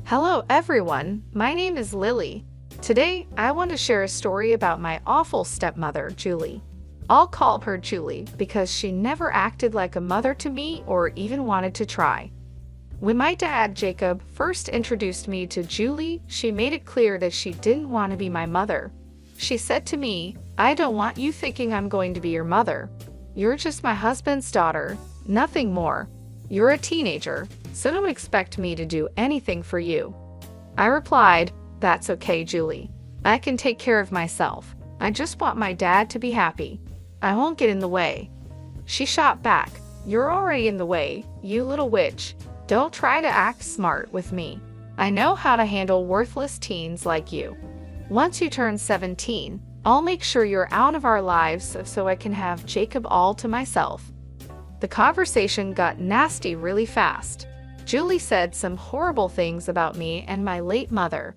Hello everyone, my name is Lily. Today, I want to share a story about my awful stepmother, Julie. I'll call her Julie because she never acted like a mother to me or even wanted to try. When my dad, Jacob, first introduced me to Julie, she made it clear that she didn't want to be my mother. She said to me, "I don't want you thinking I'm going to be your mother. You're just my husband's daughter, nothing more. You're a teenager, so don't expect me to do anything for you." I replied, "That's okay, Julie. I can take care of myself. I just want my dad to be happy. I won't get in the way." She shot back, "You're already in the way, you little witch. Don't try to act smart with me. I know how to handle worthless teens like you. Once you turn 17, I'll make sure you're out of our lives so I can have Jacob all to myself." The conversation got nasty really fast. Julie said some horrible things about me and my late mother.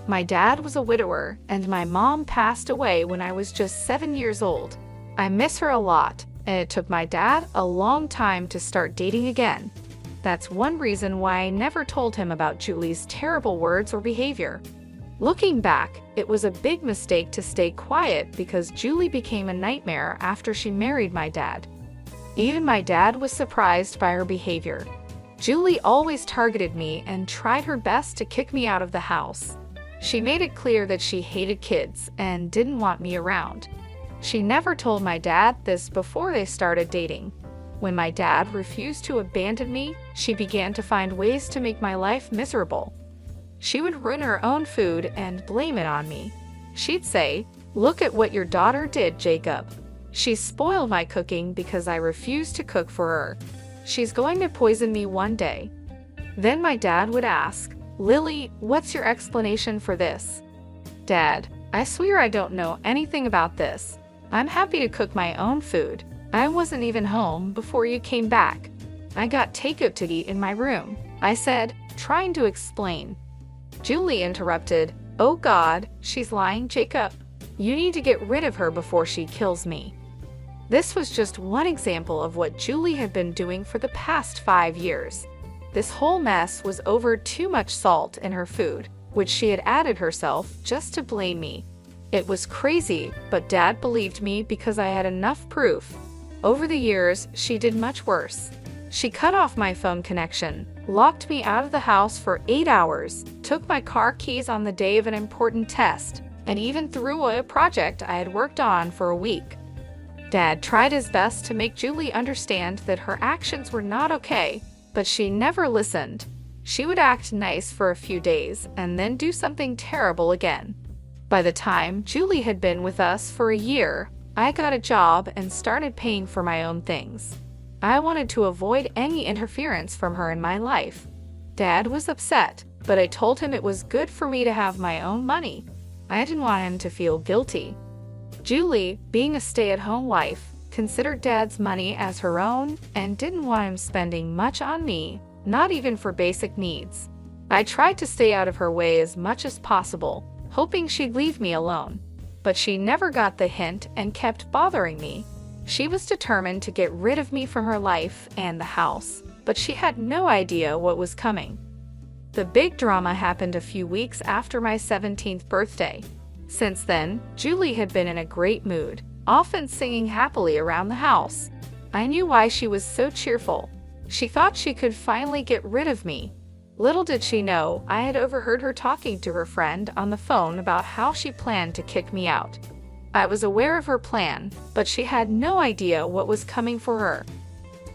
My dad was a widower, and my mom passed away when I was just 7 years old. I miss her a lot, and it took my dad a long time to start dating again. That's one reason why I never told him about Julie's terrible words or behavior. Looking back, it was a big mistake to stay quiet because Julie became a nightmare after she married my dad. Even my dad was surprised by her behavior. Julie always targeted me and tried her best to kick me out of the house. She made it clear that she hated kids and didn't want me around. She never told my dad this before they started dating. When my dad refused to abandon me, she began to find ways to make my life miserable. She would ruin her own food and blame it on me. She'd say, "Look at what your daughter did, Jacob. She spoiled my cooking because I refused to cook for her. She's going to poison me one day." Then my dad would ask, "Lily, what's your explanation for this?" "Dad, I swear I don't know anything about this. I'm happy to cook my own food. I wasn't even home before you came back. I got takeout to eat in my room," I said, trying to explain. Julie interrupted, "Oh God, she's lying, Jacob. You need to get rid of her before she kills me." This was just one example of what Julie had been doing for the past 5 years. This whole mess was over too much salt in her food, which she had added herself just to blame me. It was crazy, but Dad believed me because I had enough proof. Over the years, she did much worse. She cut off my phone connection, locked me out of the house for 8 hours, took my car keys on the day of an important test, and even threw away a project I had worked on for a week. Dad tried his best to make Julie understand that her actions were not okay, but she never listened. She would act nice for a few days and then do something terrible again. By the time Julie had been with us for a year, I got a job and started paying for my own things. I wanted to avoid any interference from her in my life. Dad was upset, but I told him it was good for me to have my own money. I didn't want him to feel guilty. Julie, being a stay-at-home wife, considered Dad's money as her own and didn't want him spending much on me, not even for basic needs. I tried to stay out of her way as much as possible, hoping she'd leave me alone. But she never got the hint and kept bothering me. She was determined to get rid of me from her life and the house, but she had no idea what was coming. The big drama happened a few weeks after my 17th birthday. Since then, Julie had been in a great mood, often singing happily around the house. I knew why she was so cheerful. She thought she could finally get rid of me. Little did she know, I had overheard her talking to her friend on the phone about how she planned to kick me out. I was aware of her plan, but she had no idea what was coming for her.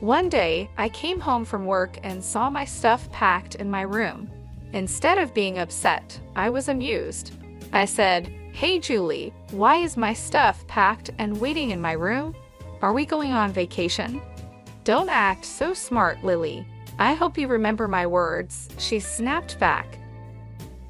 One day, I came home from work and saw my stuff packed in my room. Instead of being upset, I was amused. I said, "Hey Julie, why is my stuff packed and waiting in my room? Are we going on vacation?" "Don't act so smart, Lily. I hope you remember my words," she snapped back.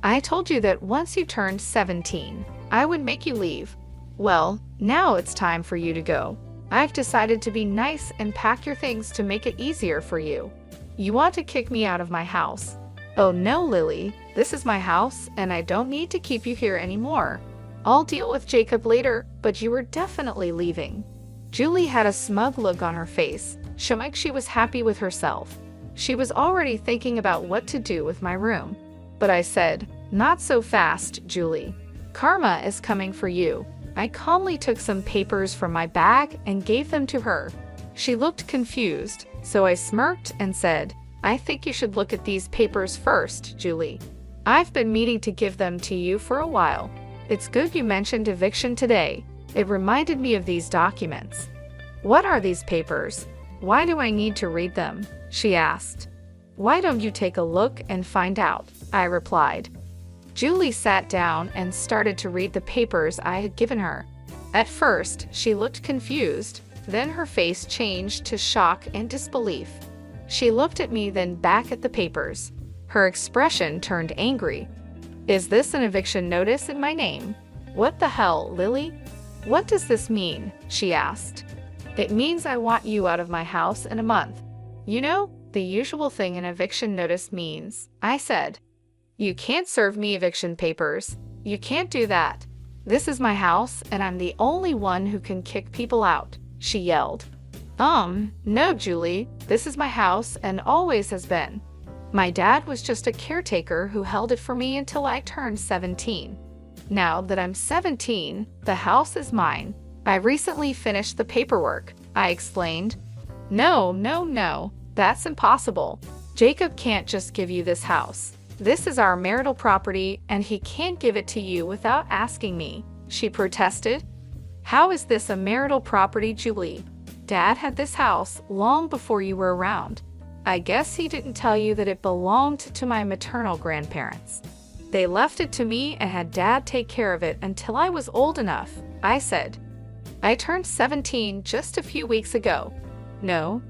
"I told you that once you turned 17, I would make you leave. Well, now it's time for you to go. I've decided to be nice and pack your things to make it easier for you. You want to kick me out of my house. Oh no, Lily, this is my house and I don't need to keep you here anymore. I'll deal with Jacob later, but you were definitely leaving." Julie had a smug look on her face, showing like she was happy with herself. She was already thinking about what to do with my room. But I said, "Not so fast, Julie. Karma is coming for you." I calmly took some papers from my bag and gave them to her. She looked confused, so I smirked and said, "I think you should look at these papers first, Julie. I've been meaning to give them to you for a while. It's good you mentioned eviction today. It reminded me of these documents." "What are these papers? Why do I need to read them?" she asked. "Why don't you take a look and find out?" I replied. Julie sat down and started to read the papers I had given her. At first, she looked confused, then her face changed to shock and disbelief. She looked at me, then back at the papers. Her expression turned angry. "Is this an eviction notice in my name?" "What the hell, Lily? What does this mean?" she asked. "It means I want you out of my house in a month. You know, the usual thing an eviction notice means," I said. "You can't serve me eviction papers. You can't do that. This is my house, and I'm the only one who can kick people out," she yelled. No, Julie, this is my house and always has been. My dad was just a caretaker who held it for me until I turned 17. Now that I'm 17, the house is mine. I recently finished the paperwork," I explained. No, that's impossible. Jacob can't just give you this house. This is our marital property, and he can't give it to you without asking me," she protested. "How is this a marital property, Julie? Dad had this house long before you were around. I guess he didn't tell you that it belonged to my maternal grandparents. They left it to me and had Dad take care of it until I was old enough," I said. "I turned 17 just a few weeks ago." No,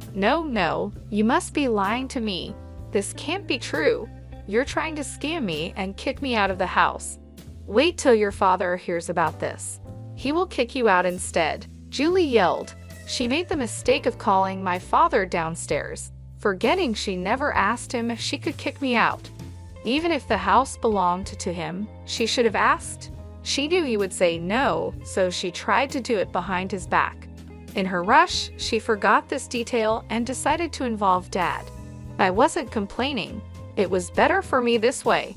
you must be lying to me. This can't be true. You're trying to scam me and kick me out of the house. Wait till your father hears about this. He will kick you out instead," Julie yelled. She made the mistake of calling my father downstairs, forgetting she never asked him if she could kick me out. Even if the house belonged to him, she should have asked. She knew he would say no, so she tried to do it behind his back. In her rush, she forgot this detail and decided to involve Dad. I wasn't complaining. It was better for me this way.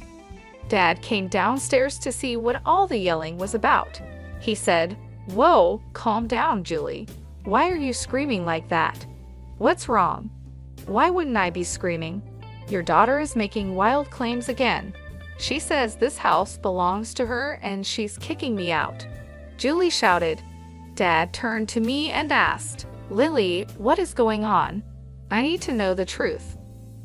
Dad came downstairs to see what all the yelling was about. He said, "Whoa, calm down, Julie. Why are you screaming like that? What's wrong?" "Why wouldn't I be screaming? Your daughter is making wild claims again. She says this house belongs to her and she's kicking me out," Julie shouted. Dad turned to me and asked, "Lily, what is going on? I need to know the truth."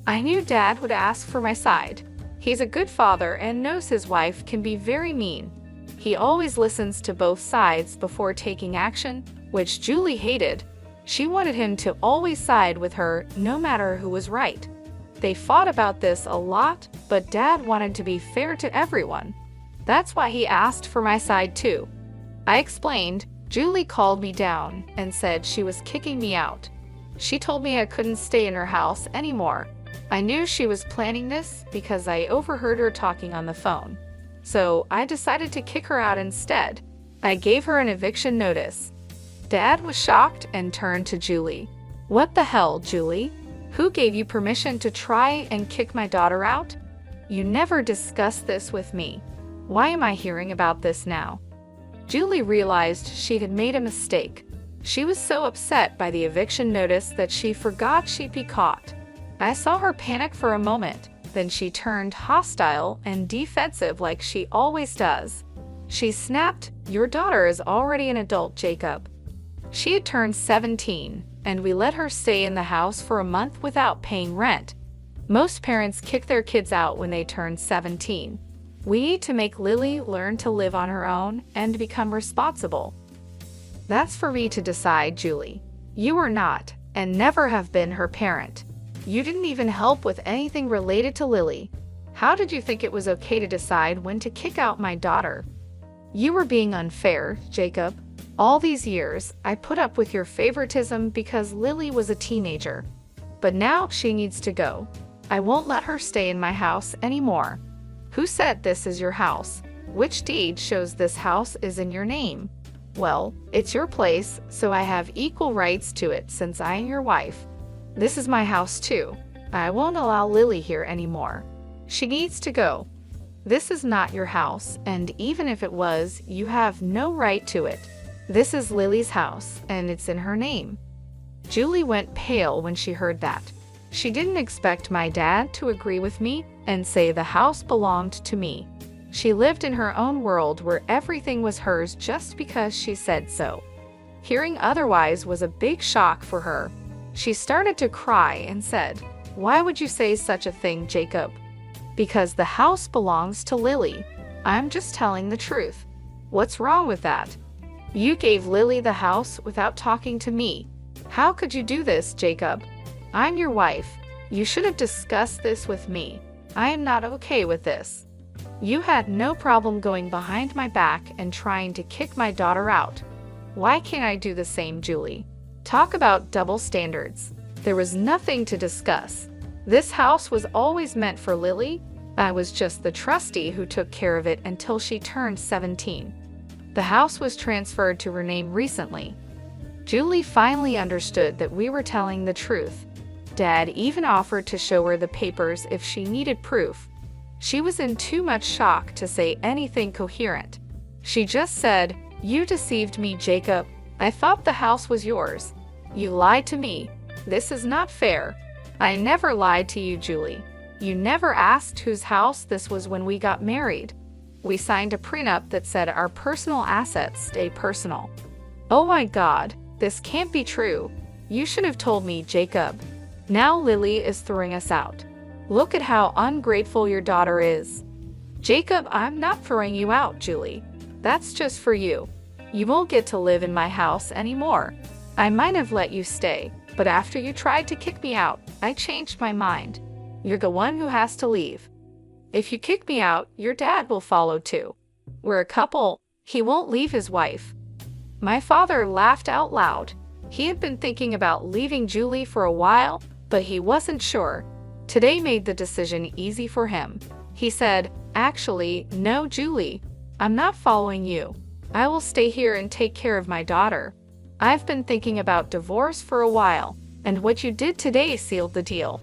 I knew Dad would ask for my side. He's a good father and knows his wife can be very mean. He always listens to both sides before taking action, which Julie hated. She wanted him to always side with her, no matter who was right. They fought about this a lot, but Dad wanted to be fair to everyone. That's why he asked for my side too. I explained. Julie called me down and said she was kicking me out. She told me I couldn't stay in her house anymore. I knew she was planning this because I overheard her talking on the phone. So I decided to kick her out instead. I gave her an eviction notice. Dad was shocked and turned to Julie. "What the hell, Julie? Who gave you permission to try and kick my daughter out? You never discussed this with me. Why am I hearing about this now?" Julie realized she had made a mistake. She was so upset by the eviction notice that she forgot she'd be caught. I saw her panic for a moment, then she turned hostile and defensive like she always does. She snapped, "Your daughter is already an adult, Jacob." She had turned 17, and we let her stay in the house for a month without paying rent. Most parents kick their kids out when they turn 17. We need to make Lily learn to live on her own and become responsible. That's for me to decide, Julie. You are not, and never have been, her parent. You didn't even help with anything related to Lily. How did you think it was okay to decide when to kick out my daughter? You were being unfair, Jacob. All these years, I put up with your favoritism because Lily was a teenager. But now she needs to go. I won't let her stay in my house anymore. Who said this is your house? Which deed shows this house is in your name? Well, it's your place, so I have equal rights to it since I am your wife. This is my house too. I won't allow Lily here anymore. She needs to go. This is not your house, and even if it was, you have no right to it. This is Lily's house, and it's in her name." Julie went pale when she heard that. She didn't expect my dad to agree with me and say the house belonged to me. She lived in her own world where everything was hers just because she said so. Hearing otherwise was a big shock for her. She started to cry and said, "Why would you say such a thing, Jacob?" "Because the house belongs to Lily. I'm just telling the truth. What's wrong with that? You gave Lily the house without talking to me. How could you do this, Jacob? I'm your wife. You should have discussed this with me. I am not okay with this. You had no problem going behind my back and trying to kick my daughter out. Why can't I do the same, Julie? Talk about double standards. There was nothing to discuss. This house was always meant for Lily. I was just the trustee who took care of it until she turned 17. The house was transferred to her name recently." Julie finally understood that we were telling the truth. Dad even offered to show her the papers if she needed proof. She was in too much shock to say anything coherent. She just said, "You deceived me, Jacob. I thought the house was yours. You lied to me. This is not fair." "I never lied to you, Julie. You never asked whose house this was when we got married. We signed a prenup that said our personal assets stay personal." "Oh my God, this can't be true. You should have told me, Jacob. Now Lily is throwing us out. Look at how ungrateful your daughter is." "Jacob, I'm not throwing you out, Julie. That's just for you. You won't get to live in my house anymore. I might have let you stay, but after you tried to kick me out, I changed my mind. You're the one who has to leave. If you kick me out, your dad will follow too. We're a couple. He won't leave his wife." My father laughed out loud. He had been thinking about leaving Julie for a while, but he wasn't sure. Today made the decision easy for him. He said, "Actually, no, Julie. I'm not following you. I will stay here and take care of my daughter. I've been thinking about divorce for a while, and what you did today sealed the deal.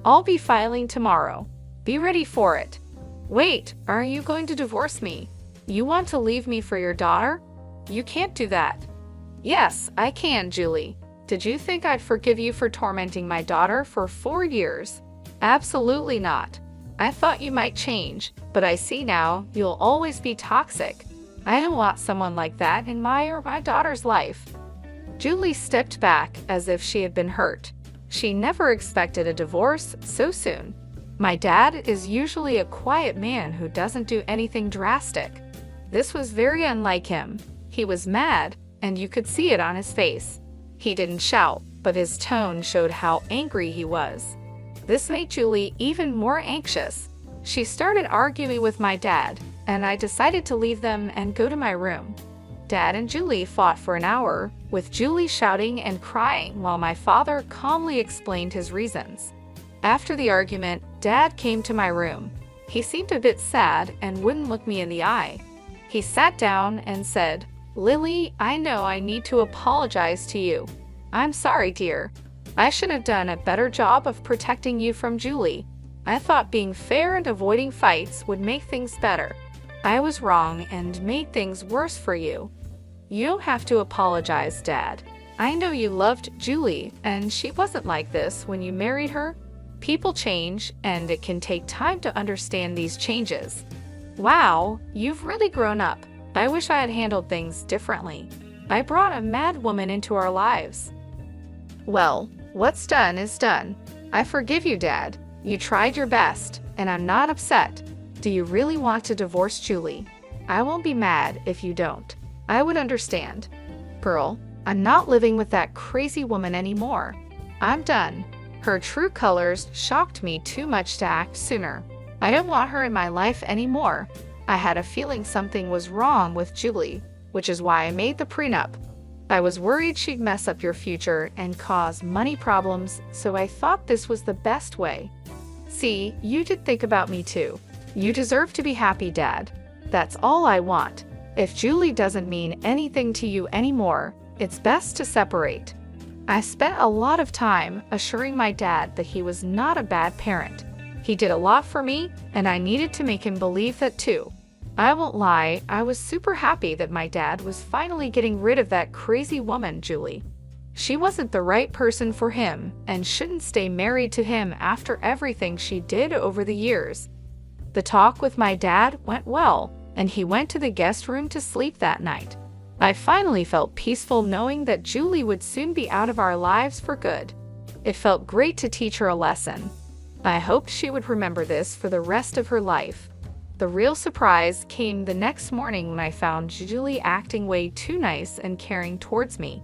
I'll be filing tomorrow. Be ready for it." "Wait, are you going to divorce me? You want to leave me for your daughter? You can't do that." "Yes, I can, Julie. Did you think I'd forgive you for tormenting my daughter for 4 years? Absolutely not. I thought you might change, but I see now you'll always be toxic. I don't want someone like that in my or my daughter's life." Julie stepped back as if she had been hurt. She never expected a divorce so soon. My dad is usually a quiet man who doesn't do anything drastic. This was very unlike him. He was mad, and you could see it on his face. He didn't shout, but his tone showed how angry he was. This made Julie even more anxious. She started arguing with my dad, and I decided to leave them and go to my room. Dad and Julie fought for an hour, with Julie shouting and crying while my father calmly explained his reasons. After the argument, Dad came to my room. He seemed a bit sad and wouldn't look me in the eye. He sat down and said, "Lily, I know I need to apologize to you. I'm sorry, dear. I should have done a better job of protecting you from Julie. I thought being fair and avoiding fights would make things better. I was wrong and made things worse for you." "You don't have to apologize, Dad. I know you loved Julie, and she wasn't like this when you married her. People change, and it can take time to understand these changes." "Wow, you've really grown up. I wish I had handled things differently. I brought a mad woman into our lives." "Well, what's done is done. I forgive you, Dad. You tried your best, and I'm not upset. Do you really want to divorce Julie? I won't be mad if you don't. I would understand. Pearl, I'm not living with that crazy woman anymore. I'm done. Her true colors shocked me too much to act sooner. I don't want her in my life anymore. I had a feeling something was wrong with Julie, which is why I made the prenup. I was worried she'd mess up your future and cause money problems, so I thought this was the best way. See, you did think about me too. You deserve to be happy, Dad. That's all I want. If Julie doesn't mean anything to you anymore, it's best to separate." I spent a lot of time assuring my dad that he was not a bad parent. He did a lot for me, and I needed to make him believe that too. I won't lie, I was super happy that my dad was finally getting rid of that crazy woman, Julie. She wasn't the right person for him and shouldn't stay married to him after everything she did over the years. The talk with my dad went well, and he went to the guest room to sleep that night. I finally felt peaceful knowing that Julie would soon be out of our lives for good. It felt great to teach her a lesson. I hoped she would remember this for the rest of her life. The real surprise came the next morning when I found Julie acting way too nice and caring towards me.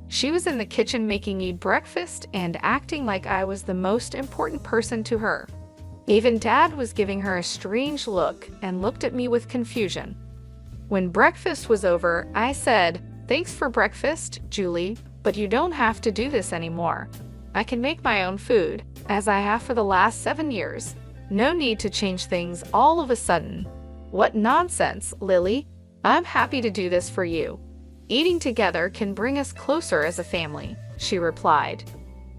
She was in the kitchen making me breakfast and acting like I was the most important person to her. Even Dad was giving her a strange look and looked at me with confusion. When breakfast was over, I said, "Thanks for breakfast, Julie, but you don't have to do this anymore. I can make my own food, as I have for the last 7 years. No need to change things all of a sudden." "What nonsense, Lily. I'm happy to do this for you. Eating together can bring us closer as a family," she replied.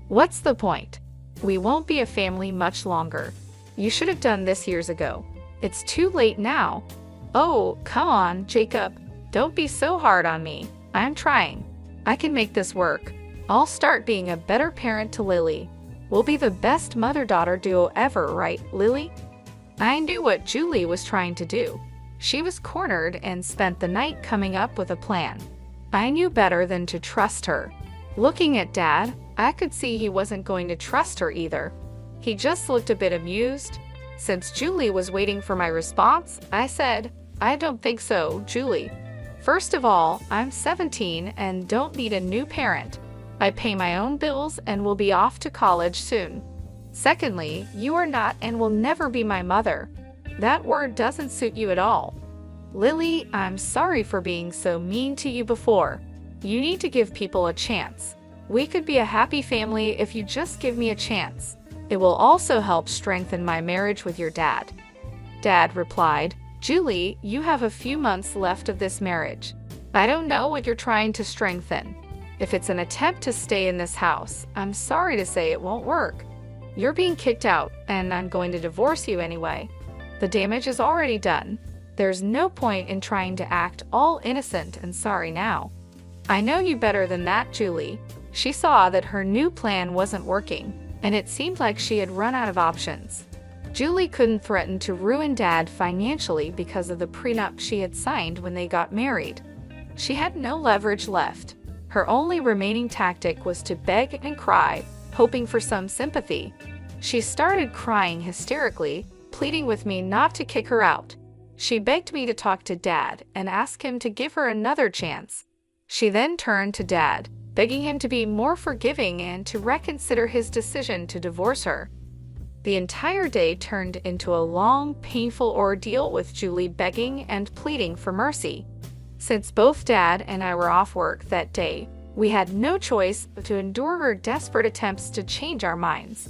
"What's the point? We won't be a family much longer. You should have done this years ago. It's too late now." "Oh, come on, Jacob. Don't be so hard on me. I'm trying. I can make this work. I'll start being a better parent to Lily. We'll be the best mother-daughter duo ever, right, Lily?" I knew what Julie was trying to do. She was cornered and spent the night coming up with a plan. I knew better than to trust her. Looking at Dad, I could see he wasn't going to trust her either. He just looked a bit amused. Since Julie was waiting for my response, I said, "I don't think so, Julie. First of all, I'm 17 and don't need a new parent. I pay my own bills and will be off to college soon. Secondly, you are not and will never be my mother. That word doesn't suit you at all. Lily, I'm sorry for being so mean to you before. You need to give people a chance. We could be a happy family if you just give me a chance. It will also help strengthen my marriage with your dad." Dad replied, "Julie, you have a few months left of this marriage. I don't know what you're trying to strengthen. If it's an attempt to stay in this house, I'm sorry to say it won't work. You're being kicked out, and I'm going to divorce you anyway. The damage is already done. There's no point in trying to act all innocent and sorry now. I know you better than that, Julie." She saw that her new plan wasn't working, and it seemed like she had run out of options. Julie couldn't threaten to ruin Dad financially because of the prenup she had signed when they got married. She had no leverage left. Her only remaining tactic was to beg and cry, hoping for some sympathy. She started crying hysterically, pleading with me not to kick her out. She begged me to talk to Dad and ask him to give her another chance. She then turned to Dad, begging him to be more forgiving and to reconsider his decision to divorce her. The entire day turned into a long, painful ordeal with Julie begging and pleading for mercy. Since both Dad and I were off work that day, we had no choice but to endure her desperate attempts to change our minds.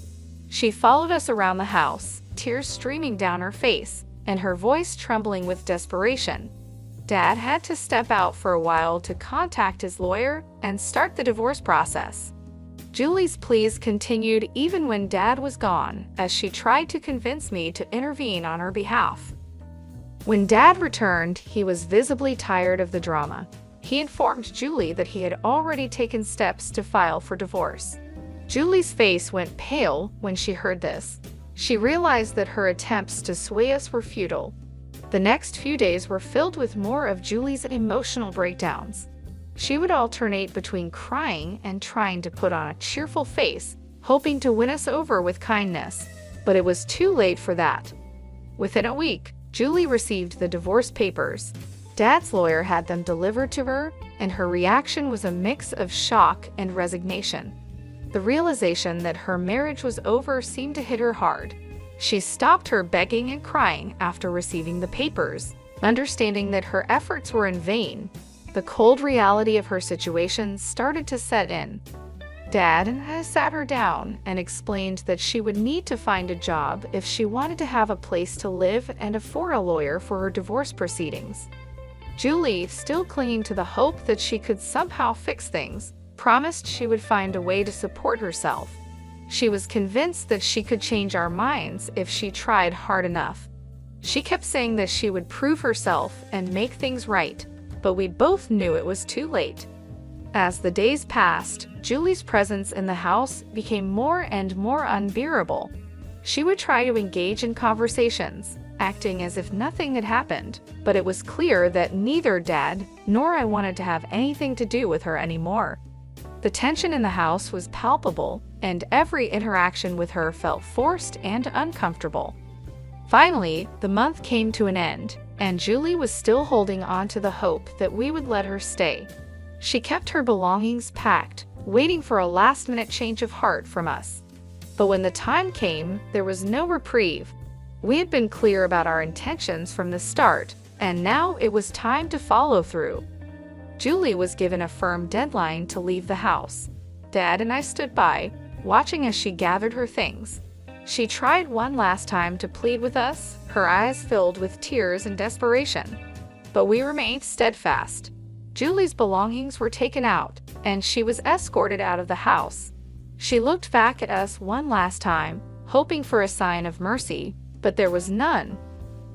She followed us around the house, tears streaming down her face, and her voice trembling with desperation. Dad had to step out for a while to contact his lawyer and start the divorce process. Julie's pleas continued even when Dad was gone, as she tried to convince me to intervene on her behalf. When Dad returned, he was visibly tired of the drama. He informed Julie that he had already taken steps to file for divorce. Julie's face went pale when she heard this. She realized that her attempts to sway us were futile. The next few days were filled with more of Julie's emotional breakdowns. She would alternate between crying and trying to put on a cheerful face, hoping to win us over with kindness. But it was too late for that. Within a week, Julie received the divorce papers. Dad's lawyer had them delivered to her, and her reaction was a mix of shock and resignation. The realization that her marriage was over seemed to hit her hard. She stopped her begging and crying after receiving the papers, understanding that her efforts were in vain. The cold reality of her situation started to set in. Dad sat her down and explained that she would need to find a job if she wanted to have a place to live and afford a lawyer for her divorce proceedings. Julie, still clinging to the hope that she could somehow fix things, promised she would find a way to support herself. She was convinced that she could change our minds if she tried hard enough. She kept saying that she would prove herself and make things right, but we both knew it was too late. As the days passed, Julie's presence in the house became more and more unbearable. She would try to engage in conversations, acting as if nothing had happened, but it was clear that neither Dad nor I wanted to have anything to do with her anymore. The tension in the house was palpable, and every interaction with her felt forced and uncomfortable. Finally, the month came to an end, and Julie was still holding on to the hope that we would let her stay. She kept her belongings packed, waiting for a last-minute change of heart from us. But when the time came, there was no reprieve. We had been clear about our intentions from the start, and now it was time to follow through. Julie was given a firm deadline to leave the house. Dad and I stood by, watching as she gathered her things. She tried one last time to plead with us, her eyes filled with tears and desperation. But we remained steadfast. Julie's belongings were taken out, and she was escorted out of the house. She looked back at us one last time, hoping for a sign of mercy, but there was none.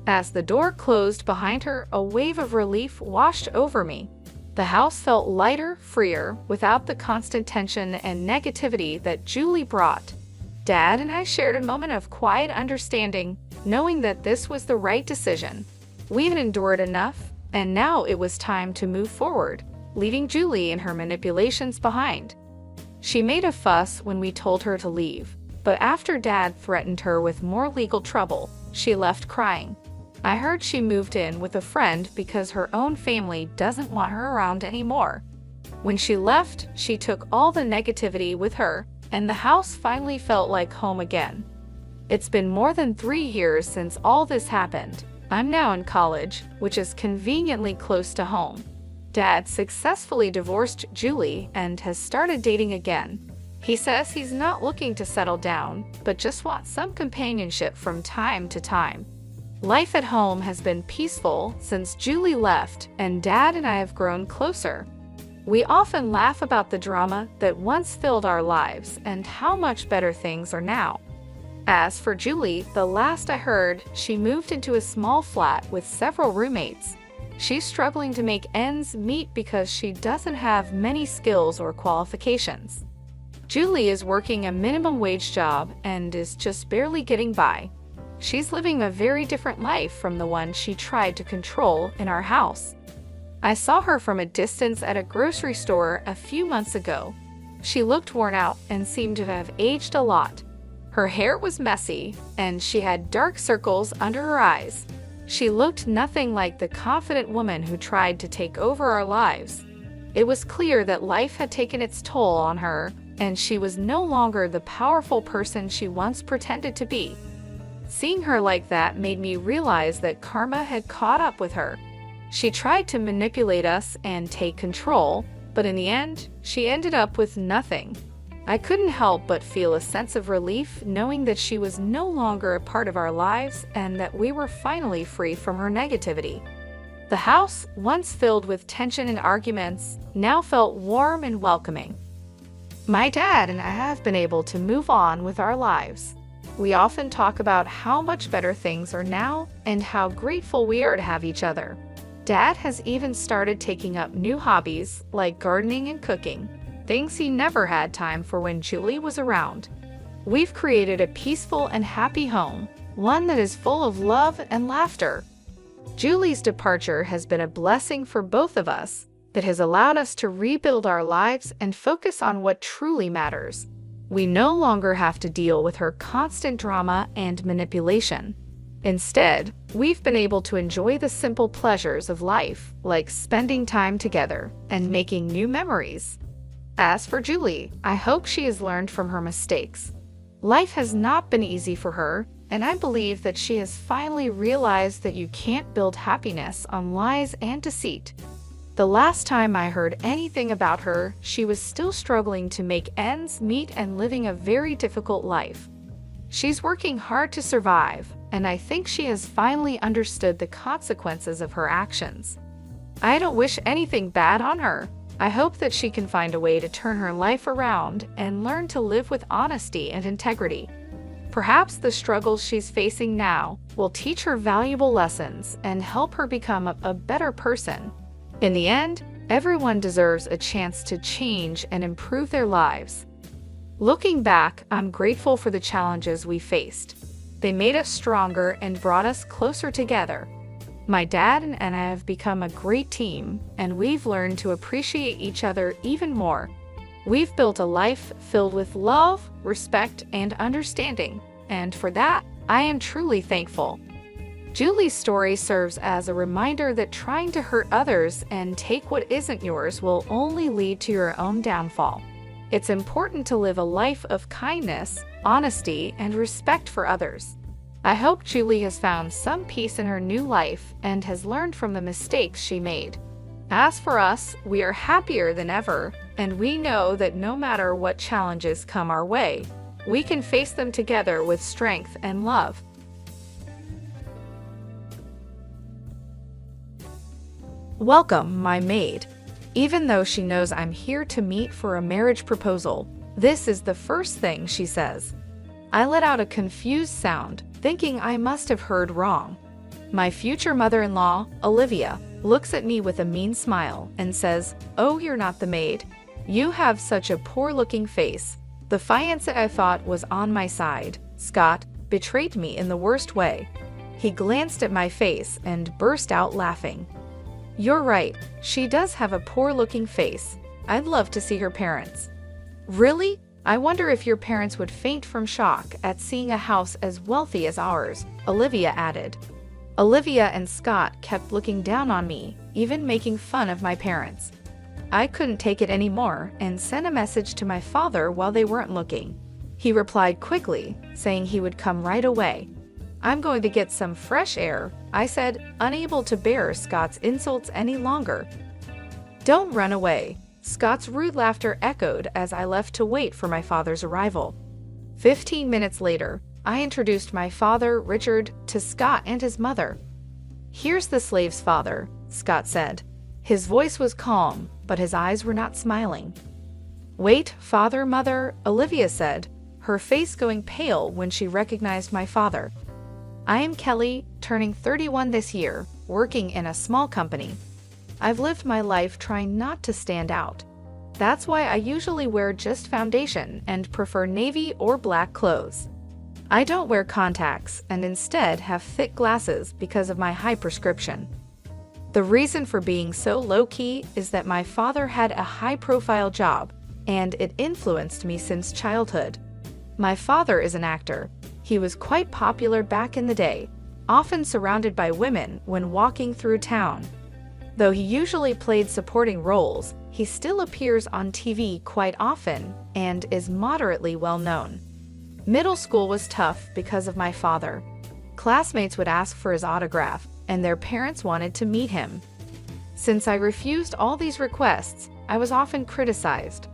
As the door closed behind her, a wave of relief washed over me. The house felt lighter, freer, without the constant tension and negativity that Julie brought. Dad and I shared a moment of quiet understanding, knowing that this was the right decision. We had endured enough, and now it was time to move forward, leaving Julie and her manipulations behind. She made a fuss when we told her to leave, but after Dad threatened her with more legal trouble, she left crying. I heard she moved in with a friend because her own family doesn't want her around anymore. When she left, she took all the negativity with her, and the house finally felt like home again. It's been more than 3 years since all this happened. I'm now in college, which is conveniently close to home. Dad successfully divorced Julie and has started dating again. He says he's not looking to settle down, but just wants some companionship from time to time. Life at home has been peaceful since Julie left, and Dad and I have grown closer. We often laugh about the drama that once filled our lives and how much better things are now. As for Julie, the last I heard, she moved into a small flat with several roommates. She's struggling to make ends meet because she doesn't have many skills or qualifications. Julie is working a minimum wage job and is just barely getting by. She's living a very different life from the one she tried to control in our house. I saw her from a distance at a grocery store a few months ago. She looked worn out and seemed to have aged a lot. Her hair was messy, and she had dark circles under her eyes. She looked nothing like the confident woman who tried to take over our lives. It was clear that life had taken its toll on her, and she was no longer the powerful person she once pretended to be. Seeing her like that made me realize that karma had caught up with her. She tried to manipulate us and take control, but in the end, she ended up with nothing. I couldn't help but feel a sense of relief knowing that she was no longer a part of our lives and that we were finally free from her negativity. The house, once filled with tension and arguments, now felt warm and welcoming. My dad and I have been able to move on with our lives. We often talk about how much better things are now and how grateful we are to have each other. Dad has even started taking up new hobbies like gardening and cooking, things he never had time for when Julie was around. We've created a peaceful and happy home, one that is full of love and laughter. Julie's departure has been a blessing for both of us that has allowed us to rebuild our lives and focus on what truly matters. We no longer have to deal with her constant drama and manipulation. Instead, we've been able to enjoy the simple pleasures of life, like spending time together and making new memories. As for Julie, I hope she has learned from her mistakes. Life has not been easy for her, and I believe that she has finally realized that you can't build happiness on lies and deceit. The last time I heard anything about her, she was still struggling to make ends meet and living a very difficult life. She's working hard to survive, and I think she has finally understood the consequences of her actions. I don't wish anything bad on her, I hope that she can find a way to turn her life around and learn to live with honesty and integrity. Perhaps the struggles she's facing now will teach her valuable lessons and help her become a better person. In the end, everyone deserves a chance to change and improve their lives. Looking back, I'm grateful for the challenges we faced. They made us stronger and brought us closer together. My dad and I have become a great team, and we've learned to appreciate each other even more. We've built a life filled with love, respect, and understanding, and for that, I am truly thankful. Julie's story serves as a reminder that trying to hurt others and take what isn't yours will only lead to your own downfall. It's important to live a life of kindness, honesty, and respect for others. I hope Julie has found some peace in her new life and has learned from the mistakes she made. As for us, we are happier than ever, and we know that no matter what challenges come our way, we can face them together with strength and love. Welcome, my maid. Even though she knows I'm here to meet for a marriage proposal, this is the first thing she says. I let out a confused sound, thinking I must have heard wrong. My future mother-in-law, Olivia, looks at me with a mean smile and says, "Oh, you're not the maid. You have such a poor-looking face." The fiancé I thought was on my side, Scott, betrayed me in the worst way. He glanced at my face and burst out laughing. "You're right, she does have a poor-looking face. I'd love to see her parents." "Really? I wonder if your parents would faint from shock at seeing a house as wealthy as ours," Olivia added. Olivia and Scott kept looking down on me, even making fun of my parents. I couldn't take it anymore and sent a message to my father while they weren't looking. He replied quickly, saying he would come right away. "I'm going to get some fresh air," I said, unable to bear Scott's insults any longer. "Don't run away." Scott's rude laughter echoed as I left to wait for my father's arrival. 15 minutes later, I introduced my father, Richard, to Scott and his mother. "Here's the slave's father," Scott said. His voice was calm, but his eyes were not smiling. "Wait, father, mother," Olivia said, her face going pale when she recognized my father. "I am Kelly, turning 31 this year, working in a small company. I've lived my life trying not to stand out. That's why I usually wear just foundation and prefer navy or black clothes. I don't wear contacts and instead have thick glasses because of my high prescription. The reason for being so low-key is that my father had a high-profile job, and it influenced me since childhood. My father is an actor. He was quite popular back in the day, often surrounded by women when walking through town. Though he usually played supporting roles, he still appears on TV quite often and is moderately well-known. Middle school was tough because of my father. Classmates would ask for his autograph, and their parents wanted to meet him. Since I refused all these requests, I was often criticized.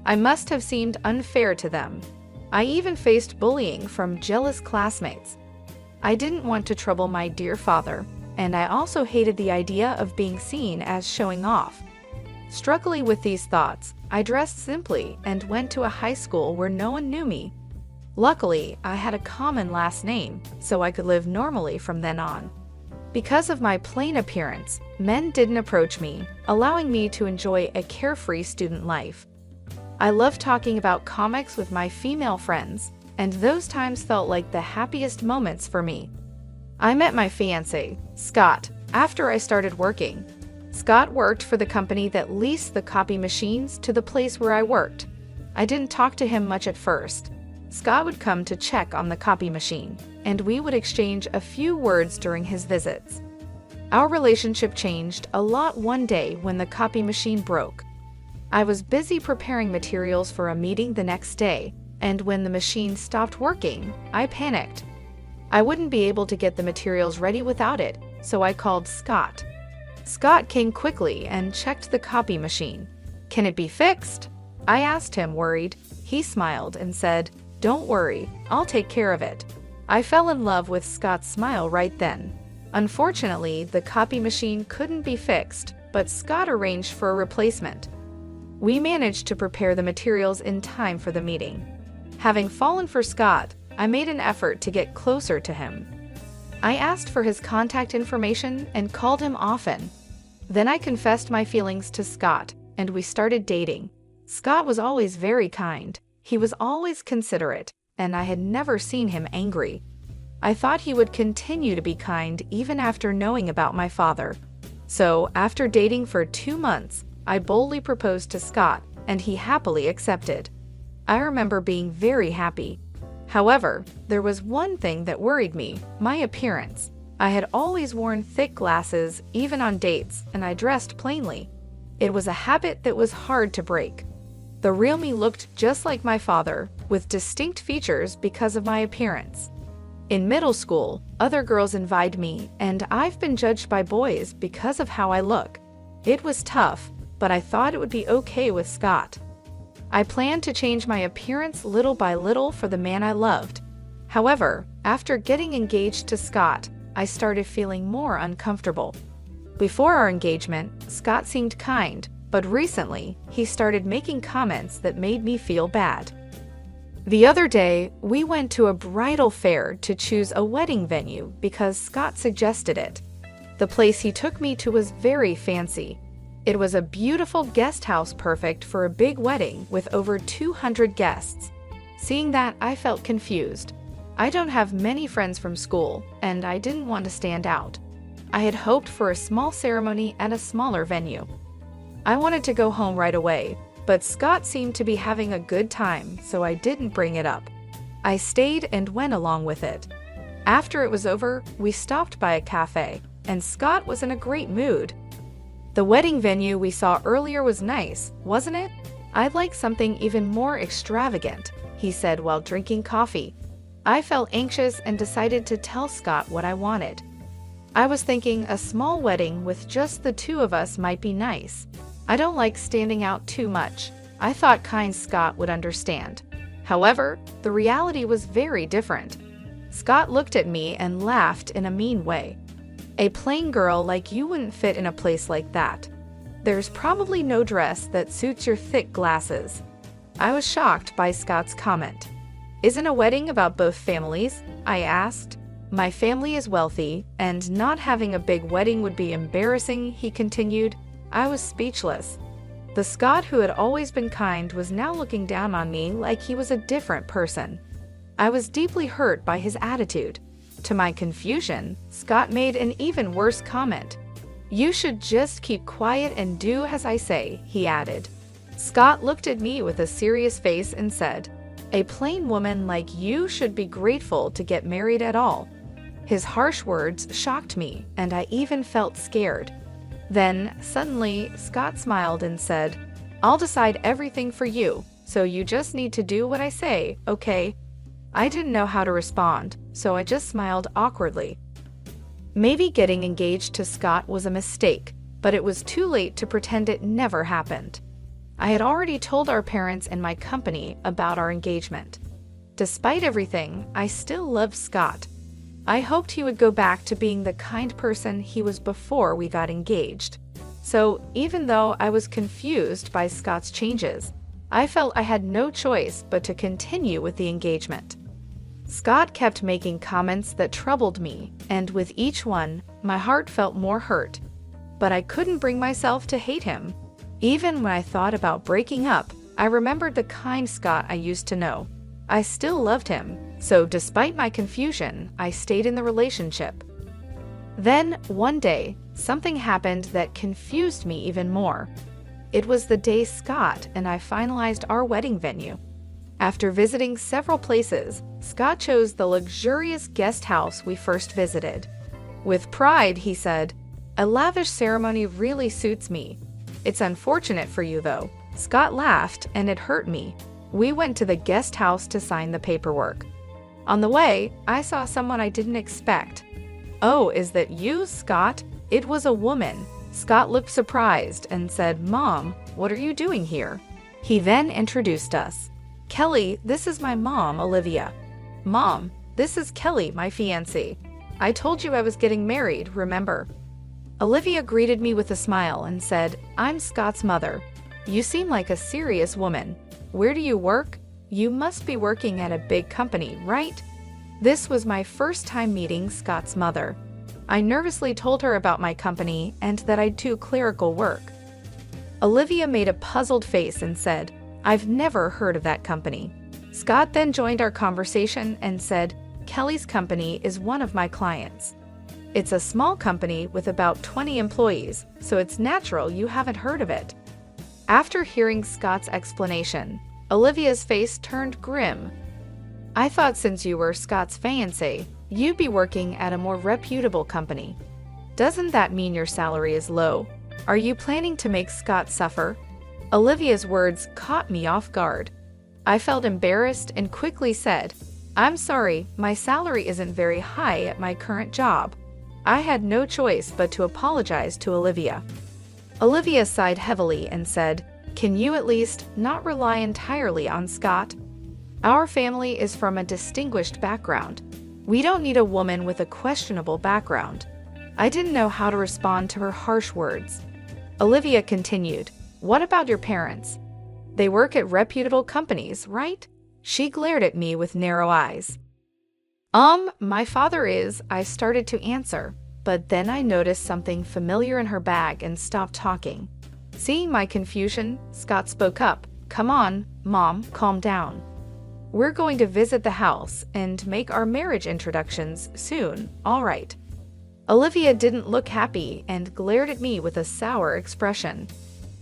I must have seemed unfair to them. I even faced bullying from jealous classmates. I didn't want to trouble my dear father, and I also hated the idea of being seen as showing off. Struggling with these thoughts, I dressed simply and went to a high school where no one knew me. Luckily, I had a common last name, so I could live normally from then on. Because of my plain appearance, men didn't approach me, allowing me to enjoy a carefree student life. I loved talking about comics with my female friends, and those times felt like the happiest moments for me. I met my fiancé, Scott, after I started working. Scott worked for the company that leased the copy machines to the place where I worked. I didn't talk to him much at first. Scott would come to check on the copy machine, and we would exchange a few words during his visits. Our relationship changed a lot one day when the copy machine broke. I was busy preparing materials for a meeting the next day, and when the machine stopped working, I panicked. I wouldn't be able to get the materials ready without it, so I called Scott. Scott came quickly and checked the copy machine. "Can it be fixed?" I asked him, worried. He smiled and said, "Don't worry, I'll take care of it." I fell in love with Scott's smile right then. Unfortunately, the copy machine couldn't be fixed, but Scott arranged for a replacement. We managed to prepare the materials in time for the meeting. Having fallen for Scott, I made an effort to get closer to him. I asked for his contact information and called him often. Then I confessed my feelings to Scott, and we started dating. Scott was always very kind. He was always considerate, and I had never seen him angry. I thought he would continue to be kind even after knowing about my father. So, after dating for 2 months, I boldly proposed to Scott, and he happily accepted. I remember being very happy. However, there was one thing that worried me: my appearance. I had always worn thick glasses, even on dates, and I dressed plainly. It was a habit that was hard to break. The real me looked just like my father, with distinct features because of my appearance. In middle school, other girls envied me, and I've been judged by boys because of how I look. It was tough, but I thought it would be okay with Scott. I planned to change my appearance little by little for the man I loved. However, after getting engaged to Scott, I started feeling more uncomfortable. Before our engagement, Scott seemed kind, but recently, he started making comments that made me feel bad. The other day, we went to a bridal fair to choose a wedding venue because Scott suggested it. The place he took me to was very fancy. It was a beautiful guest house perfect for a big wedding with over 200 guests. Seeing that, I felt confused. I don't have many friends from school, and I didn't want to stand out. I had hoped for a small ceremony at a smaller venue. I wanted to go home right away, but Scott seemed to be having a good time, so I didn't bring it up. I stayed and went along with it. After it was over, we stopped by a cafe, and Scott was in a great mood. The wedding venue we saw earlier was nice, wasn't it? I'd like something even more extravagant, he said while drinking coffee. I felt anxious and decided to tell Scott what I wanted. I was thinking a small wedding with just the two of us might be nice. I don't like standing out too much. I thought kind Scott would understand. However, the reality was very different. Scott looked at me and laughed in a mean way. A plain girl like you wouldn't fit in a place like that. There's probably no dress that suits your thick glasses. I was shocked by Scott's comment. Isn't a wedding about both families? I asked. My family is wealthy, and not having a big wedding would be embarrassing, he continued. I was speechless. The Scott who had always been kind was now looking down on me like he was a different person. I was deeply hurt by his attitude. To my confusion, Scott made an even worse comment. You should just keep quiet and do as I say, he added. Scott looked at me with a serious face and said, a plain woman like you should be grateful to get married at all. His harsh words shocked me, and I even felt scared. Then, suddenly, Scott smiled and said, I'll decide everything for you, so you just need to do what I say, okay? I didn't know how to respond, so I just smiled awkwardly. Maybe getting engaged to Scott was a mistake, but it was too late to pretend it never happened. I had already told our parents and my company about our engagement. Despite everything, I still loved Scott. I hoped he would go back to being the kind person he was before we got engaged. So, even though I was confused by Scott's changes, I felt I had no choice but to continue with the engagement. Scott kept making comments that troubled me, and with each one, my heart felt more hurt. But I couldn't bring myself to hate him. Even when I thought about breaking up, I remembered the kind Scott I used to know. I still loved him, so despite my confusion, I stayed in the relationship. Then, one day, something happened that confused me even more. It was the day Scott and I finalized our wedding venue. After visiting several places, Scott chose the luxurious guest house we first visited. With pride, he said, "A lavish ceremony really suits me. It's unfortunate for you, though." Scott laughed, and it hurt me. We went to the guest house to sign the paperwork. On the way, I saw someone I didn't expect. "Oh, is that you, Scott?" It was a woman. Scott looked surprised and said, "Mom, what are you doing here?" He then introduced us. "Kelly, this is my mom, Olivia." "Mom, this is Kelly, my fiancée. I told you I was getting married, remember?" Olivia greeted me with a smile and said, "I'm Scott's mother." You seem like a serious woman. Where do you work? You must be working at a big company, right? This was my first time meeting Scott's mother. I nervously told her about my company and that I do clerical work. Olivia made a puzzled face and said, "I've never heard of that company." Scott then joined our conversation and said, "Kelly's company is one of my clients. It's a small company with about 20 employees, so it's natural you haven't heard of it." After hearing Scott's explanation, Olivia's face turned grim. "I thought since you were Scott's fiancé, you'd be working at a more reputable company. Doesn't that mean your salary is low? Are you planning to make Scott suffer?" Olivia's words caught me off guard. I felt embarrassed and quickly said, "I'm sorry, my salary isn't very high at my current job." I had no choice but to apologize to Olivia. Olivia sighed heavily and said, "Can you at least not rely entirely on Scott? Our family is from a distinguished background. We don't need a woman with a questionable background." I didn't know how to respond to her harsh words. Olivia continued, "What about your parents? They work at reputable companies, right?" She glared at me with narrow eyes. My father is," I started to answer, but then I noticed something familiar in her bag and stopped talking. Seeing my confusion, Scott spoke up, "Come on, Mom, calm down. We're going to visit the house and make our marriage introductions soon, all right?" Olivia didn't look happy and glared at me with a sour expression.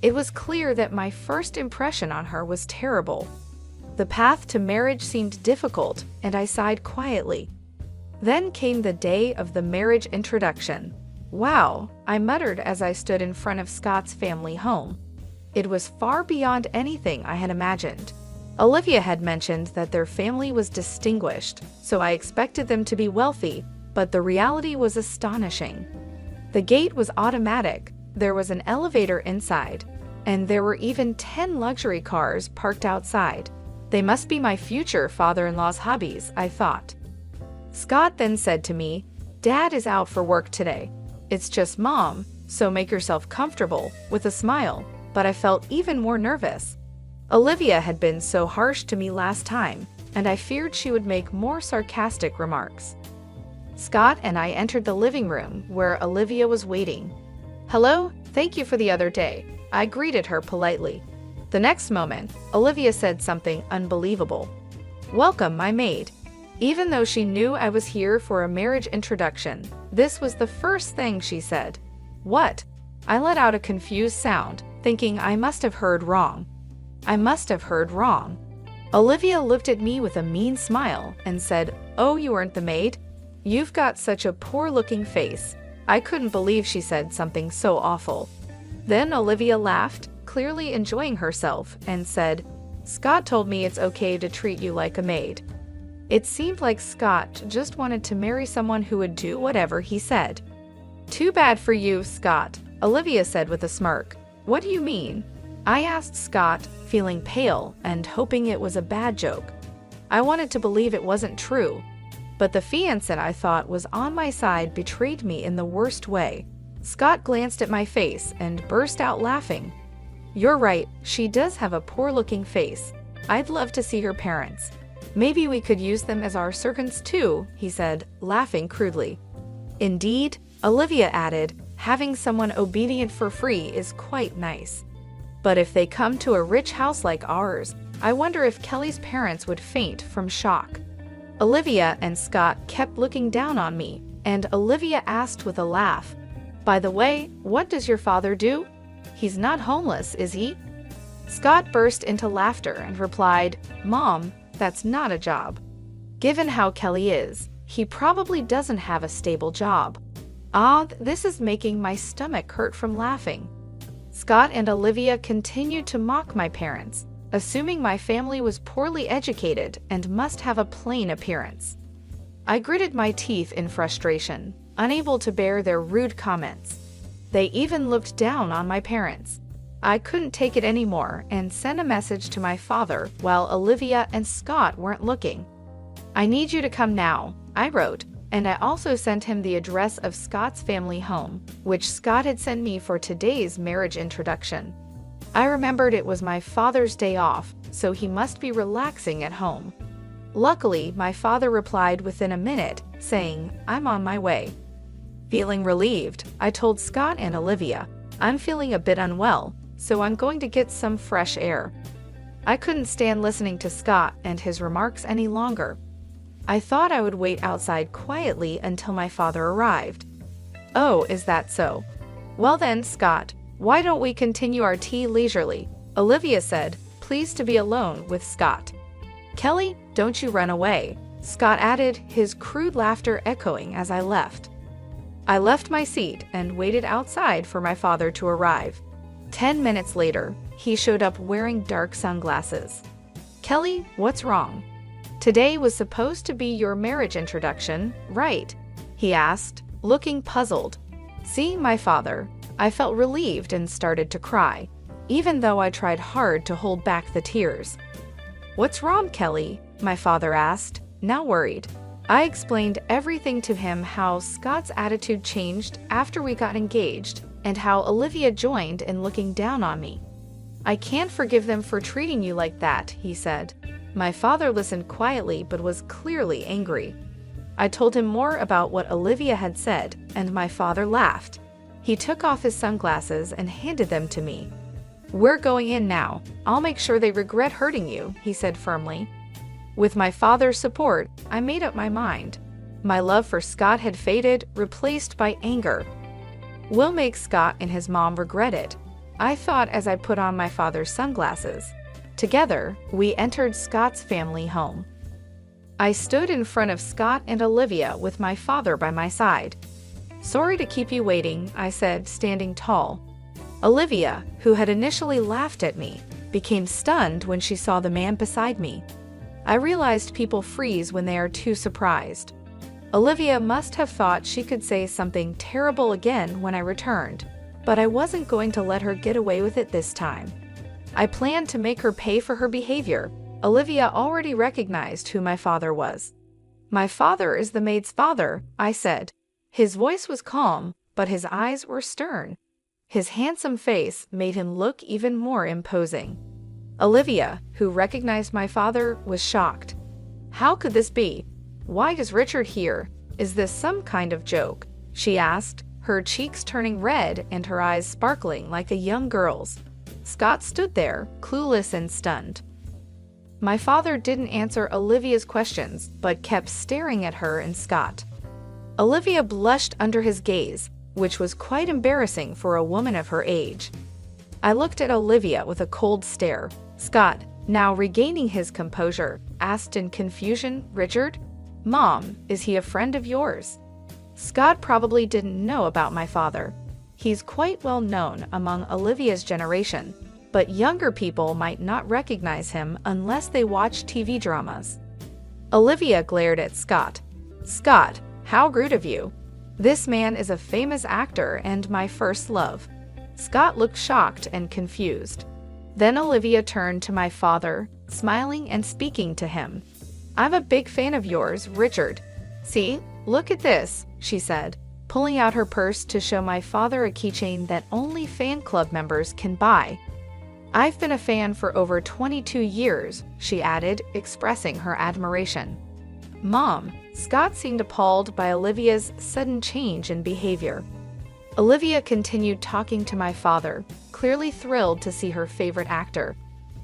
It was clear that my first impression on her was terrible. The path to marriage seemed difficult, and I sighed quietly. Then came the day of the marriage introduction. "Wow," I muttered as I stood in front of Scott's family home. It was far beyond anything I had imagined. Olivia had mentioned that their family was distinguished, so I expected them to be wealthy, but the reality was astonishing. The gate was automatic, there was an elevator inside, and there were even 10 luxury cars parked outside. They must be my future father-in-law's hobbies, I thought. Scott then said to me, "Dad is out for work today. It's just Mom, so make yourself comfortable," with a smile, but I felt even more nervous. Olivia had been so harsh to me last time, and I feared she would make more sarcastic remarks. Scott and I entered the living room where Olivia was waiting. "Hello, thank you for the other day," I greeted her politely. The next moment, Olivia said something unbelievable. "Welcome, my maid." Even though she knew I was here for a marriage introduction, this was the first thing she said. "What?" I let out a confused sound, thinking I must have heard wrong. I must have heard wrong. Olivia looked at me with a mean smile and said, "Oh, you aren't the maid? You've got such a poor-looking face." I couldn't believe she said something so awful. Then Olivia laughed, clearly enjoying herself, and said, "Scott told me it's okay to treat you like a maid." It seemed like Scott just wanted to marry someone who would do whatever he said. "Too bad for you, Scott," Olivia said with a smirk. "What do you mean?" I asked Scott, feeling pale and hoping it was a bad joke. I wanted to believe it wasn't true, but the fiancé I thought was on my side betrayed me in the worst way. Scott glanced at my face and burst out laughing. "You're right, she does have a poor-looking face. I'd love to see her parents. Maybe we could use them as our servants too," he said, laughing crudely. "Indeed," Olivia added, "having someone obedient for free is quite nice. But if they come to a rich house like ours, I wonder if Kelly's parents would faint from shock." Olivia and Scott kept looking down on me, and Olivia asked with a laugh, "By the way, what does your father do? He's not homeless, is he?" Scott burst into laughter and replied, "Mom, that's not a job. Given how Kelly is, he probably doesn't have a stable job." This is making my stomach hurt from laughing. Scott and Olivia continued to mock my parents, assuming my family was poorly educated and must have a plain appearance. I gritted my teeth in frustration, unable to bear their rude comments. They even looked down on my parents. I couldn't take it anymore and sent a message to my father while Olivia and Scott weren't looking. "I need you to come now," I wrote, and I also sent him the address of Scott's family home, which Scott had sent me for today's marriage introduction. I remembered it was my father's day off, so he must be relaxing at home. Luckily, my father replied within a minute, saying, "I'm on my way." Feeling relieved, I told Scott and Olivia, "I'm feeling a bit unwell, so I'm going to get some fresh air." I couldn't stand listening to Scott and his remarks any longer. I thought I would wait outside quietly until my father arrived. "Oh, is that so? Well then, Scott, why don't we continue our tea leisurely?" Olivia said, pleased to be alone with Scott. "Kelly, don't you run away," Scott added, his crude laughter echoing as I left. I left my seat and waited outside for my father to arrive. 10 minutes later, he showed up wearing dark sunglasses. "Kelly, what's wrong? Today was supposed to be your marriage introduction, right?" he asked, looking puzzled. Seeing my father, I felt relieved and started to cry, even though I tried hard to hold back the tears. "What's wrong, Kelly?" my father asked, now worried. I explained everything to him, how Scott's attitude changed after we got engaged, and how Olivia joined in looking down on me. "I can't forgive them for treating you like that," he said. My father listened quietly but was clearly angry. I told him more about what Olivia had said, and my father laughed. He took off his sunglasses and handed them to me. "We're going in now. I'll make sure they regret hurting you," he said firmly. With my father's support, I made up my mind. My love for Scott had faded, replaced by anger. "We'll make Scott and his mom regret it," I thought as I put on my father's sunglasses. Together, we entered Scott's family home. I stood in front of Scott and Olivia with my father by my side. "Sorry to keep you waiting," I said, standing tall. Olivia, who had initially laughed at me, became stunned when she saw the man beside me. I realized people freeze when they are too surprised. Olivia must have thought she could say something terrible again when I returned, but I wasn't going to let her get away with it this time. I planned to make her pay for her behavior. Olivia already recognized who my father was. "My father is the maid's father," I said. His voice was calm, but his eyes were stern. His handsome face made him look even more imposing. Olivia, who recognized my father, was shocked. "How could this be? Why is Richard here? Is this some kind of joke?" she asked, her cheeks turning red and her eyes sparkling like a young girl's. Scott stood there, clueless and stunned. My father didn't answer Olivia's questions, but kept staring at her and Scott. Olivia blushed under his gaze, which was quite embarrassing for a woman of her age. I looked at Olivia with a cold stare. Scott, now regaining his composure, asked in confusion, "Richard? Mom, is he a friend of yours?" Scott probably didn't know about my father. He's quite well known among Olivia's generation, but younger people might not recognize him unless they watch TV dramas. Olivia glared at Scott. "Scott, how rude of you. This man is a famous actor and my first love." Scott looked shocked and confused. Then Olivia turned to my father, smiling and speaking to him. "I'm a big fan of yours, Richard. See, look at this," she said, pulling out her purse to show my father a keychain that only fan club members can buy. "I've been a fan for over 22 years, she added, expressing her admiration. "Mom," Scott seemed appalled by Olivia's sudden change in behavior. Olivia continued talking to my father, clearly thrilled to see her favorite actor.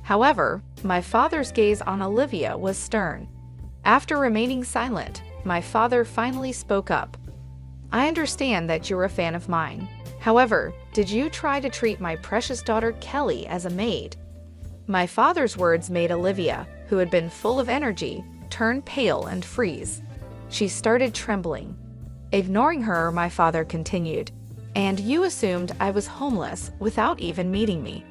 However, my father's gaze on Olivia was stern. After remaining silent, my father finally spoke up. "I understand that you're a fan of mine. However, did you try to treat my precious daughter Kelly as a maid?" My father's words made Olivia, who had been full of energy, turn pale and freeze. She started trembling. Ignoring her, my father continued, "And you assumed I was homeless without even meeting me.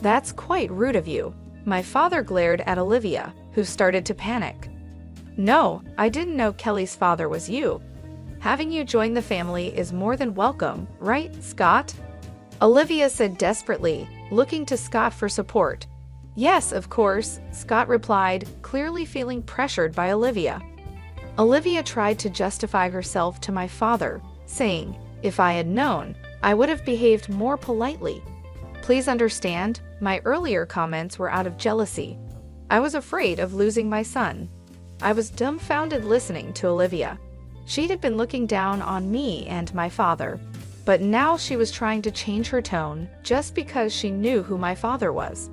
That's quite rude of you." My father glared at Olivia, who started to panic. "No, I didn't know Kelly's father was you. Having you join the family is more than welcome, right, Scott?" Olivia said desperately, looking to Scott for support. "Yes, of course," Scott replied, clearly feeling pressured by Olivia. Olivia tried to justify herself to my father, saying, "If I had known, I would have behaved more politely." Please understand, my earlier comments were out of jealousy. I was afraid of losing my son. I was dumbfounded listening to Olivia. She had been looking down on me and my father, but now she was trying to change her tone just because she knew who my father was.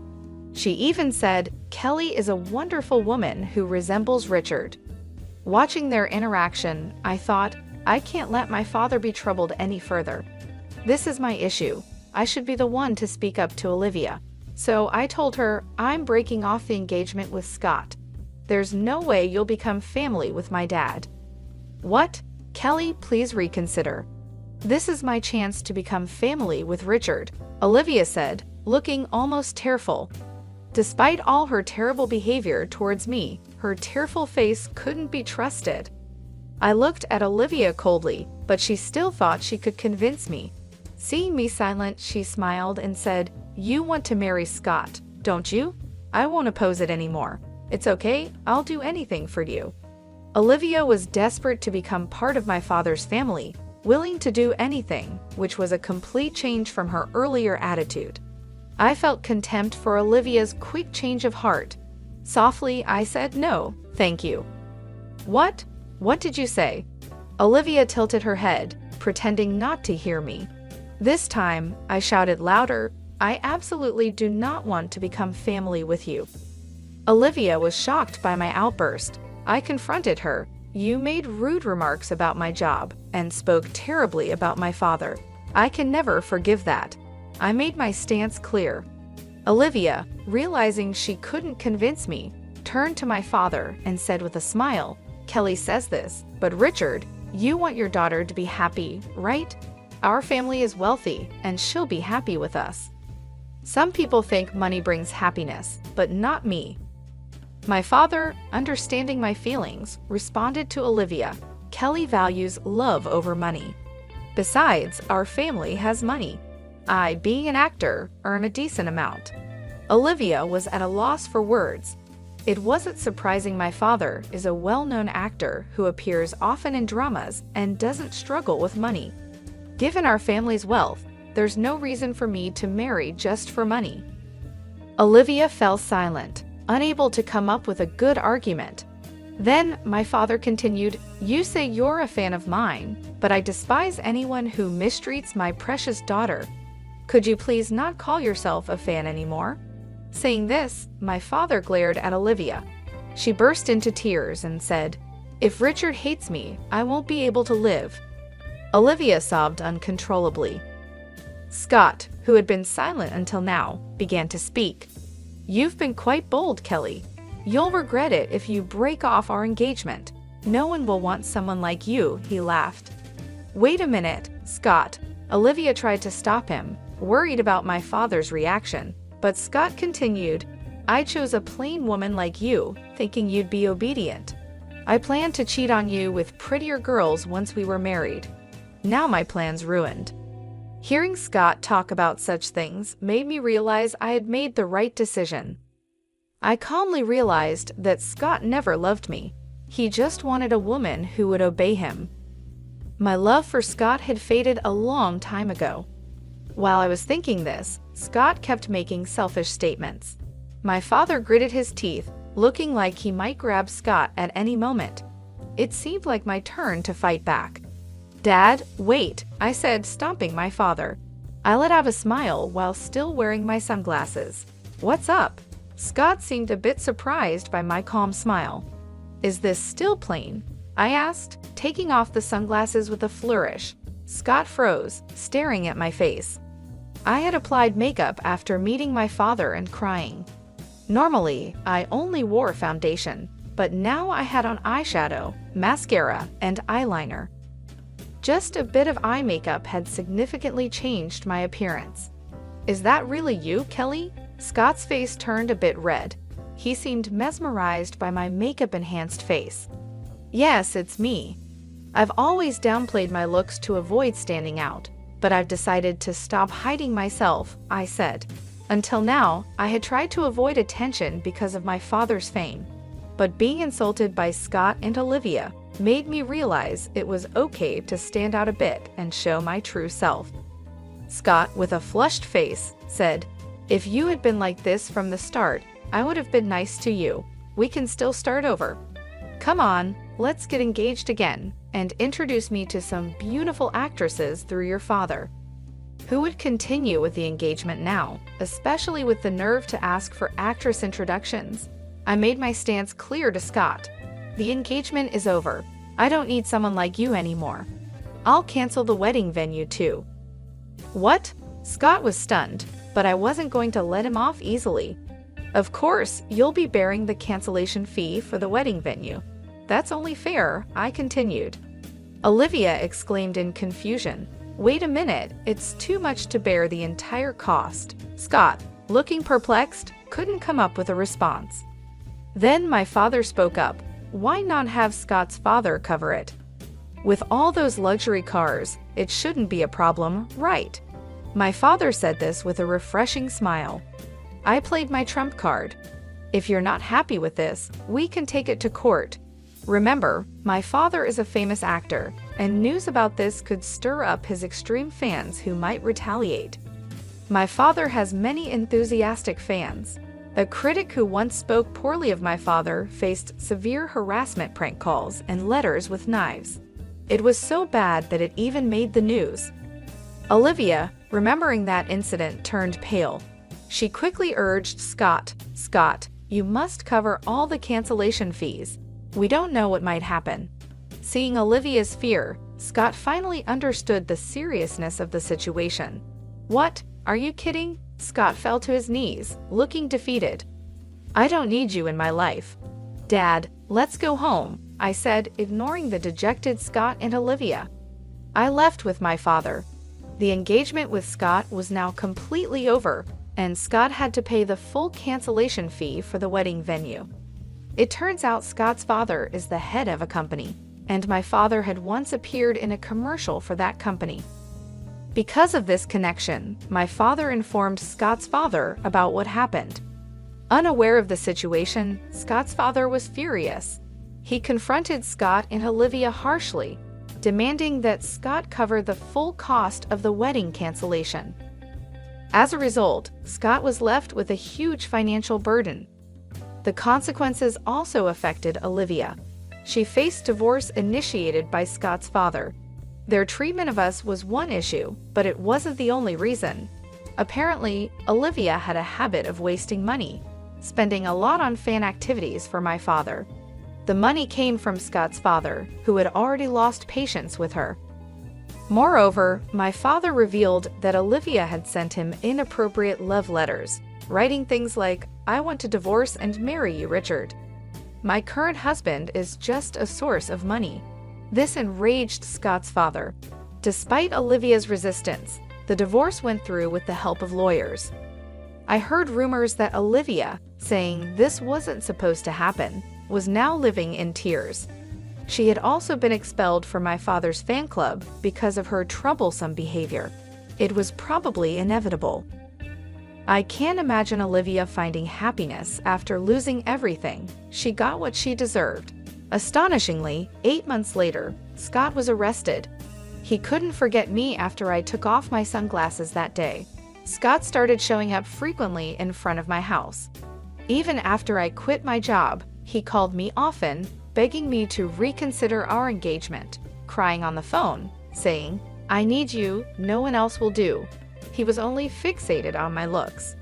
She even said, "Kelly is a wonderful woman who resembles Richard." Watching their interaction, I thought, I can't let my father be troubled any further. This is my issue. I should be the one to speak up to Olivia. So I told her, I'm breaking off the engagement with Scott. There's no way you'll become family with my dad. What? Kelly, please reconsider. This is my chance to become family with Richard, Olivia said, looking almost tearful. Despite all her terrible behavior towards me, her tearful face couldn't be trusted. I looked at Olivia coldly, but she still thought she could convince me. Seeing me silent, she smiled and said, "You want to marry Scott, don't you? I won't oppose it anymore. It's okay, I'll do anything for you." Olivia was desperate to become part of my father's family, willing to do anything, which was a complete change from her earlier attitude. I felt contempt for Olivia's quick change of heart. Softly, I said, "No, thank you." "What? What did you say?" Olivia tilted her head, pretending not to hear me. This time, I shouted louder, "I absolutely do not want to become family with you." Olivia was shocked by my outburst. I confronted her. "You made rude remarks about my job and spoke terribly about my father. I can never forgive that." I made my stance clear. Olivia, realizing she couldn't convince me, turned to my father and said with a smile, "Kelly says this, but Richard, you want your daughter to be happy, right? Our family is wealthy, and she'll be happy with us. Some people think money brings happiness, but not me." My father, understanding my feelings, responded to Olivia, "Kelly values love over money. Besides, our family has money. I, being an actor, earn a decent amount." Olivia was at a loss for words. It wasn't surprising my father is a well-known actor who appears often in dramas and doesn't struggle with money. Given our family's wealth, there's no reason for me to marry just for money. Olivia fell silent, unable to come up with a good argument. Then my father continued, "You say you're a fan of mine, but I despise anyone who mistreats my precious daughter. Could you please not call yourself a fan anymore?" Saying this, my father glared at Olivia. She burst into tears and said, "If Richard hates me, I won't be able to live." Olivia sobbed uncontrollably. Scott, who had been silent until now, began to speak. "You've been quite bold, Kelly. You'll regret it if you break off our engagement. No one will want someone like you," he laughed. "Wait a minute, Scott." Olivia tried to stop him, worried about my father's reaction, but Scott continued, "I chose a plain woman like you, thinking you'd be obedient. I planned to cheat on you with prettier girls once we were married. Now my plan's ruined." Hearing Scott talk about such things made me realize I had made the right decision. I calmly realized that Scott never loved me. He just wanted a woman who would obey him. My love for Scott had faded a long time ago. While I was thinking this, Scott kept making selfish statements. My father gritted his teeth, looking like he might grab Scott at any moment. It seemed like my turn to fight back. "Dad, wait," I said, stopping my father. I let out a smile while still wearing my sunglasses. "What's up?" Scott seemed a bit surprised by my calm smile. "Is this still plain?" I asked, taking off the sunglasses with a flourish. Scott froze, staring at my face. I had applied makeup after meeting my father and crying. Normally, I only wore foundation, but now I had on eyeshadow, mascara, and eyeliner. Just a bit of eye makeup had significantly changed my appearance. "Is that really you, Kelly?" Scott's face turned a bit red. He seemed mesmerized by my makeup-enhanced face. "Yes, it's me. I've always downplayed my looks to avoid standing out, but I've decided to stop hiding myself," I said. Until now, I had tried to avoid attention because of my father's fame, but being insulted by Scott and Olivia made me realize it was okay to stand out a bit and show my true self. Scott, with a flushed face, said, "If you had been like this from the start, I would have been nice to you. We can still start over. Come on, let's get engaged again, and introduce me to some beautiful actresses through your father." Who would continue with the engagement now, especially with the nerve to ask for actress introductions? I made my stance clear to Scott. The engagement is over. I don't need someone like you anymore. I'll cancel the wedding venue too. What? Scott was stunned, but I wasn't going to let him off easily. Of course, you'll be bearing the cancellation fee for the wedding venue. That's only fair, I continued. Olivia exclaimed in confusion. Wait a minute, it's too much to bear the entire cost. Scott, looking perplexed, couldn't come up with a response. Then my father spoke up. Why not have Scott's father cover it? With all those luxury cars, it shouldn't be a problem, right? My father said this with a refreshing smile. I played my trump card. If you're not happy with this, we can take it to court. Remember, my father is a famous actor, and news about this could stir up his extreme fans who might retaliate. My father has many enthusiastic fans. A critic who once spoke poorly of my father faced severe harassment prank calls and letters with knives. It was so bad that it even made the news. Olivia, remembering that incident, turned pale. She quickly urged Scott, "Scott, you must cover all the cancellation fees. We don't know what might happen." Seeing Olivia's fear, Scott finally understood the seriousness of the situation. "What? Are you kidding?" Scott fell to his knees, looking defeated. "I don't need you in my life." "Dad, let's go home," I said, ignoring the dejected Scott and Olivia. I left with my father. The engagement with Scott was now completely over, and Scott had to pay the full cancellation fee for the wedding venue. It turns out Scott's father is the head of a company, and my father had once appeared in a commercial for that company. Because of this connection, my father informed Scott's father about what happened. Unaware of the situation, Scott's father was furious. He confronted Scott and Olivia harshly, demanding that Scott cover the full cost of the wedding cancellation. As a result, Scott was left with a huge financial burden. The consequences also affected Olivia. She faced divorce initiated by Scott's father. Their treatment of us was one issue, but it wasn't the only reason. Apparently, Olivia had a habit of wasting money, spending a lot on fan activities for my father. The money came from Scott's father, who had already lost patience with her. Moreover, my father revealed that Olivia had sent him inappropriate love letters, writing things like, "I want to divorce and marry you, Richard. My current husband is just a source of money." This enraged Scott's father. Despite Olivia's resistance, the divorce went through with the help of lawyers. I heard rumors that Olivia, saying this wasn't supposed to happen, was now living in tears. She had also been expelled from my father's fan club because of her troublesome behavior. It was probably inevitable. I can't imagine Olivia finding happiness after losing everything. She got what she deserved. Astonishingly, 8 months later, Scott was arrested. He couldn't forget me after I took off my sunglasses that day. Scott started showing up frequently in front of my house. Even after I quit my job, he called me often, begging me to reconsider our engagement, crying on the phone, saying, "I need you, no one else will do." He was only fixated on my looks.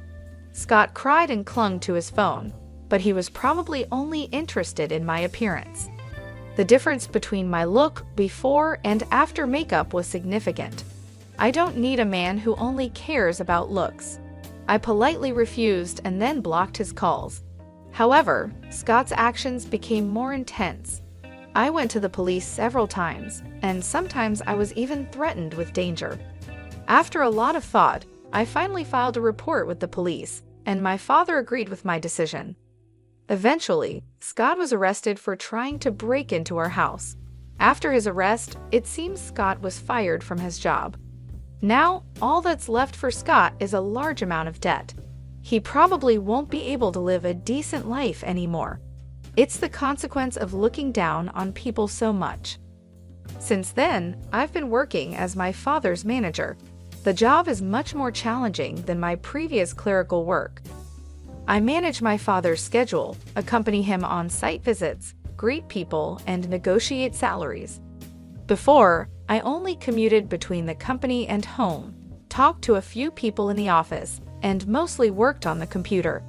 Scott cried and clung to his phone, but he was probably only interested in my appearance. The difference between my look before and after makeup was significant. I don't need a man who only cares about looks. I politely refused and then blocked his calls. However, Scott's actions became more intense. I went to the police several times, and sometimes I was even threatened with danger. After a lot of thought, I finally filed a report with the police, and my father agreed with my decision. Eventually, Scott was arrested for trying to break into our house. After his arrest, it seems Scott was fired from his job. Now, all that's left for Scott is a large amount of debt. He probably won't be able to live a decent life anymore. It's the consequence of looking down on people so much. Since then, I've been working as my father's manager. The job is much more challenging than my previous clerical work. I manage my father's schedule, accompany him on site visits, greet people, and negotiate salaries. Before, I only commuted between the company and home, talked to a few people in the office, and mostly worked on the computer.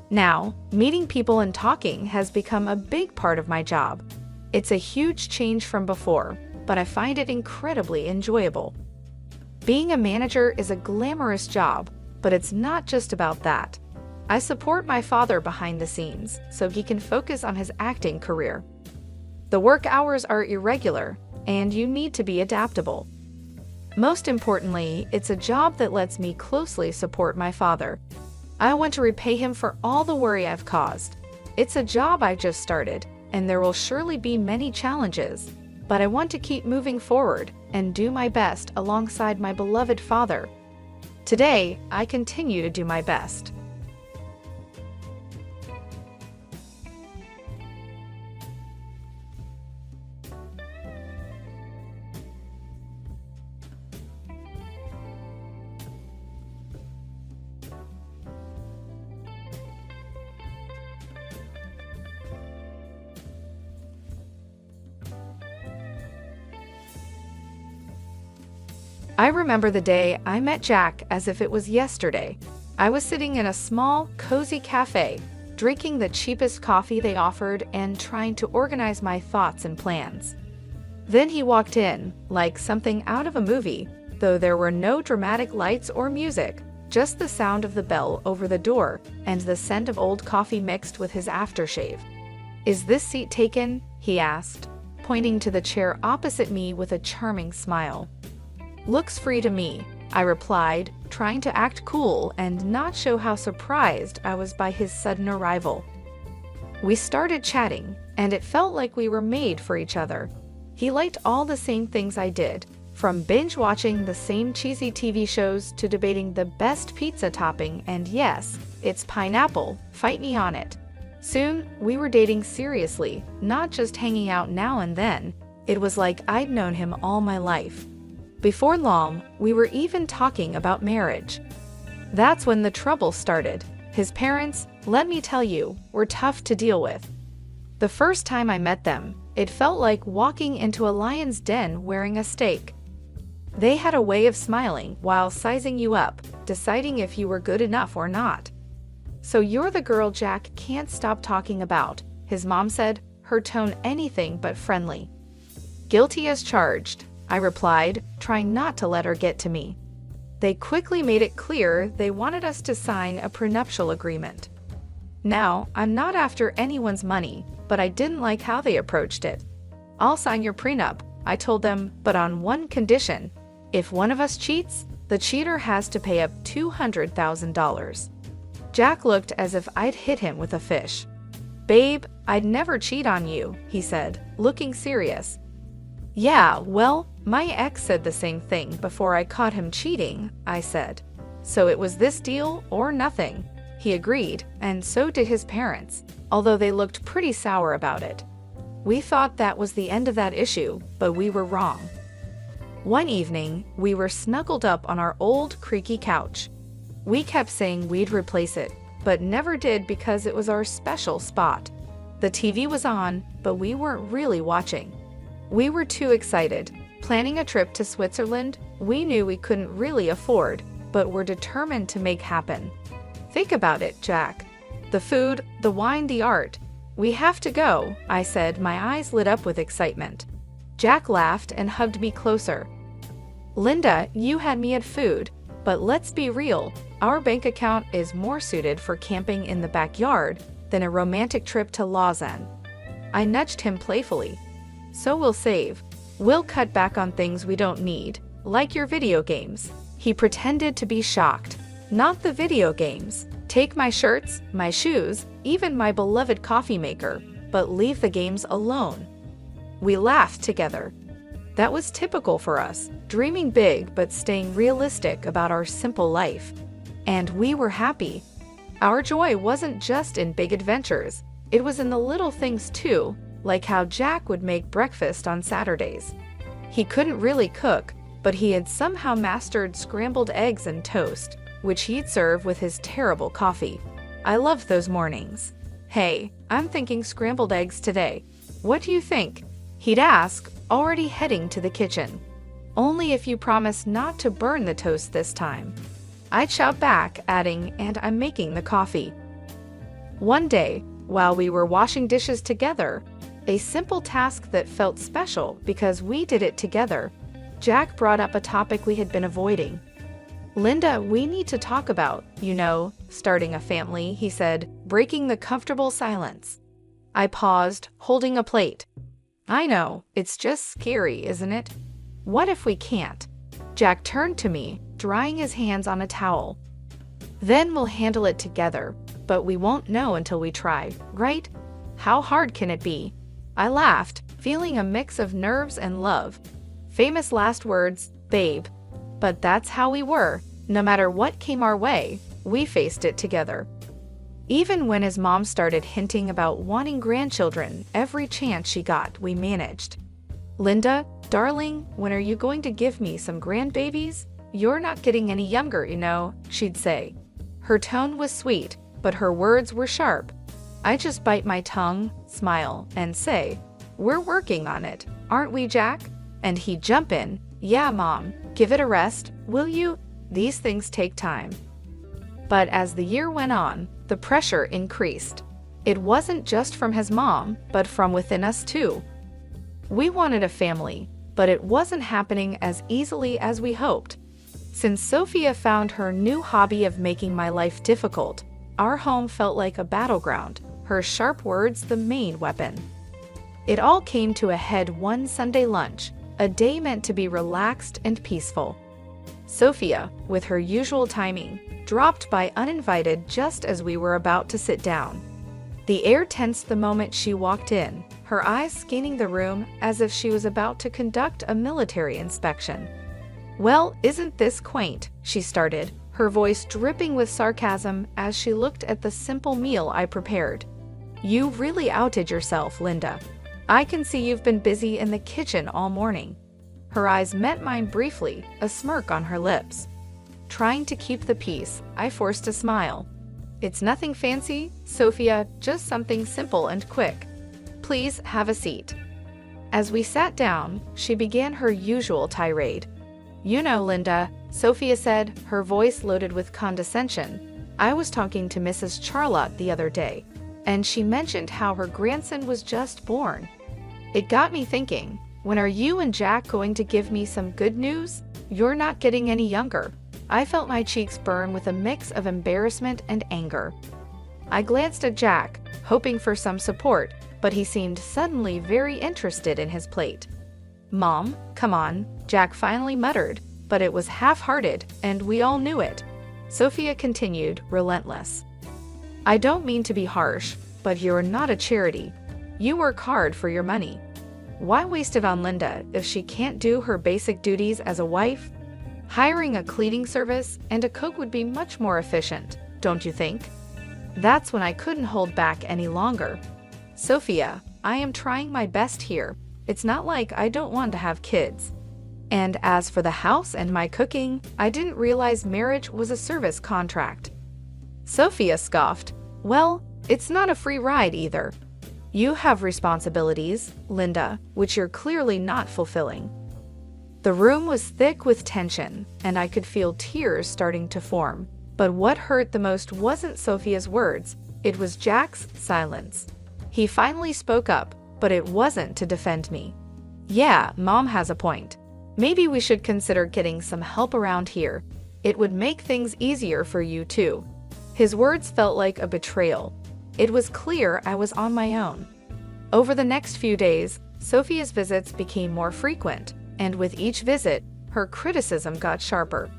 Now, meeting people and talking has become a big part of my job. It's a huge change from before, but I find it incredibly enjoyable. Being a manager is a glamorous job, but it's not just about that. I support my father behind the scenes so he can focus on his acting career. The work hours are irregular, and you need to be adaptable. Most importantly, it's a job that lets me closely support my father. I want to repay him for all the worry I've caused. It's a job I just started, and there will surely be many challenges, but I want to keep moving forward and do my best alongside my beloved father. Today, I continue to do my best. I remember the day I met Jack as if it was yesterday. I was sitting in a small, cozy cafe, drinking the cheapest coffee they offered and trying to organize my thoughts and plans. Then he walked in, like something out of a movie, though there were no dramatic lights or music, just the sound of the bell over the door and the scent of old coffee mixed with his aftershave. "Is this seat taken?" he asked, pointing to the chair opposite me with a charming smile. "Looks free to me," I replied, trying to act cool and not show how surprised I was by his sudden arrival. We started chatting, and it felt like we were made for each other. He liked all the same things I did, from binge-watching the same cheesy TV shows to debating the best pizza topping, and yes, it's pineapple, fight me on it. Soon, we were dating seriously, not just hanging out now and then. It was like I'd known him all my life. Before long, we were even talking about marriage. That's when the trouble started. His parents, let me tell you, were tough to deal with. The first time I met them, it felt like walking into a lion's den wearing a steak. They had a way of smiling while sizing you up, deciding if you were good enough or not. "So you're the girl Jack can't stop talking about," his mom said, her tone anything but friendly. "Guilty as charged," I replied, trying not to let her get to me. They quickly made it clear they wanted us to sign a prenuptial agreement. Now, I'm not after anyone's money, but I didn't like how they approached it. "I'll sign your prenup," I told them, but on one condition. If one of us cheats, the cheater has to pay up $200,000. Jack looked as if I'd hit him with a fish. "Babe, I'd never cheat on you," he said, looking serious. "Yeah, well, my ex said the same thing before I caught him cheating," I said. "So it was this deal or nothing." He agreed, and so did his parents, although they looked pretty sour about it. We thought that was the end of that issue, but we were wrong. One evening, we were snuggled up on our old creaky couch. We kept saying we'd replace it, but never did because it was our special spot. The TV was on, but we weren't really watching. We were too excited, planning a trip to Switzerland we knew we couldn't really afford, but were determined to make happen. "Think about it, Jack. The food, the wine, the art. We have to go," I said, my eyes lit up with excitement. Jack laughed and hugged me closer. "Linda, you had me at food, but let's be real, our bank account is more suited for camping in the backyard than a romantic trip to Lausanne." I nudged him playfully. "So we'll save. We'll cut back on things we don't need, like your video games." He pretended to be shocked. "Not the video games. Take my shirts, my shoes, even my beloved coffee maker, but leave the games alone." We laughed together. That was typical for us, dreaming big but staying realistic about our simple life. And we were happy. Our joy wasn't just in big adventures, it was in the little things too, like how Jack would make breakfast on Saturdays. He couldn't really cook, but he had somehow mastered scrambled eggs and toast, which he'd serve with his terrible coffee. I loved those mornings. "Hey, I'm thinking scrambled eggs today. What do you think?" he'd ask, already heading to the kitchen. "Only if you promise not to burn the toast this time." I'd shout back, adding, "And I'm making the coffee." One day, while we were washing dishes together, a simple task that felt special because we did it together, Jack brought up a topic we had been avoiding. "Linda, we need to talk about, starting a family," he said, breaking the comfortable silence. I paused, holding a plate. "I know, it's just scary, isn't it? What if we can't?" Jack turned to me, drying his hands on a towel. "Then we'll handle it together, but we won't know until we try, right? How hard can it be?" I laughed, feeling a mix of nerves and love. Famous last words, babe. But that's how we were. No matter what came our way, we faced it together. Even when his mom started hinting about wanting grandchildren every chance she got, we managed. "Linda, darling, when are you going to give me some grandbabies? You're not getting any younger, she'd say. Her tone was sweet, but her words were sharp. I just bite my tongue, smile, and say, "We're working on it, aren't we, Jack?" And he'd jump in, "Yeah, Mom, give it a rest, will you? These things take time." But as the year went on, the pressure increased. It wasn't just from his mom, but from within us too. We wanted a family, but it wasn't happening as easily as we hoped. Since Sophia found her new hobby of making my life difficult, our home felt like a battleground, her sharp words the main weapon. It all came to a head one Sunday lunch, a day meant to be relaxed and peaceful. Sophia, with her usual timing, dropped by uninvited just as we were about to sit down. The air tensed the moment she walked in, her eyes scanning the room as if she was about to conduct a military inspection. "Well, isn't this quaint?" she started, her voice dripping with sarcasm as she looked at the simple meal I prepared. "You really outed yourself, Linda. I can see you've been busy in the kitchen all morning." Her eyes met mine briefly, a smirk on her lips. Trying to keep the peace, I forced a smile. "It's nothing fancy, Sophia, just something simple and quick. Please have a seat." As we sat down, she began her usual tirade. "Linda," Sophia said, her voice loaded with condescension, "I was talking to Mrs. Charlotte the other day, and she mentioned how her grandson was just born. It got me thinking, when are you and Jack going to give me some good news? You're not getting any younger." I felt my cheeks burn with a mix of embarrassment and anger. I glanced at Jack, hoping for some support, but he seemed suddenly very interested in his plate. "Mom, come on," Jack finally muttered, but it was half-hearted, and we all knew it. Sophia continued, relentless. "I don't mean to be harsh, but you're not a charity. You work hard for your money. Why waste it on Linda if she can't do her basic duties as a wife? Hiring a cleaning service and a cook would be much more efficient, don't you think?" That's when I couldn't hold back any longer. "Sophia, I am trying my best here. It's not like I don't want to have kids. And as for the house and my cooking, I didn't realize marriage was a service contract." Sophia scoffed. "Well, it's not a free ride either. You have responsibilities, Linda, which you're clearly not fulfilling." The room was thick with tension, and I could feel tears starting to form. But what hurt the most wasn't Sophia's words, it was Jack's silence. He finally spoke up, but it wasn't to defend me. "Yeah, Mom has a point. Maybe we should consider getting some help around here. It would make things easier for you too." His words felt like a betrayal. It was clear I was on my own. Over the next few days, Sophia's visits became more frequent, and with each visit, her criticism got sharper.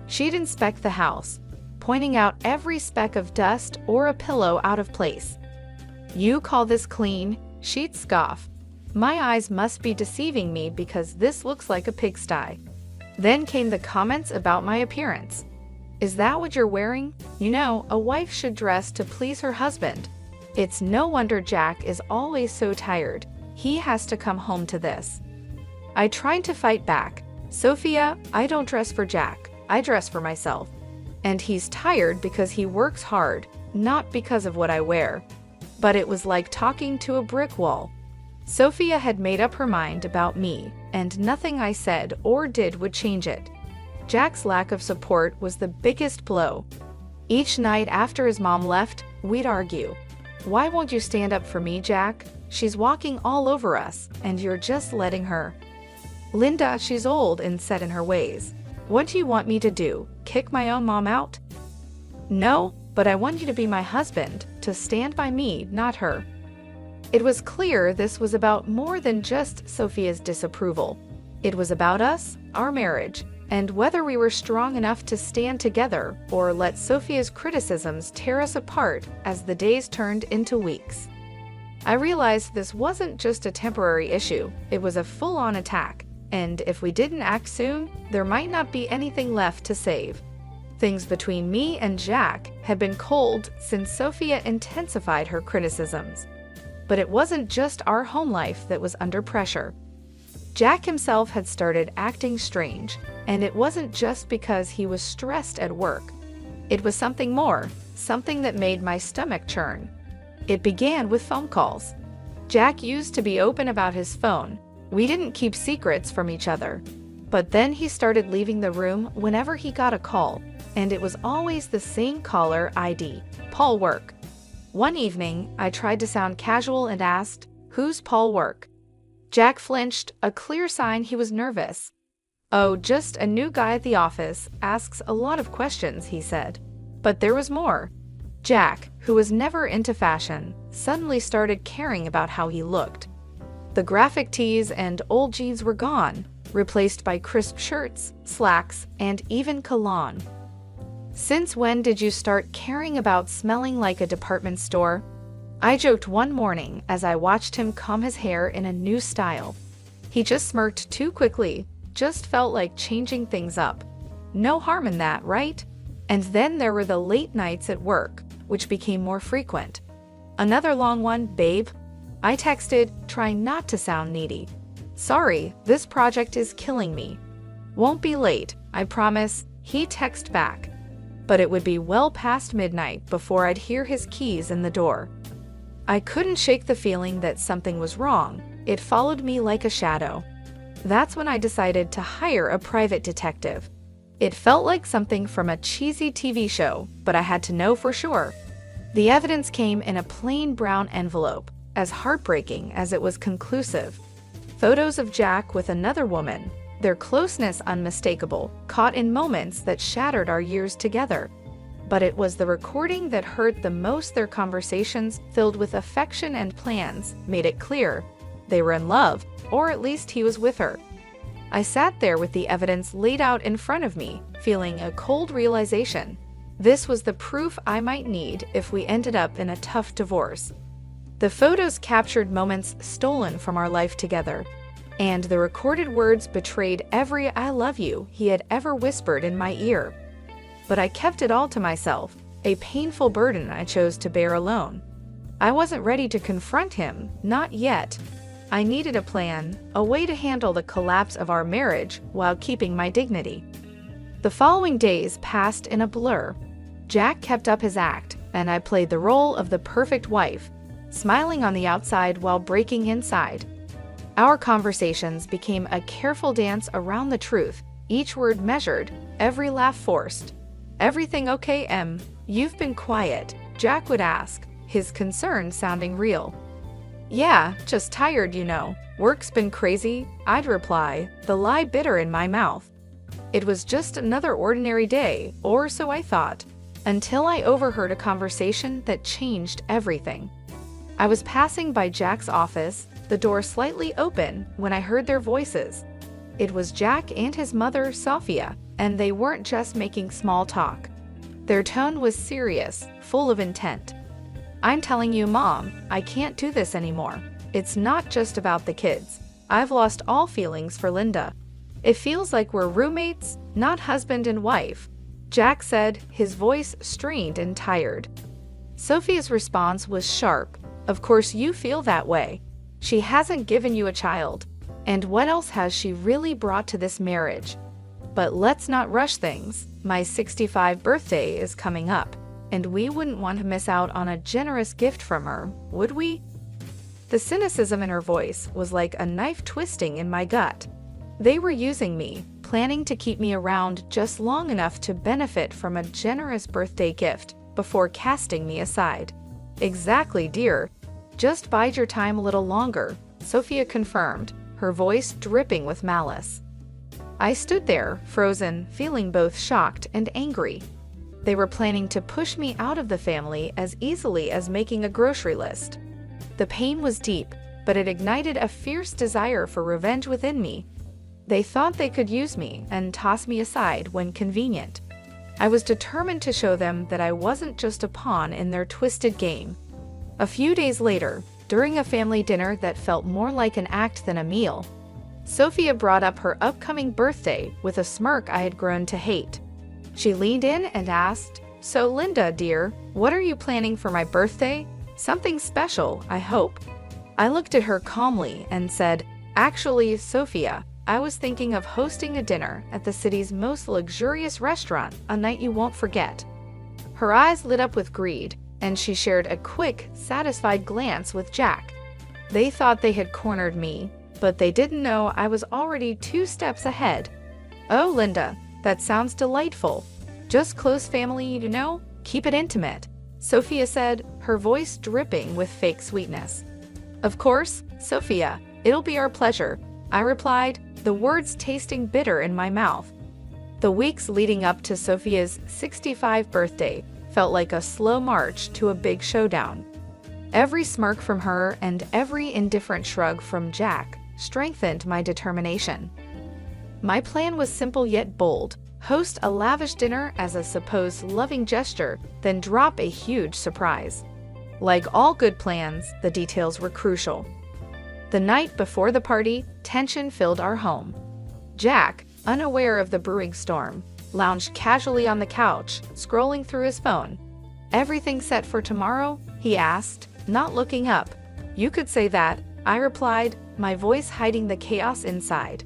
She'd inspect the house, pointing out every speck of dust or a pillow out of place. "You call this clean?" she'd scoff. "My eyes must be deceiving me because this looks like a pigsty." Then came the comments about my appearance. "Is that what you're wearing? A wife should dress to please her husband. It's no wonder Jack is always so tired. He has to come home to this." I tried to fight back, "Sophia, I don't dress for Jack. I dress for myself. And he's tired because he works hard, not because of what I wear." But it was like talking to a brick wall. Sophia had made up her mind about me, and nothing I said or did would change it. Jack's lack of support was the biggest blow. Each night after his mom left, we'd argue. "Why won't you stand up for me, Jack? She's walking all over us, and you're just letting her." "Linda, she's old and set in her ways. What do you want me to do? Kick my own mom out?" "No, but I want you to be my husband, to stand by me, not her." It was clear this was about more than just Sophia's disapproval. It was about us, our marriage, and whether we were strong enough to stand together or let Sophia's criticisms tear us apart as the days turned into weeks. I realized this wasn't just a temporary issue, it was a full-on attack, and if we didn't act soon, there might not be anything left to save. Things between me and Jack had been cold since Sophia intensified her criticisms. But it wasn't just our home life that was under pressure. Jack himself had started acting strange, and it wasn't just because he was stressed at work. It was something more, something that made my stomach churn. It began with phone calls. Jack used to be open about his phone. We didn't keep secrets from each other. But then he started leaving the room whenever he got a call, and it was always the same caller ID, Paul Work. One evening, I tried to sound casual and asked, "Who's Paul Work?" Jack flinched, a clear sign he was nervous. "Oh, just a new guy at the office, asks a lot of questions," he said. But there was more. Jack, who was never into fashion, suddenly started caring about how he looked. The graphic tees and old jeans were gone, replaced by crisp shirts, slacks, and even cologne. "Since when did you start caring about smelling like a department store?" I joked one morning as I watched him comb his hair in a new style. He just smirked too quickly, just felt like changing things up. No harm in that, right? And then there were the late nights at work, which became more frequent. "Another long one, babe?" I texted, trying not to sound needy. "Sorry, this project is killing me." "Won't be late, I promise," he texted back. But it would be well past midnight before I'd hear his keys in the door. I couldn't shake the feeling that something was wrong. It followed me like a shadow. That's when I decided to hire a private detective. It felt like something from a cheesy TV show, but I had to know for sure. The evidence came in a plain brown envelope, as heartbreaking as it was conclusive. Photos of Jack with another woman, their closeness unmistakable, caught in moments that shattered our years together. But it was the recording that hurt the most. Their conversations, filled with affection and plans, made it clear they were in love, or at least he was with her. I sat there with the evidence laid out in front of me, feeling a cold realization. This was the proof I might need if we ended up in a tough divorce. The photos captured moments stolen from our life together, and the recorded words betrayed every "I love you" he had ever whispered in my ear. But I kept it all to myself, a painful burden I chose to bear alone. I wasn't ready to confront him, not yet. I needed a plan, a way to handle the collapse of our marriage while keeping my dignity. The following days passed in a blur. Jack kept up his act, and I played the role of the perfect wife, smiling on the outside while breaking inside. Our conversations became a careful dance around the truth, each word measured, every laugh forced. "Everything okay, Em? You've been quiet," Jack would ask, his concern sounding real. "Yeah, just tired, you know. Work's been crazy," I'd reply, the lie bitter in my mouth. It was just another ordinary day, or so I thought, until I overheard a conversation that changed everything. I was passing by Jack's office, the door slightly open, when I heard their voices. It was Jack and his mother, Sophia, and they weren't just making small talk. Their tone was serious, full of intent. "I'm telling you, Mom, I can't do this anymore. It's not just about the kids. I've lost all feelings for Linda. It feels like we're roommates, not husband and wife," Jack said, his voice strained and tired. Sophia's response was sharp. "Of course you feel that way. She hasn't given you a child. And what else has she really brought to this marriage? But let's not rush things. My 65th birthday is coming up, and we wouldn't want to miss out on a generous gift from her, would we? The cynicism in her voice was like a knife twisting in my gut. They were using me, planning to keep me around just long enough to benefit from a generous birthday gift before casting me aside. Exactly, dear. Just bide your time a little longer, Sophia confirmed, her voice dripping with malice. I stood there, frozen, feeling both shocked and angry. They were planning to push me out of the family as easily as making a grocery list. The pain was deep, but it ignited a fierce desire for revenge within me. They thought they could use me and toss me aside when convenient. I was determined to show them that I wasn't just a pawn in their twisted game. A few days later, during a family dinner that felt more like an act than a meal, Sophia brought up her upcoming birthday with a smirk I had grown to hate. She leaned in and asked, "So Linda, dear, what are you planning for my birthday? Something special, I hope." I looked at her calmly and said, "Actually, Sophia, I was thinking of hosting a dinner at the city's most luxurious restaurant, a night you won't forget." Her eyes lit up with greed, and she shared a quick, satisfied glance with Jack. They thought they had cornered me, but they didn't know I was already 2 steps ahead. "Oh, Linda, that sounds delightful. Just close family, you know? Keep it intimate," Sophia said, her voice dripping with fake sweetness. "Of course, Sophia, it'll be our pleasure," I replied, the words tasting bitter in my mouth. The weeks leading up to Sophia's 65th birthday felt like a slow march to a big showdown. Every smirk from her and every indifferent shrug from Jack strengthened my determination. My plan was simple yet bold: host a lavish dinner as a supposed loving gesture, then drop a huge surprise. Like all good plans, the details were crucial. The night before the party, tension filled our home. Jack, unaware of the brewing storm, lounged casually on the couch, scrolling through his phone. "Everything set for tomorrow?" he asked, not looking up. "You could say that," I replied, my voice hiding the chaos inside.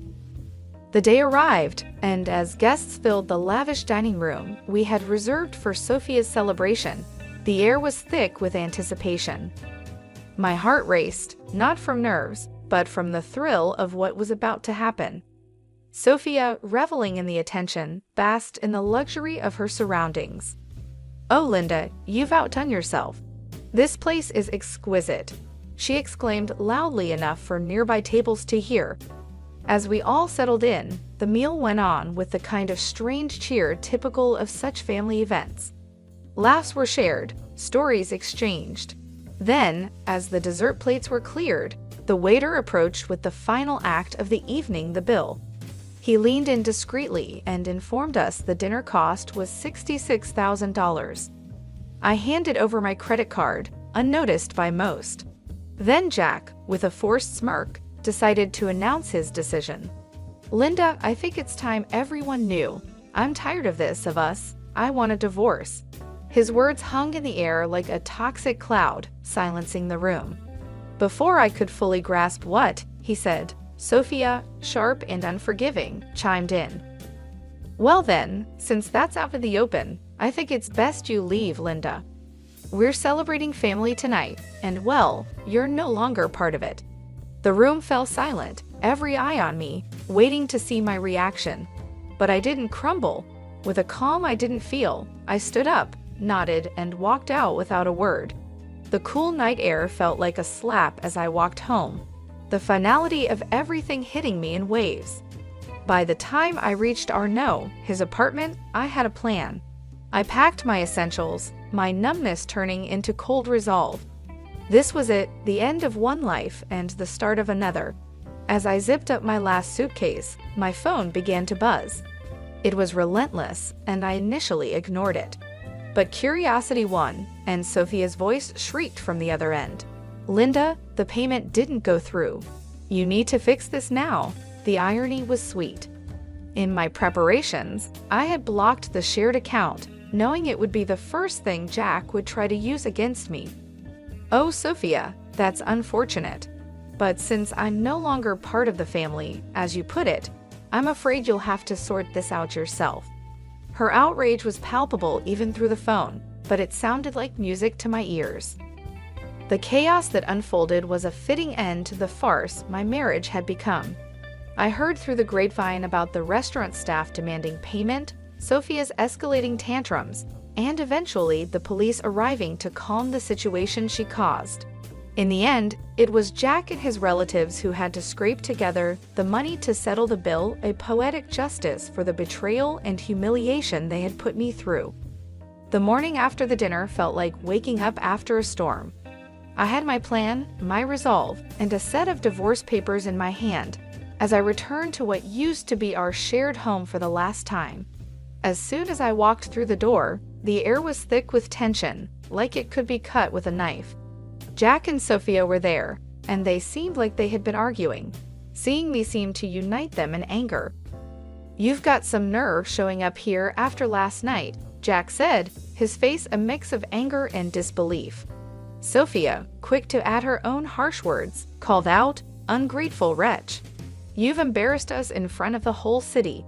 The day arrived, and as guests filled the lavish dining room we had reserved for Sophia's celebration, the air was thick with anticipation. My heart raced, not from nerves, but from the thrill of what was about to happen. Sophia, reveling in the attention, basked in the luxury of her surroundings. "Oh, Linda, you've outdone yourself. This place is exquisite," she exclaimed loudly enough for nearby tables to hear. As we all settled in, the meal went on with the kind of strange cheer typical of such family events. Laughs were shared, stories exchanged. Then, as the dessert plates were cleared, the waiter approached with the final act of the evening, the bill. He leaned in discreetly and informed us the dinner cost was $66,000. I handed over my credit card, unnoticed by most. Then Jack, with a forced smirk, decided to announce his decision. "Linda, I think it's time everyone knew. I'm tired of this, of us. I want a divorce." His words hung in the air like a toxic cloud, silencing the room. Before I could fully grasp what he said, Sophia, sharp and unforgiving, chimed in. "Well then, since that's out in the open, I think it's best you leave, Linda. We're celebrating family tonight, and well, you're no longer part of it." The room fell silent, every eye on me, waiting to see my reaction. But I didn't crumble. With a calm I didn't feel, I stood up, nodded, and walked out without a word. The cool night air felt like a slap as I walked home, the finality of everything hitting me in waves. By the time I reached his apartment, I had a plan. I packed my essentials, my numbness turning into cold resolve. This was it, the end of one life and the start of another. As I zipped up my last suitcase, my phone began to buzz. It was relentless, and I initially ignored it. But curiosity won, and Sophia's voice shrieked from the other end. "Linda, the payment didn't go through. You need to fix this now." The irony was sweet. In my preparations, I had blocked the shared account, knowing it would be the first thing Jack would try to use against me. "Oh, Sophia, that's unfortunate. but since I'm no longer part of the family, as you put it, I'm afraid you'll have to sort this out yourself." Her outrage was palpable even through the phone, but it sounded like music to my ears. The chaos that unfolded was a fitting end to the farce my marriage had become. I heard through the grapevine about the restaurant staff demanding payment, Sophia's escalating tantrums, and eventually the police arriving to calm the situation she caused. In the end, it was Jack and his relatives who had to scrape together the money to settle the bill, a poetic justice for the betrayal and humiliation they had put me through. The morning after the dinner felt like waking up after a storm. I had my plan, my resolve, and a set of divorce papers in my hand as I returned to what used to be our shared home for the last time. As soon as I walked through the door, the air was thick with tension, like it could be cut with a knife. Jack and Sophia were there, and they seemed like they had been arguing. Seeing me seemed to unite them in anger. "You've got some nerve showing up here after last night," Jack said, his face a mix of anger and disbelief. Sophia, quick to add her own harsh words, called out, "Ungrateful wretch. You've embarrassed us in front of the whole city."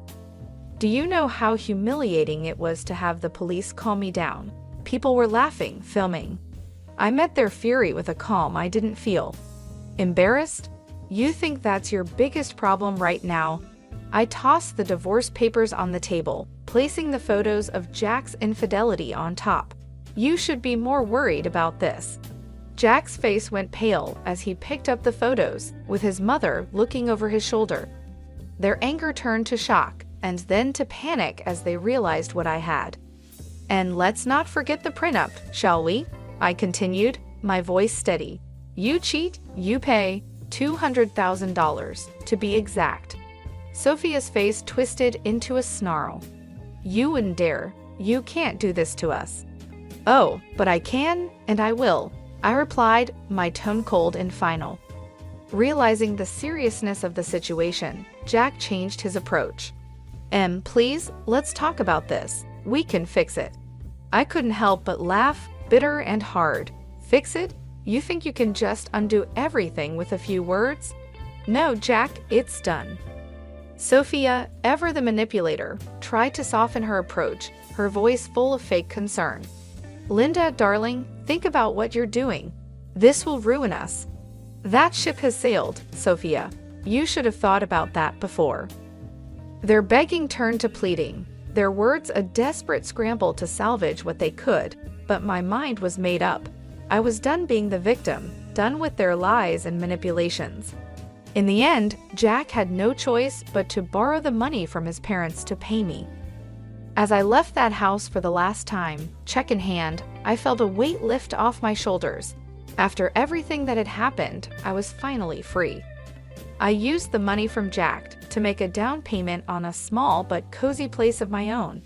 Do you know how humiliating it was to have the police calm me down? People were laughing, filming. I met their fury with a calm I didn't feel. Embarrassed? You think that's your biggest problem right now? I tossed the divorce papers on the table, placing the photos of Jack's infidelity on top. You should be more worried about this. Jack's face went pale as he picked up the photos, with his mother looking over his shoulder. Their anger turned to shock, and then to panic as they realized what I had. "And let's not forget the prenup, shall we?" I continued, my voice steady. "You cheat, you pay $200,000, to be exact." Sophia's face twisted into a snarl. "You wouldn't dare. You can't do this to us." "Oh, but I can, and I will," I replied, my tone cold and final. Realizing the seriousness of the situation, Jack changed his approach. Please, let's talk about this. We can fix it." I couldn't help but laugh, bitter and hard. "Fix it? You think you can just undo everything with a few words?" "No, Jack, it's done." Sophia, ever the manipulator, tried to soften her approach, her voice full of fake concern. "Linda, darling, think about what you're doing. This will ruin us." "That ship has sailed, Sophia. You should have thought about that before." Their begging turned to pleading, their words a desperate scramble to salvage what they could, but my mind was made up. I was done being the victim, done with their lies and manipulations. In the end, Jack had no choice but to borrow the money from his parents to pay me. As I left that house for the last time, check in hand, I felt a weight lift off my shoulders. After everything that had happened, I was finally free. I used the money from Jack to make a down payment on a small but cozy place of my own.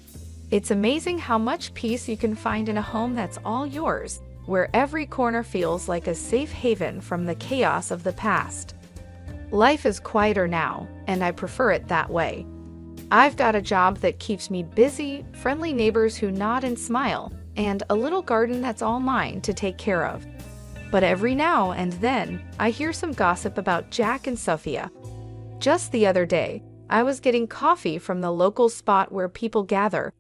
It's amazing how much peace you can find in a home that's all yours, where every corner feels like a safe haven from the chaos of the past. Life is quieter now, and I prefer it that way. I've got a job that keeps me busy, friendly neighbors who nod and smile, and a little garden that's all mine to take care of. But every now and then, I hear some gossip about Jack and Sophia. Just the other day, I was getting coffee from the local spot where people gather,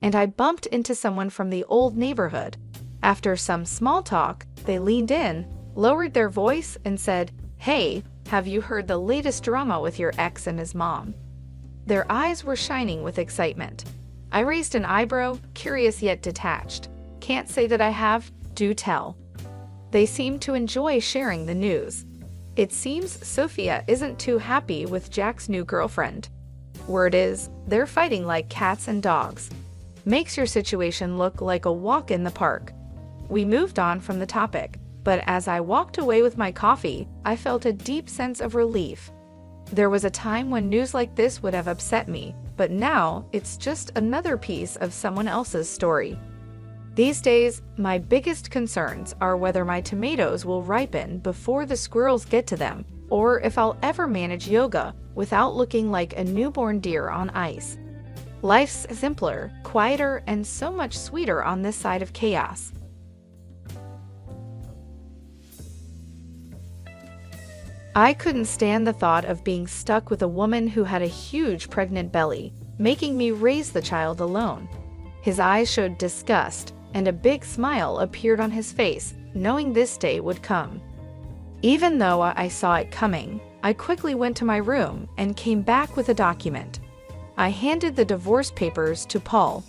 and I bumped into someone from the old neighborhood. After some small talk, they leaned in, lowered their voice, and said, "Hey, have you heard the latest drama with your ex and his mom?" Their eyes were shining with excitement. I raised an eyebrow, curious yet detached. "Can't say that I have, do tell." They seemed to enjoy sharing the news. It seems Sophia isn't too happy with Jack's new girlfriend. Word is, they're fighting like cats and dogs. Makes your situation look like a walk in the park. We moved on from the topic, but as I walked away with my coffee, I felt a deep sense of relief. There was a time when news like this would have upset me, but now it's just another piece of someone else's story. These days, my biggest concerns are whether my tomatoes will ripen before the squirrels get to them, or if I'll ever manage yoga without looking like a newborn deer on ice. Life's simpler, quieter, and so much sweeter on this side of chaos. I couldn't stand the thought of being stuck with a woman who had a huge pregnant belly, making me raise the child alone. His eyes showed disgust, and a big smile appeared on his face, knowing this day would come. Even though I saw it coming, I quickly went to my room and came back with a document. I handed the divorce papers to Paul.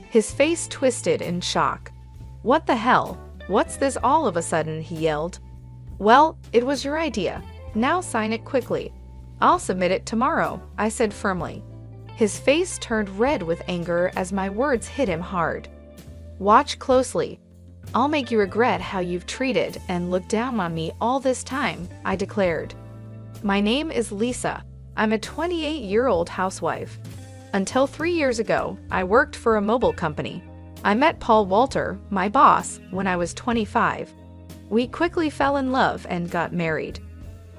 His face twisted in shock. "What the hell? What's this all of a sudden?" he yelled. "Well, it was your idea. Now sign it quickly." "I'll submit it tomorrow," I said firmly. His face turned red with anger as my words hit him hard. "Watch closely. I'll make you regret how you've treated and looked down on me all this time," I declared. "My name is Lisa. I'm a 28-year-old housewife. Until 3 years ago, I worked for a mobile company. I met Paul Walter, my boss, when I was 25. We quickly fell in love and got married.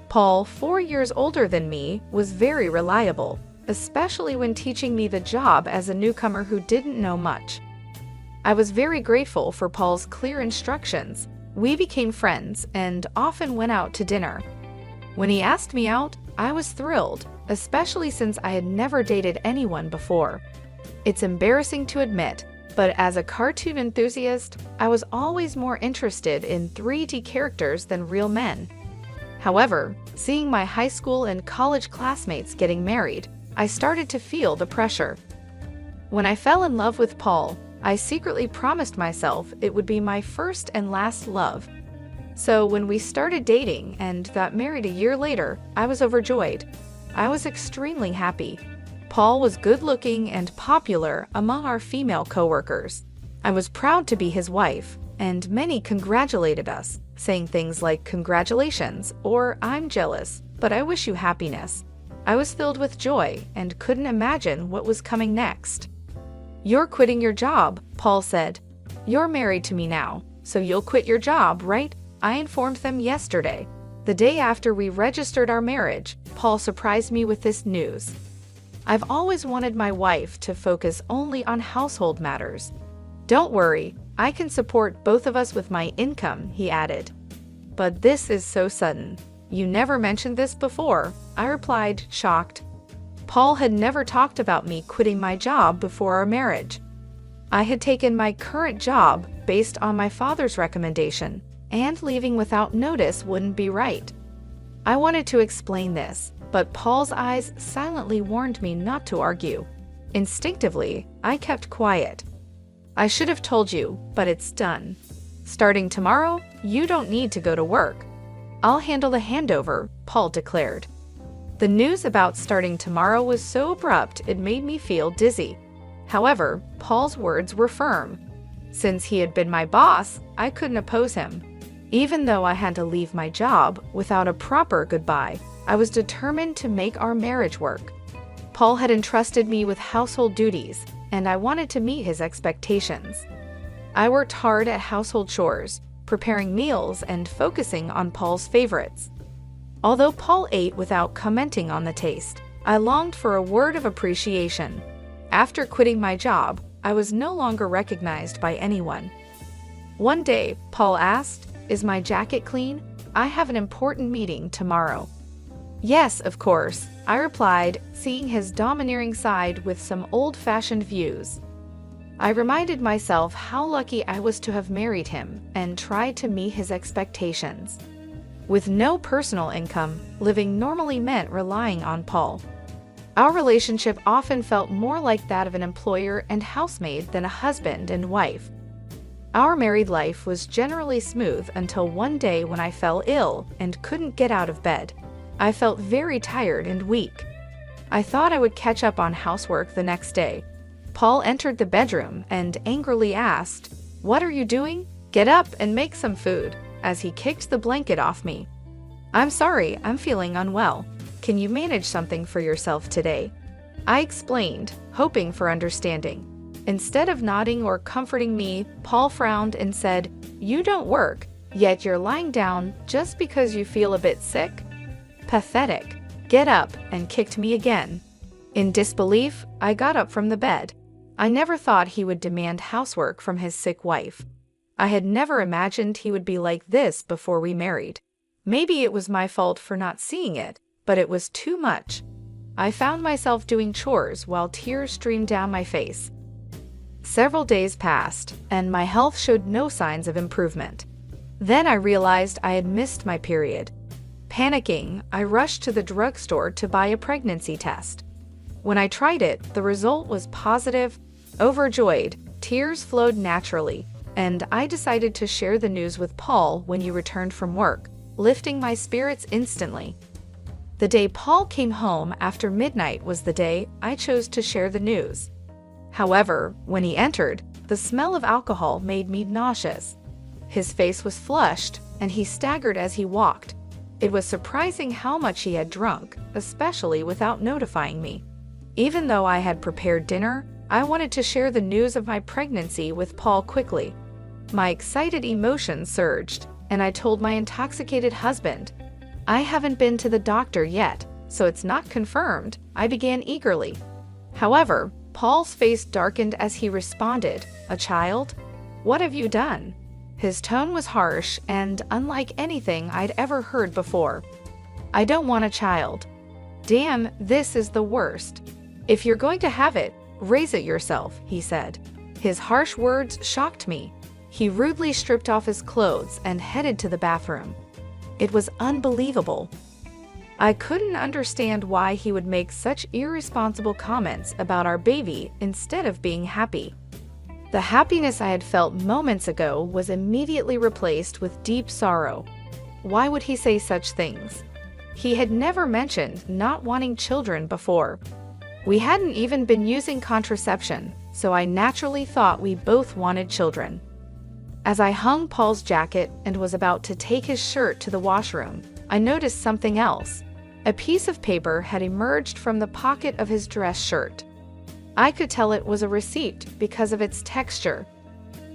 Paul, 4 years older than me, was very reliable, especially when teaching me the job as a newcomer who didn't know much. I was very grateful for Paul's clear instructions. We became friends and often went out to dinner. When he asked me out, I was thrilled, especially since I had never dated anyone before. It's embarrassing to admit, but as a cartoon enthusiast, I was always more interested in 3D characters than real men. However, seeing my high school and college classmates getting married, I started to feel the pressure. When I fell in love with Paul, I secretly promised myself it would be my first and last love. So when we started dating and got married a year later, I was overjoyed. I was extremely happy. Paul was good-looking and popular among our female coworkers. I was proud to be his wife, and many congratulated us, saying things like "Congratulations" or "I'm jealous, but I wish you happiness." I was filled with joy and couldn't imagine what was coming next. "You're quitting your job," Paul said. "You're married to me now, so you'll quit your job, right?" I informed them yesterday. The day after we registered our marriage, Paul surprised me with this news. "I've always wanted my wife to focus only on household matters. Don't worry, I can support both of us with my income," he added. "But this is so sudden. You never mentioned this before," I replied, shocked. Paul had never talked about me quitting my job before our marriage. I had taken my current job based on my father's recommendation, and leaving without notice wouldn't be right. I wanted to explain this, but Paul's eyes silently warned me not to argue. Instinctively, I kept quiet. "I should have told you, but it's done. Starting tomorrow, you don't need to go to work. I'll handle the handover," Paul declared. The news about starting tomorrow was so abrupt it made me feel dizzy. However, Paul's words were firm. Since he had been my boss, I couldn't oppose him. Even though I had to leave my job without a proper goodbye, I was determined to make our marriage work. Paul had entrusted me with household duties, and I wanted to meet his expectations. I worked hard at household chores, preparing meals and focusing on Paul's favorites. Although Paul ate without commenting on the taste, I longed for a word of appreciation. After quitting my job, I was no longer recognized by anyone. One day, Paul asked, "Is my jacket clean? I have an important meeting tomorrow." "Yes, of course," I replied, seeing his domineering side with some old-fashioned views. I reminded myself how lucky I was to have married him and tried to meet his expectations. With no personal income, living normally meant relying on Paul. Our relationship often felt more like that of an employer and housemaid than a husband and wife. Our married life was generally smooth until one day when I fell ill and couldn't get out of bed. I felt very tired and weak. I thought I would catch up on housework the next day. Paul entered the bedroom and angrily asked, "What are you doing? Get up and make some food," as he kicked the blanket off me. "I'm sorry, I'm feeling unwell. Can you manage something for yourself today?" I explained, hoping for understanding. Instead of nodding or comforting me, Paul frowned and said, "You don't work, yet you're lying down just because you feel a bit sick? Pathetic. Get up," and kicked me again. In disbelief, I got up from the bed. I never thought he would demand housework from his sick wife. I had never imagined he would be like this before we married. Maybe it was my fault for not seeing it, but it was too much. I found myself doing chores while tears streamed down my face. Several days passed, and my health showed no signs of improvement. Then I realized I had missed my period. Panicking, I rushed to the drugstore to buy a pregnancy test. When I tried it, the result was positive. Overjoyed, tears flowed naturally, and I decided to share the news with Paul when he returned from work, lifting my spirits instantly. The day Paul came home after midnight was the day I chose to share the news. However, when he entered, the smell of alcohol made me nauseous. His face was flushed, and he staggered as he walked. It was surprising how much he had drunk, especially without notifying me. Even though I had prepared dinner, I wanted to share the news of my pregnancy with Paul quickly. My excited emotions surged, and I told my intoxicated husband, "I haven't been to the doctor yet, so it's not confirmed," I began eagerly. However, Paul's face darkened as he responded, "A child? What have you done?" His tone was harsh and unlike anything I'd ever heard before. "I don't want a child." "Damn, this is the worst. If you're going to have it, raise it yourself," he said. His harsh words shocked me. He rudely stripped off his clothes and headed to the bathroom. It was unbelievable. I couldn't understand why he would make such irresponsible comments about our baby instead of being happy. The happiness I had felt moments ago was immediately replaced with deep sorrow. Why would he say such things? He had never mentioned not wanting children before. We hadn't even been using contraception, so I naturally thought we both wanted children. As I hung Paul's jacket and was about to take his shirt to the washroom, I noticed something else. A piece of paper had emerged from the pocket of his dress shirt. I could tell it was a receipt because of its texture.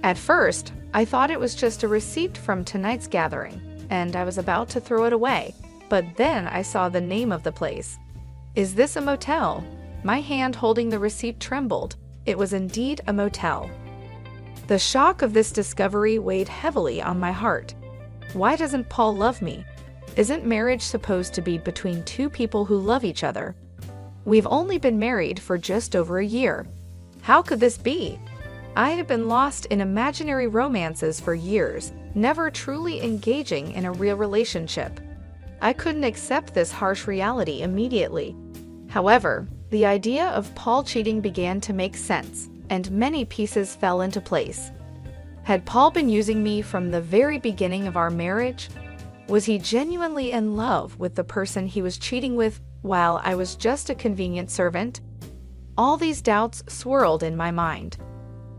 At first, I thought it was just a receipt from tonight's gathering, and I was about to throw it away, but then I saw the name of the place. "Is this a motel?" My hand holding the receipt trembled. It was indeed a motel. The shock of this discovery weighed heavily on my heart. Why doesn't Paul love me? Isn't marriage supposed to be between two people who love each other? We've only been married for just over a year. How could this be? I had been lost in imaginary romances for years, never truly engaging in a real relationship. I couldn't accept this harsh reality immediately. However, the idea of Paul cheating began to make sense, and many pieces fell into place. Had Paul been using me from the very beginning of our marriage? Was he genuinely in love with the person he was cheating with while I was just a convenient servant? All these doubts swirled in my mind.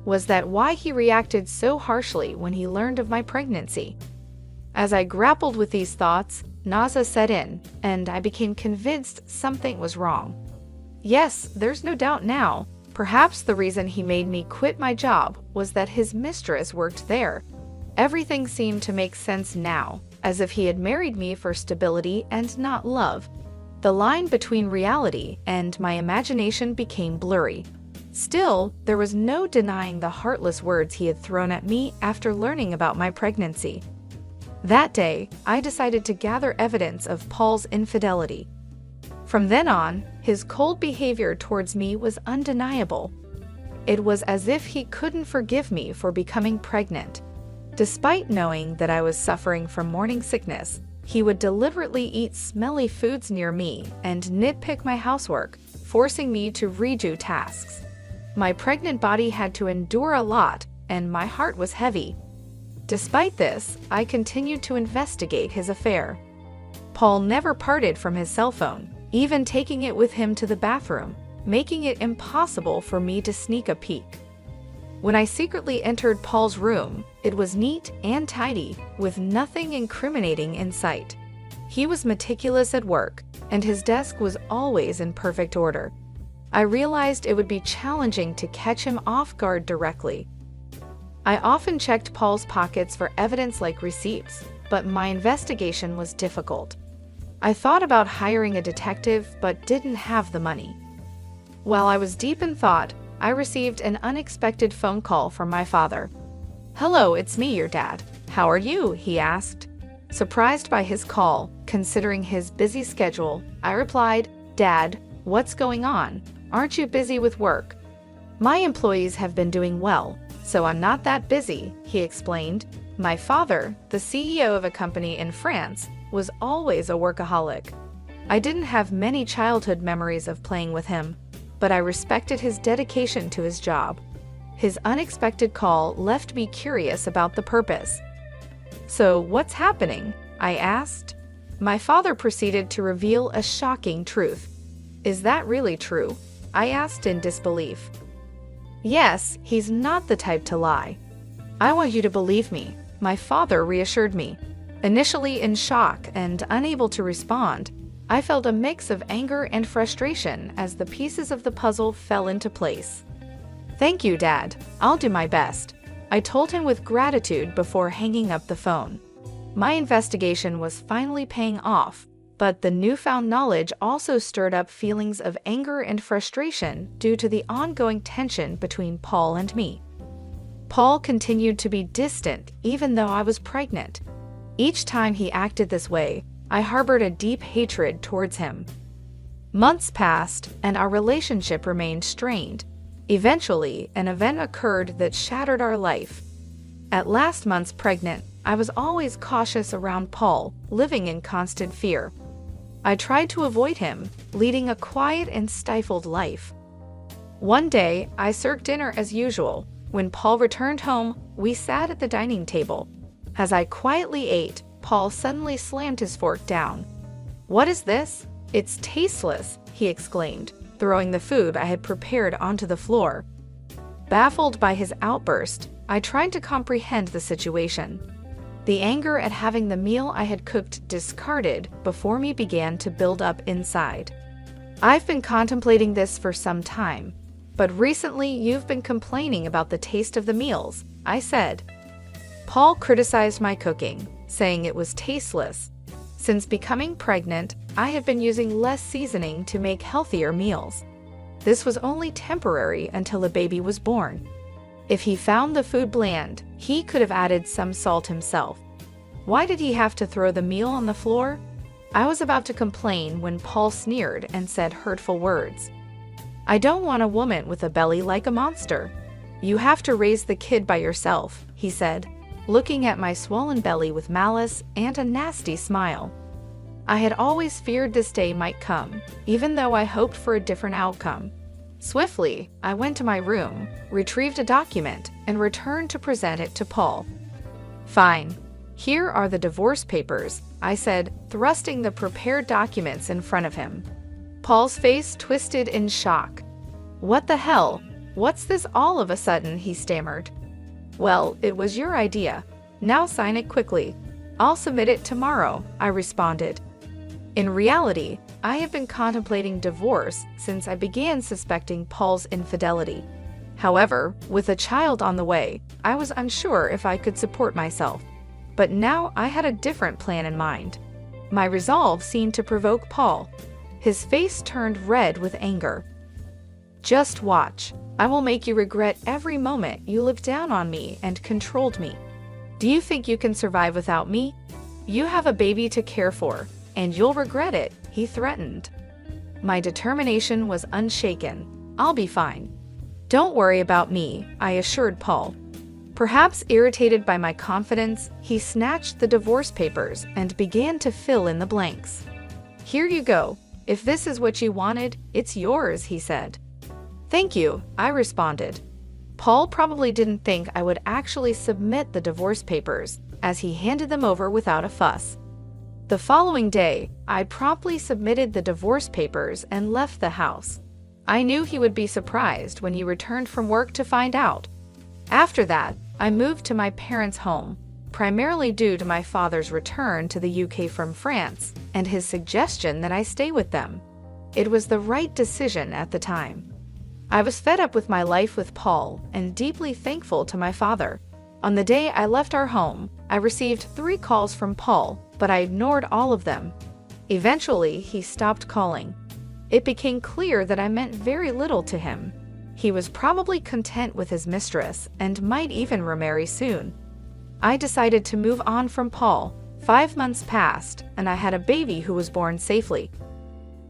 Was that why he reacted so harshly when he learned of my pregnancy? As I grappled with these thoughts, nausea set in, and I became convinced something was wrong. Yes, there's no doubt now. Perhaps the reason he made me quit my job was that his mistress worked there. Everything seemed to make sense now, as if he had married me for stability and not love. The line between reality and my imagination became blurry. Still, there was no denying the heartless words he had thrown at me after learning about my pregnancy. That day, I decided to gather evidence of Paul's infidelity. From then on, his cold behavior towards me was undeniable. It was as if he couldn't forgive me for becoming pregnant. Despite knowing that I was suffering from morning sickness, he would deliberately eat smelly foods near me and nitpick my housework, forcing me to redo tasks. My pregnant body had to endure a lot, and my heart was heavy. Despite this, I continued to investigate his affair. Paul never parted from his cell phone, even taking it with him to the bathroom, making it impossible for me to sneak a peek. When I secretly entered Paul's room, it was neat and tidy, with nothing incriminating in sight. He was meticulous at work, and his desk was always in perfect order. I realized it would be challenging to catch him off guard directly. I often checked Paul's pockets for evidence like receipts, but my investigation was difficult. I thought about hiring a detective, but didn't have the money. While I was deep in thought, I received an unexpected phone call from my father. "Hello, it's me, your dad. How are you?" he asked. Surprised by his call, considering his busy schedule, I replied, "Dad, what's going on? Aren't you busy with work?" "My employees have been doing well, so I'm not that busy," he explained. My father, the CEO of a company in France, was always a workaholic. I didn't have many childhood memories of playing with him, but I respected his dedication to his job. His unexpected call left me curious about the purpose. "So, what's happening?" I asked. My father proceeded to reveal a shocking truth. "Is that really true?" I asked in disbelief. "Yes, he's not the type to lie." "I want you to believe me," my father reassured me. Initially in shock and unable to respond, I felt a mix of anger and frustration as the pieces of the puzzle fell into place. "Thank you, Dad. I'll do my best," I told him with gratitude before hanging up the phone. My investigation was finally paying off, but the newfound knowledge also stirred up feelings of anger and frustration due to the ongoing tension between Paul and me. Paul continued to be distant even though I was pregnant. Each time he acted this way, I harbored a deep hatred towards him. Months passed, and our relationship remained strained. Eventually, an event occurred that shattered our life. At last months pregnant, I was always cautious around Paul, living in constant fear. I tried to avoid him, leading a quiet and stifled life. One day, I served dinner as usual. When Paul returned home, we sat at the dining table. As I quietly ate, Paul suddenly slammed his fork down. "What is this? It's tasteless," he exclaimed, throwing the food I had prepared onto the floor. Baffled by his outburst, I tried to comprehend the situation. The anger at having the meal I had cooked discarded before me began to build up inside. "I've been contemplating this for some time, but recently you've been complaining about the taste of the meals," I said. Paul criticized my cooking, saying it was tasteless. Since becoming pregnant, I have been using less seasoning to make healthier meals. This was only temporary until a baby was born. If he found the food bland, he could have added some salt himself. Why did he have to throw the meal on the floor? I was about to complain when Paul sneered and said hurtful words. "I don't want a woman with a belly like a monster. You have to raise the kid by yourself," he said, looking at my swollen belly with malice and a nasty smile. I had always feared this day might come, even though I hoped for a different outcome. Swiftly, I went to my room, retrieved a document, and returned to present it to Paul. "Fine. Here are the divorce papers," I said, thrusting the prepared documents in front of him. Paul's face twisted in shock. "What the hell? What's this all of a sudden?" he stammered. "Well, it was your idea. Now sign it quickly. I'll submit it tomorrow," I responded. In reality, I have been contemplating divorce since I began suspecting Paul's infidelity. However, with a child on the way, I was unsure if I could support myself. But now I had a different plan in mind. My resolve seemed to provoke Paul. His face turned red with anger. "Just watch. I will make you regret every moment you looked down on me and controlled me. Do you think you can survive without me? You have a baby to care for, and you'll regret it," he threatened. My determination was unshaken. "I'll be fine. Don't worry about me," I assured Paul. Perhaps irritated by my confidence, he snatched the divorce papers and began to fill in the blanks. "Here you go. If this is what you wanted, it's yours," he said. "Thank you," I responded. Paul probably didn't think I would actually submit the divorce papers, as he handed them over without a fuss. The following day, I promptly submitted the divorce papers and left the house. I knew he would be surprised when he returned from work to find out. After that, I moved to my parents' home, primarily due to my father's return to the UK from France and his suggestion that I stay with them. It was the right decision at the time. I was fed up with my life with Paul and deeply thankful to my father. On the day I left our home, I received 3 calls from Paul, but I ignored all of them. Eventually, he stopped calling. It became clear that I meant very little to him. He was probably content with his mistress and might even remarry soon. I decided to move on from Paul, 5 months passed, and I had a baby who was born safely.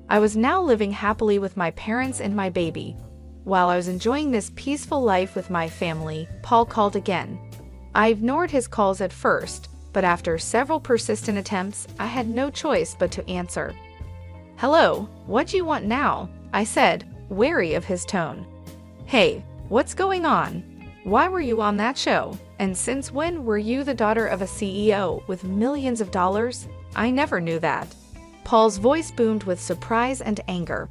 I was now living happily with my parents and my baby. While I was enjoying this peaceful life with my family, Paul called again. I ignored his calls at first, but after several persistent attempts, I had no choice but to answer. "Hello, what do you want now?" I said, wary of his tone. "Hey, what's going on? Why were you on that show? And since when were you the daughter of a CEO with millions of dollars? I never knew that." Paul's voice boomed with surprise and anger.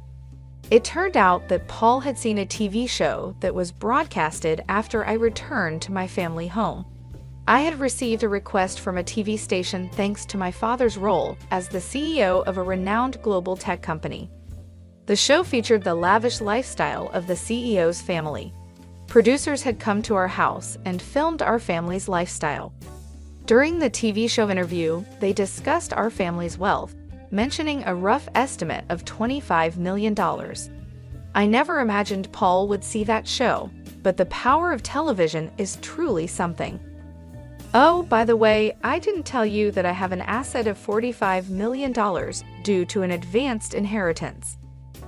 It turned out that Paul had seen a TV show that was broadcasted after I returned to my family home. I had received a request from a TV station thanks to my father's role as the CEO of a renowned global tech company. The show featured the lavish lifestyle of the CEO's family. Producers had come to our house and filmed our family's lifestyle. During the TV show interview, they discussed our family's wealth, mentioning a rough estimate of $25 million. I never imagined Paul would see that show, but the power of television is truly something. "Oh, by the way, I didn't tell you that I have an asset of $45 million due to an advanced inheritance.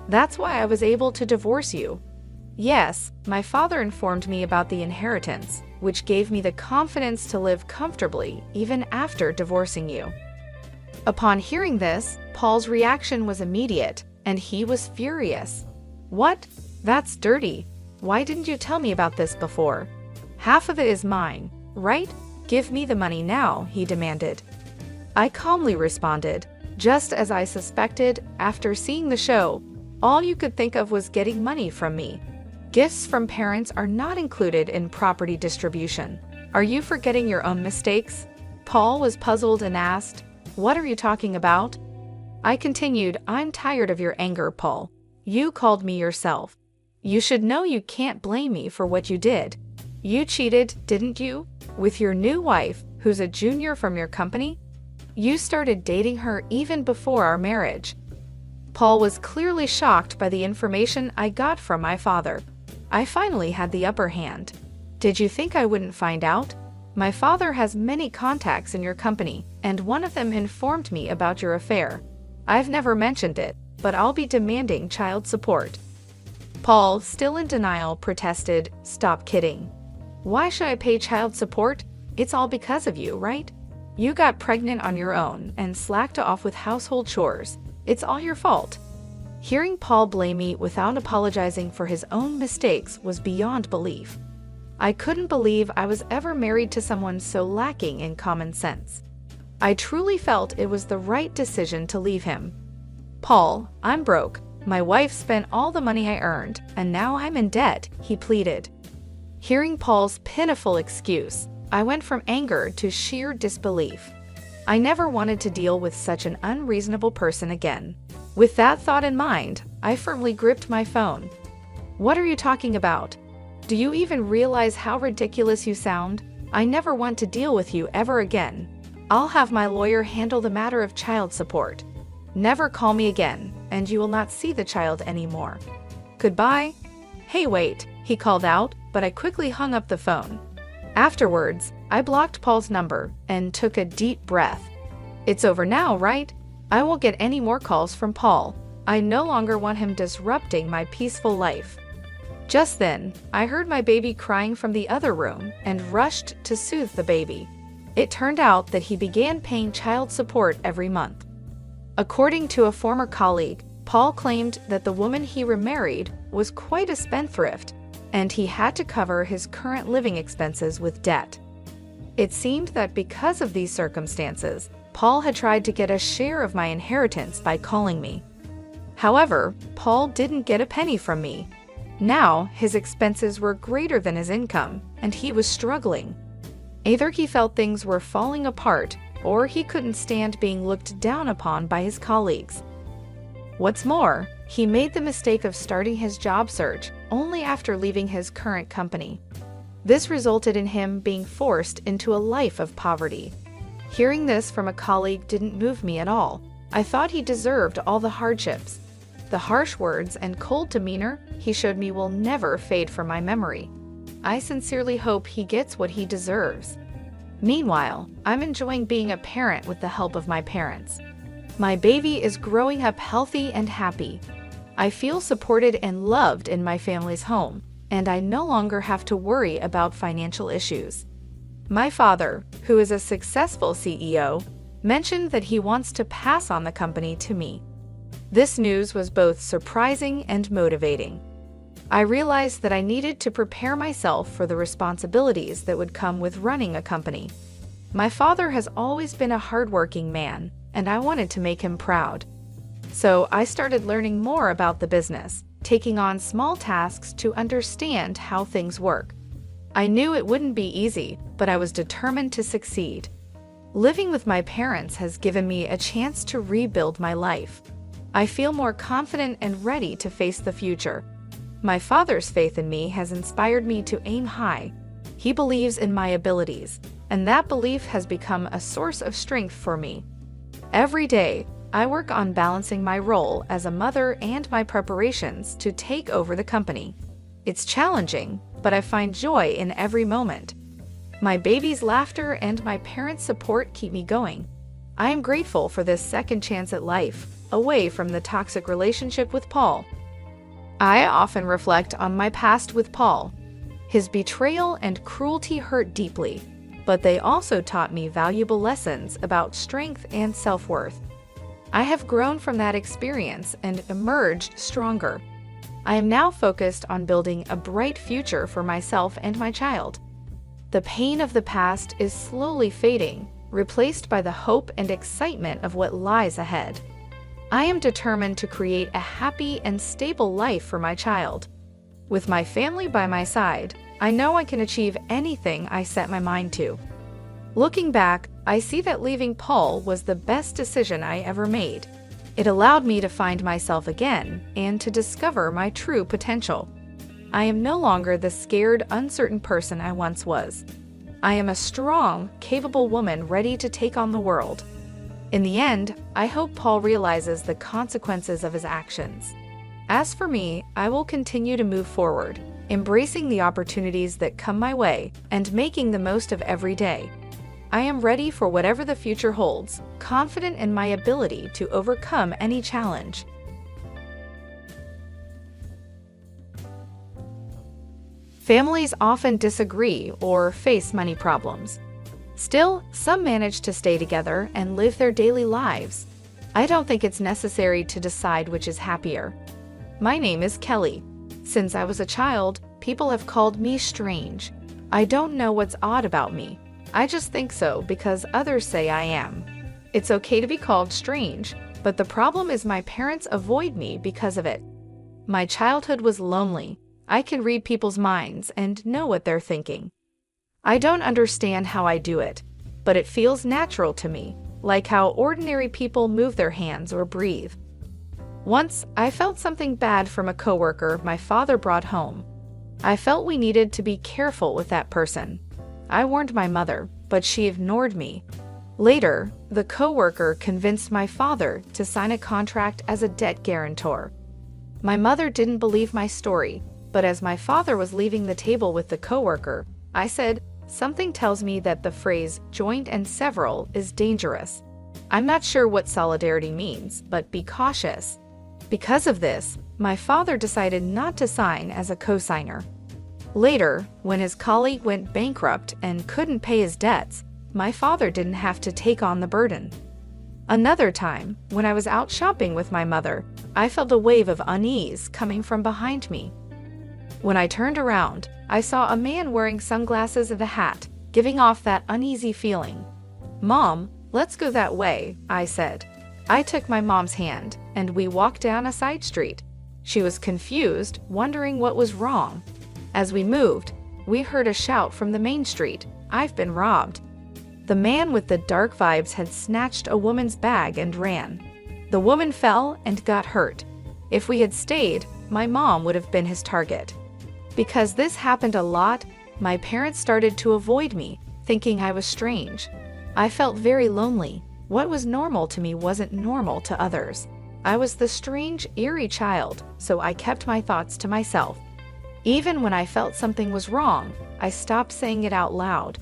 That's why I was able to divorce you." Yes, my father informed me about the inheritance, which gave me the confidence to live comfortably even after divorcing you. Upon hearing this, Paul's reaction was immediate, and he was furious. "What? That's dirty. Why didn't you tell me about this before? Half of it is mine, right? Give me the money now," he demanded. I calmly responded, "Just as I suspected, after seeing the show, all you could think of was getting money from me. Gifts from parents are not included in property distribution. Are you forgetting your own mistakes?" Paul was puzzled and asked, "What are you talking about?" I continued, "I'm tired of your anger, Paul. You called me yourself. You should know you can't blame me for what you did. You cheated, didn't you? With your new wife, who's a junior from your company? You started dating her even before our marriage." Paul was clearly shocked by the information I got from my father. I finally had the upper hand. "Did you think I wouldn't find out? My father has many contacts in your company, and one of them informed me about your affair. I've never mentioned it, but I'll be demanding child support." Paul, still in denial, protested, "Stop kidding. Why should I pay child support? It's all because of you, right? You got pregnant on your own and slacked off with household chores. It's all your fault." Hearing Paul blame me without apologizing for his own mistakes was beyond belief. I couldn't believe I was ever married to someone so lacking in common sense. I truly felt it was the right decision to leave him. "Paul, I'm broke. My wife spent all the money I earned, and now I'm in debt," he pleaded. Hearing Paul's pitiful excuse, I went from anger to sheer disbelief. I never wanted to deal with such an unreasonable person again. With that thought in mind, I firmly gripped my phone. "What are you talking about? Do you even realize how ridiculous you sound? I never want to deal with you ever again. I'll have my lawyer handle the matter of child support. Never call me again, and you will not see the child anymore. Goodbye." "Hey, wait," he called out, but I quickly hung up the phone. Afterwards, I blocked Paul's number and took a deep breath. It's over now, right? I won't get any more calls from Paul. I no longer want him disrupting my peaceful life. Just then, I heard my baby crying from the other room and rushed to soothe the baby. It turned out that he began paying child support every month. According to a former colleague, Paul claimed that the woman he remarried was quite a spendthrift, and he had to cover his current living expenses with debt. It seemed that because of these circumstances, Paul had tried to get a share of my inheritance by calling me. However, Paul didn't get a penny from me. Now, his expenses were greater than his income, and he was struggling. Either he felt things were falling apart, or he couldn't stand being looked down upon by his colleagues. What's more, he made the mistake of starting his job search only after leaving his current company. This resulted in him being forced into a life of poverty. Hearing this from a colleague didn't move me at all. I thought he deserved all the hardships. The harsh words and cold demeanor he showed me will never fade from my memory. I sincerely hope he gets what he deserves. Meanwhile, I'm enjoying being a parent with the help of my parents. My baby is growing up healthy and happy. I feel supported and loved in my family's home, and I no longer have to worry about financial issues. My father, who is a successful CEO, mentioned that he wants to pass on the company to me. This news was both surprising and motivating. I realized that I needed to prepare myself for the responsibilities that would come with running a company. My father has always been a hardworking man, and I wanted to make him proud. So I started learning more about the business, taking on small tasks to understand how things work. I knew it wouldn't be easy, but I was determined to succeed. Living with my parents has given me a chance to rebuild my life. I feel more confident and ready to face the future. My father's faith in me has inspired me to aim high. He believes in my abilities, and that belief has become a source of strength for me. Every day, I work on balancing my role as a mother and my preparations to take over the company. It's challenging, but I find joy in every moment. My baby's laughter and my parents' support keep me going. I am grateful for this second chance at life, away from the toxic relationship with Paul. I often reflect on my past with Paul. His betrayal and cruelty hurt deeply, but they also taught me valuable lessons about strength and self-worth. I have grown from that experience and emerged stronger. I am now focused on building a bright future for myself and my child. The pain of the past is slowly fading, replaced by the hope and excitement of what lies ahead. I am determined to create a happy and stable life for my child. With my family by my side, I know I can achieve anything I set my mind to. Looking back, I see that leaving Paul was the best decision I ever made. It allowed me to find myself again and to discover my true potential. I am no longer the scared, uncertain person I once was. I am a strong, capable woman ready to take on the world. In the end, I hope Paul realizes the consequences of his actions. As for me, I will continue to move forward, embracing the opportunities that come my way and making the most of every day. I am ready for whatever the future holds, confident in my ability to overcome any challenge. Families often disagree or face money problems. Still, some manage to stay together and live their daily lives. I don't think it's necessary to decide which is happier. My name is Kelly. Since I was a child, people have called me strange. I don't know what's odd about me. I just think so because others say I am. It's okay to be called strange, but the problem is my parents avoid me because of it. My childhood was lonely. I can read people's minds and know what they're thinking. I don't understand how I do it, but it feels natural to me, like how ordinary people move their hands or breathe. Once, I felt something bad from a coworker my father brought home. I felt we needed to be careful with that person. I warned my mother, but she ignored me. Later, the coworker convinced my father to sign a contract as a debt guarantor. My mother didn't believe my story, but as my father was leaving the table with the coworker, I said, "Something tells me that the phrase joint and several is dangerous. I'm not sure what solidarity means, but be cautious." Because of this, my father decided not to sign as a co-signer. Later, when his colleague went bankrupt and couldn't pay his debts, my father didn't have to take on the burden. Another time, when I was out shopping with my mother, I felt a wave of unease coming from behind me. When I turned around, I saw a man wearing sunglasses and a hat, giving off that uneasy feeling. "Mom, let's go that way," I said. I took my mom's hand, and we walked down a side street. She was confused, wondering what was wrong. As we moved, we heard a shout from the main street, "I've been robbed." The man with the dark vibes had snatched a woman's bag and ran. The woman fell and got hurt. If we had stayed, my mom would have been his target. Because this happened a lot, my parents started to avoid me, thinking I was strange. I felt very lonely. What was normal to me wasn't normal to others. I was the strange, eerie child, so I kept my thoughts to myself. Even when I felt something was wrong, I stopped saying it out loud.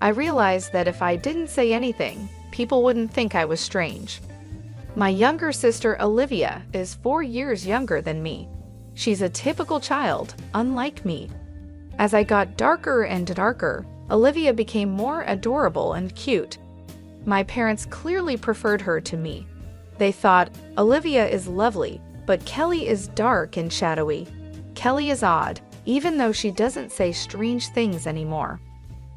I realized that if I didn't say anything, people wouldn't think I was strange. My younger sister Olivia is 4 years younger than me. She's a typical child, unlike me. As I got darker and darker, Olivia became more adorable and cute. My parents clearly preferred her to me. They thought, Olivia is lovely, but Kelly is dark and shadowy. Kelly is odd, even though she doesn't say strange things anymore.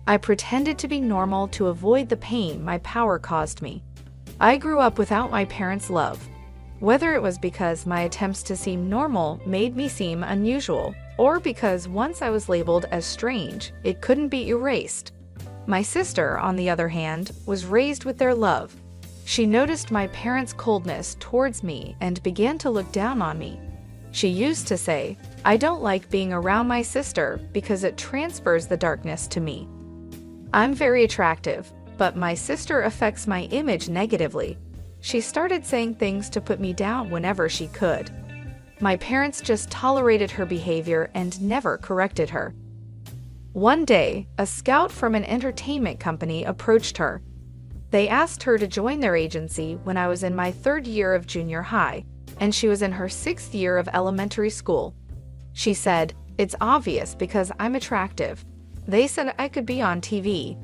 I pretended to be normal to avoid the pain my power caused me. I grew up without my parents' love. Whether it was because my attempts to seem normal made me seem unusual, or because once I was labeled as strange, it couldn't be erased. My sister, on the other hand, was raised with their love. She noticed my parents' coldness towards me and began to look down on me. She used to say, "I don't like being around my sister because it transfers the darkness to me." I'm very attractive, but my sister affects my image negatively. She started saying things to put me down whenever she could. My parents just tolerated her behavior and never corrected her. One day, a scout from an entertainment company approached her. They asked her to join their agency when I was in my 3rd year of junior high, and she was in her 6th year of elementary school. She said, "It's obvious because I'm attractive." They said I could be on TV.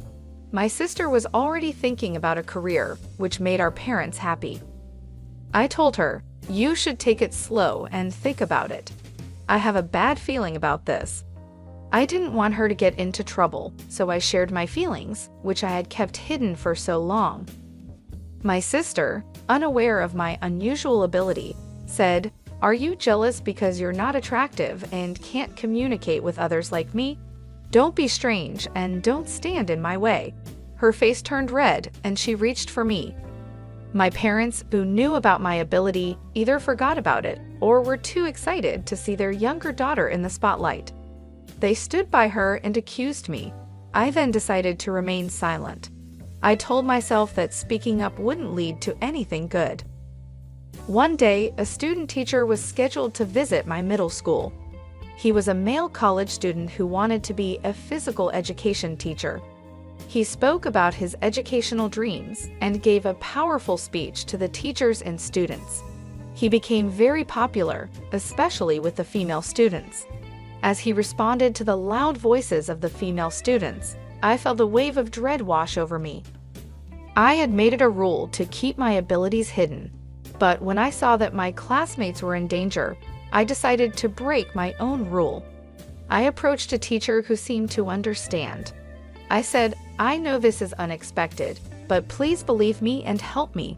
My sister was already thinking about a career, which made our parents happy. I told her, "You should take it slow and think about it. I have a bad feeling about this." I didn't want her to get into trouble, so I shared my feelings, which I had kept hidden for so long. My sister, unaware of my unusual ability, said, "Are you jealous because you're not attractive and can't communicate with others like me? Don't be strange and don't stand in my way." Her face turned red and she reached for me. My parents, who knew about my ability, either forgot about it or were too excited to see their younger daughter in the spotlight. They stood by her and accused me. I then decided to remain silent. I told myself that speaking up wouldn't lead to anything good. One day, a student teacher was scheduled to visit my middle school. He was a male college student who wanted to be a physical education teacher. He spoke about his educational dreams and gave a powerful speech to the teachers and students. He became very popular, especially with the female students. As he responded to the loud voices of the female students, I felt a wave of dread wash over me. I had made it a rule to keep my abilities hidden, but when I saw that my classmates were in danger, I decided to break my own rule. I approached a teacher who seemed to understand. I said, "I know this is unexpected, but please believe me and help me."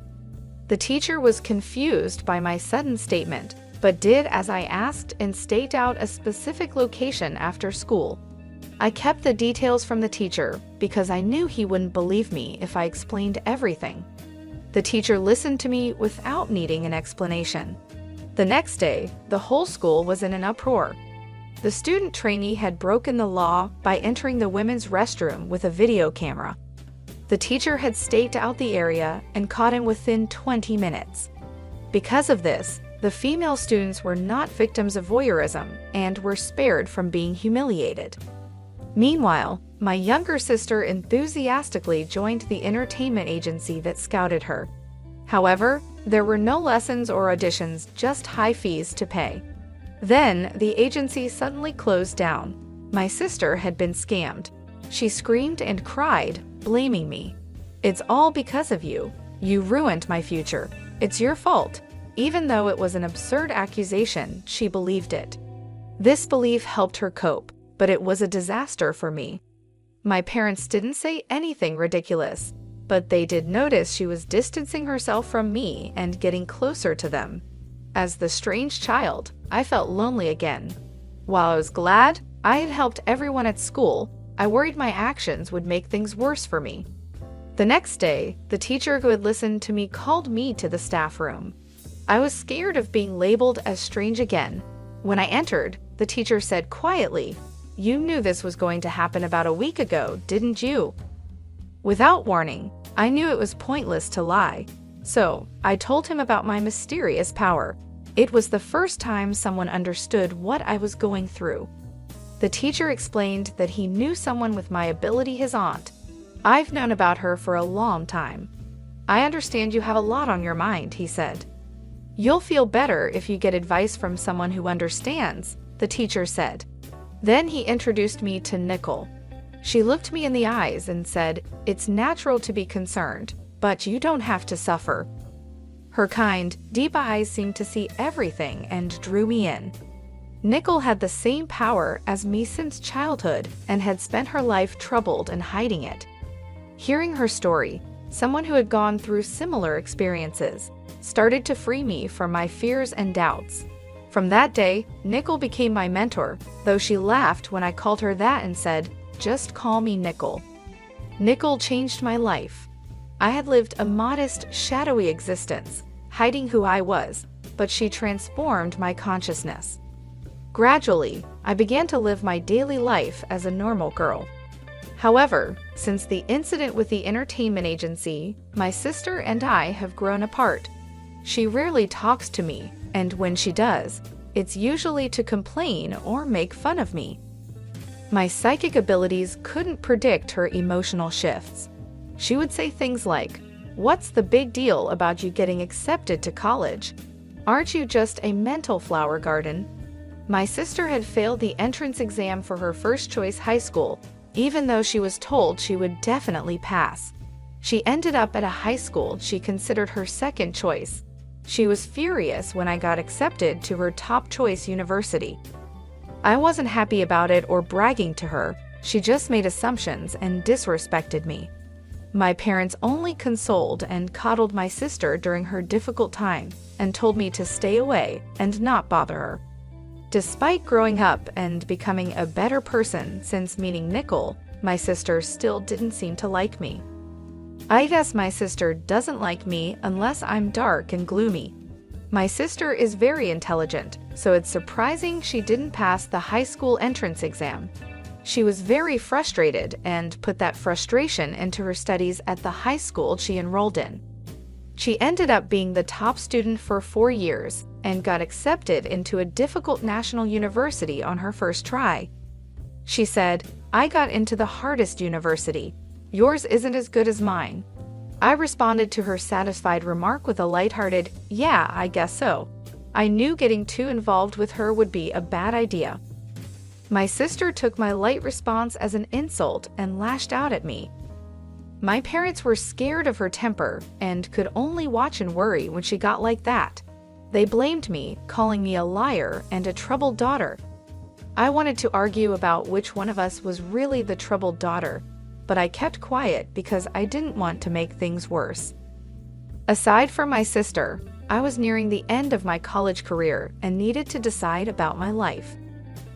The teacher was confused by my sudden statement, but did as I asked and staked out a specific location after school. I kept the details from the teacher because I knew he wouldn't believe me if I explained everything. The teacher listened to me without needing an explanation. The next day, the whole school was in an uproar. The student trainee had broken the law by entering the women's restroom with a video camera. The teacher had staked out the area and caught him within 20 minutes. Because of this, the female students were not victims of voyeurism and were spared from being humiliated. Meanwhile, my younger sister enthusiastically joined the entertainment agency that scouted her. However, there were no lessons or auditions, just high fees to pay. Then, the agency suddenly closed down. My sister had been scammed. She screamed and cried, blaming me. "It's all because of you. You ruined my future. It's your fault." Even though it was an absurd accusation, she believed it. This belief helped her cope, but it was a disaster for me. My parents didn't say anything ridiculous, but they did notice she was distancing herself from me and getting closer to them. As the strange child, I felt lonely again. While I was glad I had helped everyone at school, I worried my actions would make things worse for me. The next day, the teacher who had listened to me called me to the staff room. I was scared of being labeled as strange again. When I entered, the teacher said quietly, "You knew this was going to happen about a week ago, didn't you?" Without warning, I knew it was pointless to lie. So, I told him about my mysterious power. It was the first time someone understood what I was going through. The teacher explained that he knew someone with my ability, his aunt. I've known about her for a long time. I understand you have a lot on your mind, he said. You'll feel better if you get advice from someone who understands, the teacher said. Then he introduced me to Nicole. She looked me in the eyes and said, "It's natural to be concerned, but you don't have to suffer." Her kind, deep eyes seemed to see everything and drew me in. Nicole had the same power as me since childhood and had spent her life troubled and hiding it. Hearing her story, someone who had gone through similar experiences started to free me from my fears and doubts. From that day, Nicole became my mentor, though she laughed when I called her that and said, "Just call me Nicole." Nicole changed my life. I had lived a modest, shadowy existence, hiding who I was, but she transformed my consciousness. Gradually, I began to live my daily life as a normal girl. However, since the incident with the entertainment agency, my sister and I have grown apart. She rarely talks to me, and when she does, it's usually to complain or make fun of me. My psychic abilities couldn't predict her emotional shifts. She would say things like, "What's the big deal about you getting accepted to college? Aren't you just a mental flower garden?" My sister had failed the entrance exam for her first choice high school, even though she was told she would definitely pass. She ended up at a high school she considered her second choice. She was furious when I got accepted to her top choice university. I wasn't happy about it or bragging to her. She just made assumptions and disrespected me. My parents only consoled and coddled my sister during her difficult time and told me to stay away and not bother her. Despite growing up and becoming a better person since meeting Nicole, my sister still didn't seem to like me. I guess my sister doesn't like me unless I'm dark and gloomy. My sister is very intelligent, so it's surprising she didn't pass the high school entrance exam. She was very frustrated and put that frustration into her studies at the high school she enrolled in. She ended up being the top student for 4 years and got accepted into a difficult national university on her first try. She said, "I got into the hardest university. Yours isn't as good as mine." I responded to her satisfied remark with a lighthearted, "Yeah, I guess so." I knew getting too involved with her would be a bad idea. My sister took my light response as an insult and lashed out at me. My parents were scared of her temper and could only watch and worry when she got like that. They blamed me, calling me a liar and a troubled daughter. I wanted to argue about which one of us was really the troubled daughter, but I kept quiet because I didn't want to make things worse. Aside from my sister, I was nearing the end of my college career and needed to decide about my life.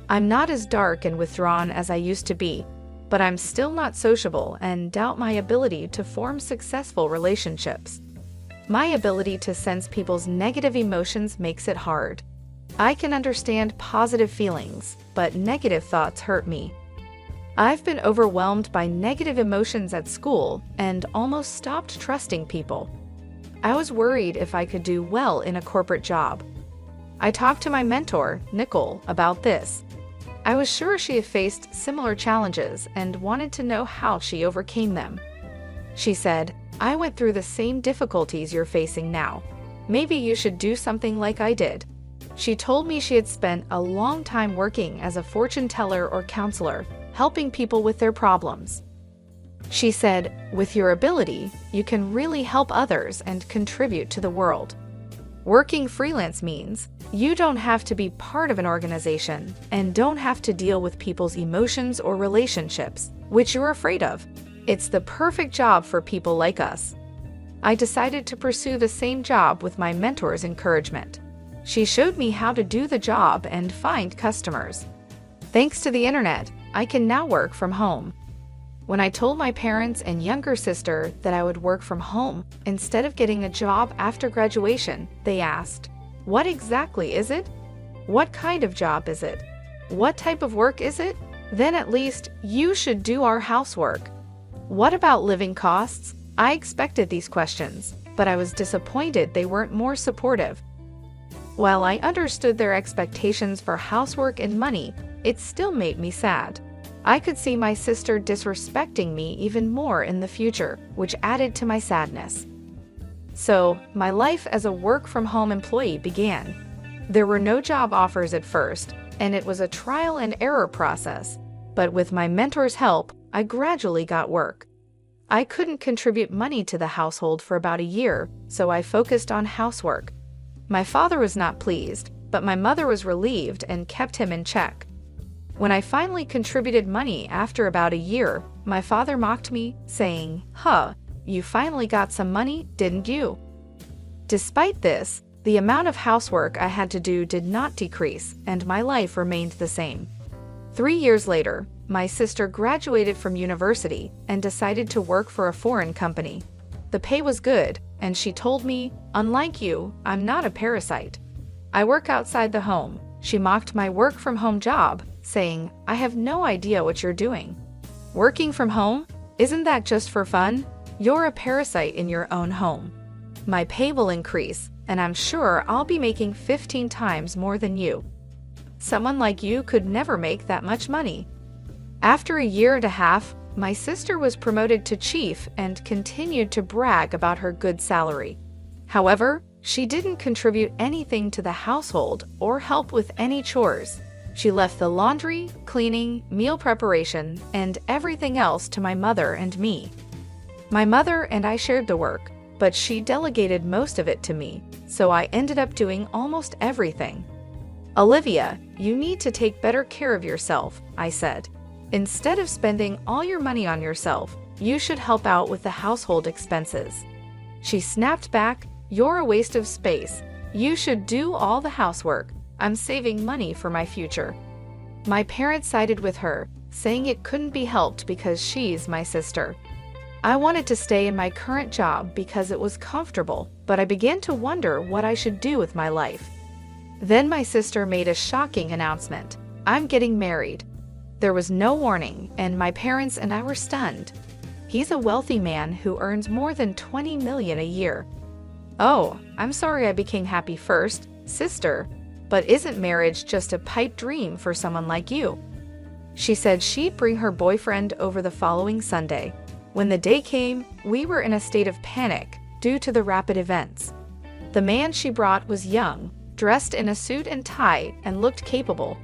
I'm not as dark and withdrawn as I used to be, but I'm still not sociable and doubt my ability to form successful relationships. My ability to sense people's negative emotions makes it hard. I can understand positive feelings, but negative thoughts hurt me. I've been overwhelmed by negative emotions at school and almost stopped trusting people. I was worried if I could do well in a corporate job. I talked to my mentor, Nicole, about this. I was sure she had faced similar challenges and wanted to know how she overcame them. She said, "I went through the same difficulties you're facing now. Maybe you should do something like I did." She told me she had spent a long time working as a fortune teller or counselor, helping people with their problems. She said, "With your ability, you can really help others and contribute to the world. Working freelance means you don't have to be part of an organization and don't have to deal with people's emotions or relationships, which you're afraid of. It's the perfect job for people like us." I decided to pursue the same job with my mentor's encouragement. She showed me how to do the job and find customers. Thanks to the internet, I can now work from home. When I told my parents and younger sister that I would work from home instead of getting a job after graduation, they asked, "What exactly is it? What kind of job is it? What type of work is it? Then at least you should do our housework. What about living costs?" I expected these questions, but I was disappointed they weren't more supportive. While I understood their expectations for housework and money, it still made me sad. I could see my sister disrespecting me even more in the future, which added to my sadness. So, my life as a work-from-home employee began. There were no job offers at first, and it was a trial and error process. But with my mentor's help, I gradually got work. I couldn't contribute money to the household for about a year, so I focused on housework. My father was not pleased, but my mother was relieved and kept him in check. When I finally contributed money after about a year, my father mocked me, saying, "Huh, you finally got some money, didn't you?" Despite this, the amount of housework I had to do did not decrease, and my life remained the same. 3 years later, my sister graduated from university and decided to work for a foreign company. The pay was good, and she told me, "Unlike you, I'm not a parasite. I work outside the home." She mocked my work-from-home job, saying, "I have no idea what you're doing. Working from home? Isn't that just for fun? You're a parasite in your own home. My pay will increase, and I'm sure I'll be making 15 times more than you. Someone like you could never make that much money." After a year and a half, my sister was promoted to chief and continued to brag about her good salary. However, she didn't contribute anything to the household or help with any chores. She left the laundry, cleaning, meal preparation, and everything else to my mother and me. My mother and I shared the work, but she delegated most of it to me, so I ended up doing almost everything. "Olivia, you need to take better care of yourself," I said. "Instead of spending all your money on yourself, you should help out with the household expenses." She snapped back, "You're a waste of space. You should do all the housework. I'm saving money for my future." My parents sided with her, saying it couldn't be helped because she's my sister. I wanted to stay in my current job because it was comfortable, but I began to wonder what I should do with my life. Then my sister made a shocking announcement. "I'm getting married." There was no warning, and my parents and I were stunned. He's a wealthy man who earns more than $20 million a year. "Oh, I'm sorry I became happy first, sister, but isn't marriage just a pipe dream for someone like you?" She said she'd bring her boyfriend over the following Sunday. When the day came, we were in a state of panic due to the rapid events. The man she brought was young, dressed in a suit and tie, and looked capable.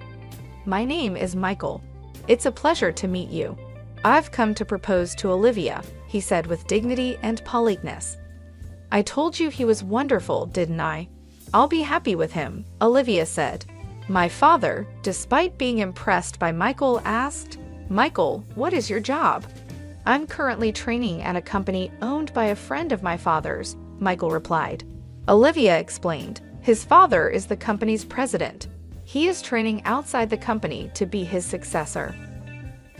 "My name is Michael. It's a pleasure to meet you. I've come to propose to Olivia," he said with dignity and politeness. "I told you he was wonderful, didn't I? I'll be happy with him," Olivia said. My father, despite being impressed by Michael, asked, "Michael, what is your job?" "I'm currently training at a company owned by a friend of my father's," Michael replied. Olivia explained, "His father is the company's president. He is training outside the company to be his successor."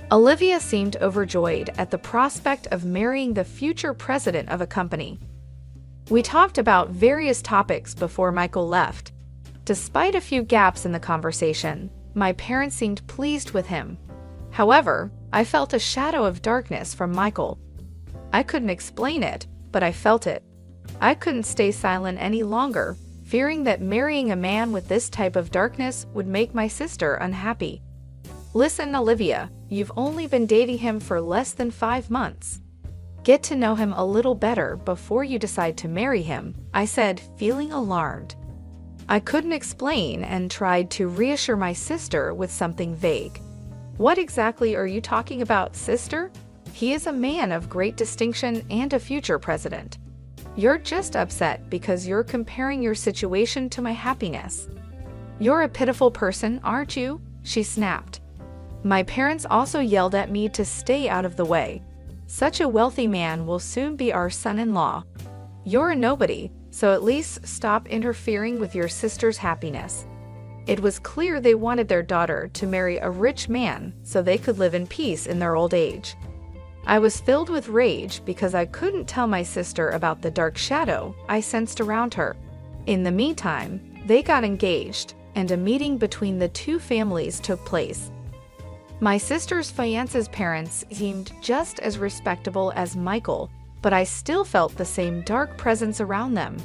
Olivia seemed overjoyed at the prospect of marrying the future president of a company. We talked about various topics before Michael left. Despite a few gaps in the conversation, my parents seemed pleased with him. However, I felt a shadow of darkness from Michael. I couldn't explain it, but I felt it. I couldn't stay silent any longer, fearing that marrying a man with this type of darkness would make my sister unhappy. "Listen, Olivia, you've only been dating him for less than 5 months. Get to know him a little better before you decide to marry him," I said, feeling alarmed. I couldn't explain and tried to reassure my sister with something vague. "What exactly are you talking about, sister? He is a man of great distinction and a future president. You're just upset because you're comparing your situation to my happiness. You're a pitiful person, aren't you?" she snapped. My parents also yelled at me to stay out of the way. "Such a wealthy man will soon be our son-in-law. You're a nobody, so at least stop interfering with your sister's happiness." It was clear they wanted their daughter to marry a rich man so they could live in peace in their old age. I was filled with rage because I couldn't tell my sister about the dark shadow I sensed around her. In the meantime, they got engaged, and a meeting between the two families took place. My sister's fiance's parents seemed just as respectable as Michael, but I still felt the same dark presence around them.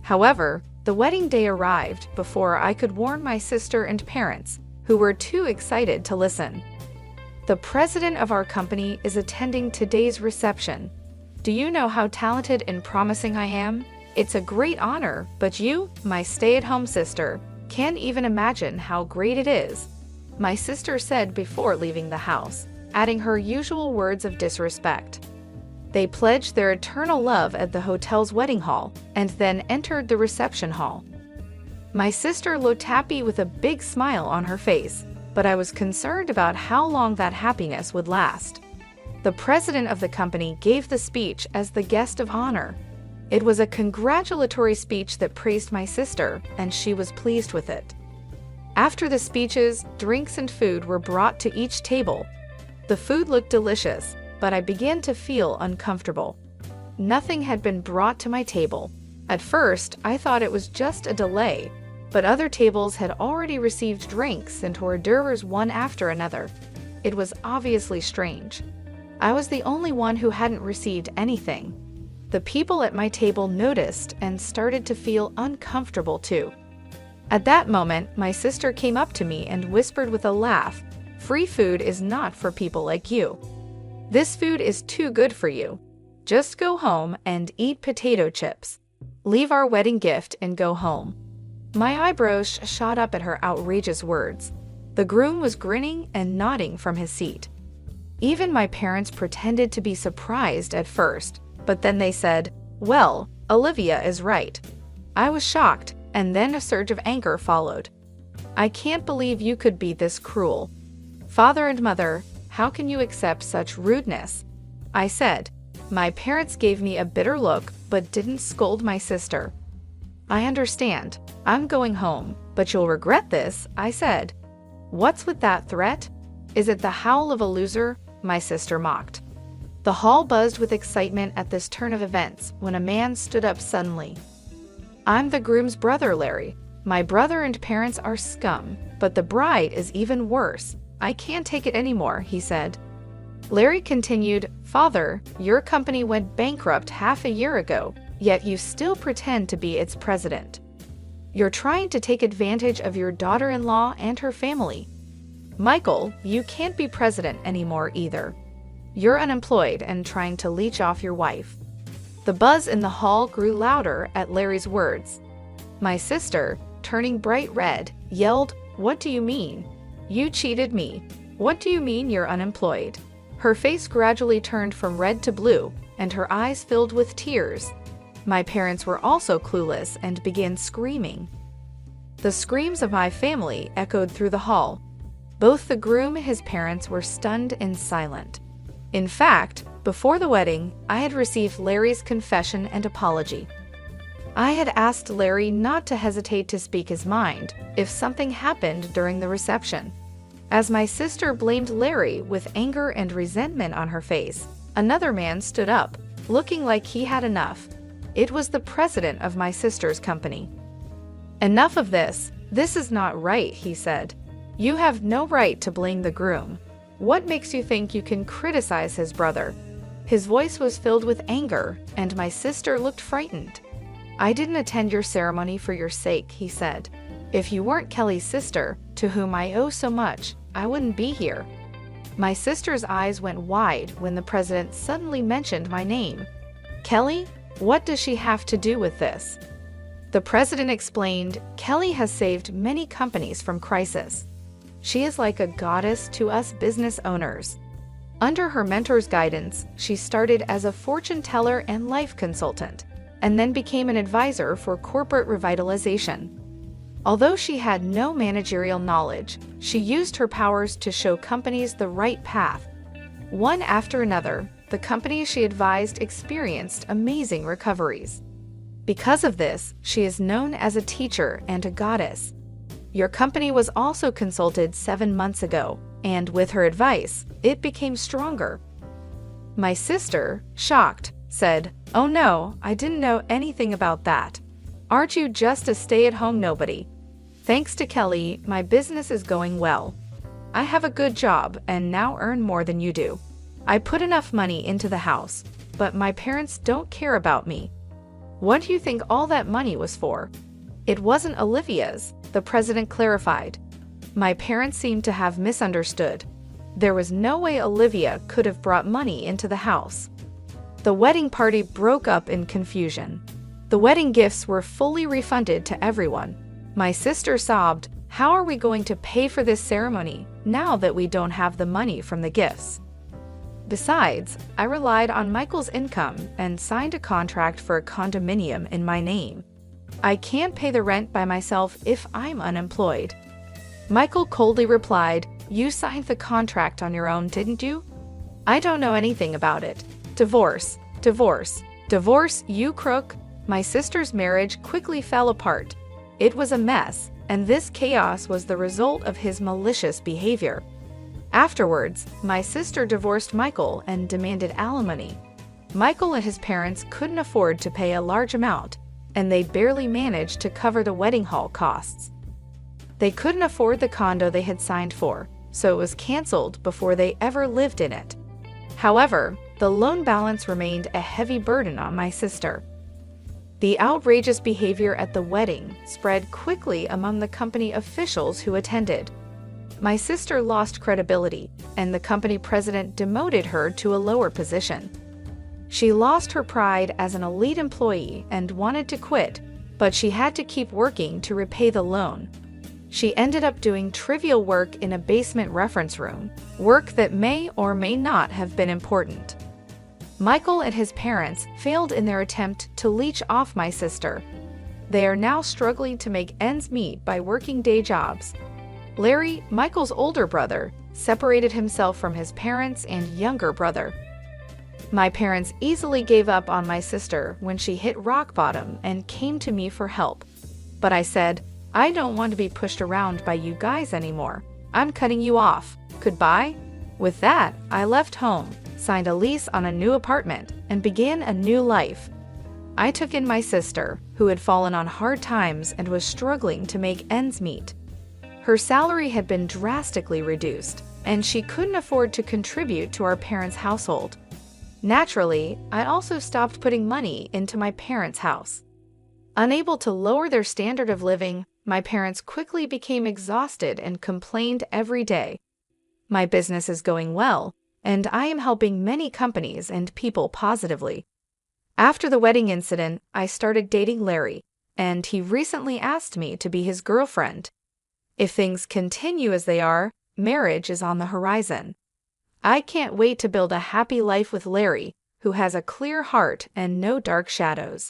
However, the wedding day arrived before I could warn my sister and parents, who were too excited to listen. The president of our company is attending today's reception. Do you know how talented and promising I am? It's a great honor, but you, my stay-at-home sister, can't even imagine how great it is," my sister said before leaving the house, adding her usual words of disrespect. They pledged their eternal love at the hotel's wedding hall and then entered the reception hall. My sister looked happy with a big smile on her face, but I was concerned about how long that happiness would last. The president of the company gave the speech as the guest of honor. It was a congratulatory speech that praised my sister, and she was pleased with it. After the speeches, drinks and food were brought to each table. The food looked delicious, but I began to feel uncomfortable. Nothing had been brought to my table. At first, I thought it was just a delay, but other tables had already received drinks and hors d'oeuvres one after another. It was obviously strange. I was the only one who hadn't received anything. The people at my table noticed and started to feel uncomfortable too. At that moment, my sister came up to me and whispered with a laugh, "Free food is not for people like you. This food is too good for you. Just go home and eat potato chips. Leave our wedding gift and go home." My eyebrows shot up at her outrageous words. The groom was grinning and nodding from his seat. Even my parents pretended to be surprised at first, but then they said, "Well, Olivia is right." I was shocked, and then a surge of anger followed. "I can't believe you could be this cruel. Father and mother, how can you accept such rudeness?" I said. My parents gave me a bitter look, but didn't scold my sister. "I understand. I'm going home, but you'll regret this," I said. "What's with that threat? Is it the howl of a loser?" my sister mocked. The hall buzzed with excitement at this turn of events when a man stood up suddenly. "I'm the groom's brother, Larry. My brother and parents are scum, but the bride is even worse. I can't take it anymore," he said. Larry continued, "Father, your company went bankrupt half a year ago, yet you still pretend to be its president. You're trying to take advantage of your daughter-in-law and her family. Michael, you can't be president anymore either. You're unemployed and trying to leech off your wife." The buzz in the hall grew louder at Larry's words. My sister, turning bright red, yelled, "What do you mean? You cheated me. What do you mean you're unemployed?" Her face gradually turned from red to blue, and her eyes filled with tears. My parents were also clueless and began screaming. The screams of my family echoed through the hall. Both the groom and his parents were stunned and silent. In fact, before the wedding, I had received Larry's confession and apology. I had asked Larry not to hesitate to speak his mind if something happened during the reception. As my sister blamed Larry with anger and resentment on her face, another man stood up, looking like he had enough. It was the president of my sister's company. "Enough of this. This is not right," he said. "You have no right to blame the groom. What makes you think you can criticize his brother?" His voice was filled with anger, and my sister looked frightened. "I didn't attend your ceremony for your sake," he said. "If you weren't Kelly's sister, to whom I owe so much, I wouldn't be here." My sister's eyes went wide when the president suddenly mentioned my name. "Kelly? What does she have to do with this?" The president explained, "Kelly has saved many companies from crisis. She is like a goddess to us business owners. Under her mentor's guidance, she started as a fortune teller and life consultant, and then became an advisor for corporate revitalization. Although she had no managerial knowledge, she used her powers to show companies the right path. One after another, the companies she advised experienced amazing recoveries. Because of this, she is known as a teacher and a goddess. Your company was also consulted 7 months ago, and with her advice, it became stronger." My sister, shocked, said, "Oh no, I didn't know anything about that. Aren't you just a stay-at-home nobody? Thanks to Kelly, my business is going well. I have a good job and now earn more than you do. I put enough money into the house, but my parents don't care about me. What do you think all that money was for?" "It wasn't Olivia's," the president clarified. My parents seemed to have misunderstood. There was no way Olivia could have brought money into the house. The wedding party broke up in confusion. The wedding gifts were fully refunded to everyone. My sister sobbed, "How are we going to pay for this ceremony now that we don't have the money from the gifts?" Besides, I relied on Michael's income and signed a contract for a condominium in my name. I can't pay the rent by myself if I'm unemployed. Michael coldly replied, "You signed the contract on your own, didn't you? I don't know anything about it. Divorce, divorce, divorce, you crook." My sister's marriage quickly fell apart. It was a mess, and this chaos was the result of his malicious behavior. Afterwards, my sister divorced Michael and demanded alimony. Michael and his parents couldn't afford to pay a large amount, and they barely managed to cover the wedding hall costs. They couldn't afford the condo they had signed for, so it was canceled before they ever lived in it. However, the loan balance remained a heavy burden on my sister. The outrageous behavior at the wedding spread quickly among the company officials who attended. My sister lost credibility, and the company president demoted her to a lower position. She lost her pride as an elite employee and wanted to quit, but she had to keep working to repay the loan. She ended up doing trivial work in a basement reference room, work that may or may not have been important. Michael and his parents failed in their attempt to leech off my sister. They are now struggling to make ends meet by working day jobs. Larry, Michael's older brother, separated himself from his parents and younger brother. My parents easily gave up on my sister when she hit rock bottom and came to me for help. But I said, "I don't want to be pushed around by you guys anymore. I'm cutting you off. Goodbye." With that, I left home, signed a lease on a new apartment, and began a new life. I took in my sister, who had fallen on hard times and was struggling to make ends meet. Her salary had been drastically reduced, and she couldn't afford to contribute to our parents' household. Naturally, I also stopped putting money into my parents' house. Unable to lower their standard of living, my parents quickly became exhausted and complained every day. My business is going well, and I am helping many companies and people positively. After the wedding incident, I started dating Larry, and he recently asked me to be his girlfriend. If things continue as they are, marriage is on the horizon. I can't wait to build a happy life with Larry, who has a clear heart and no dark shadows.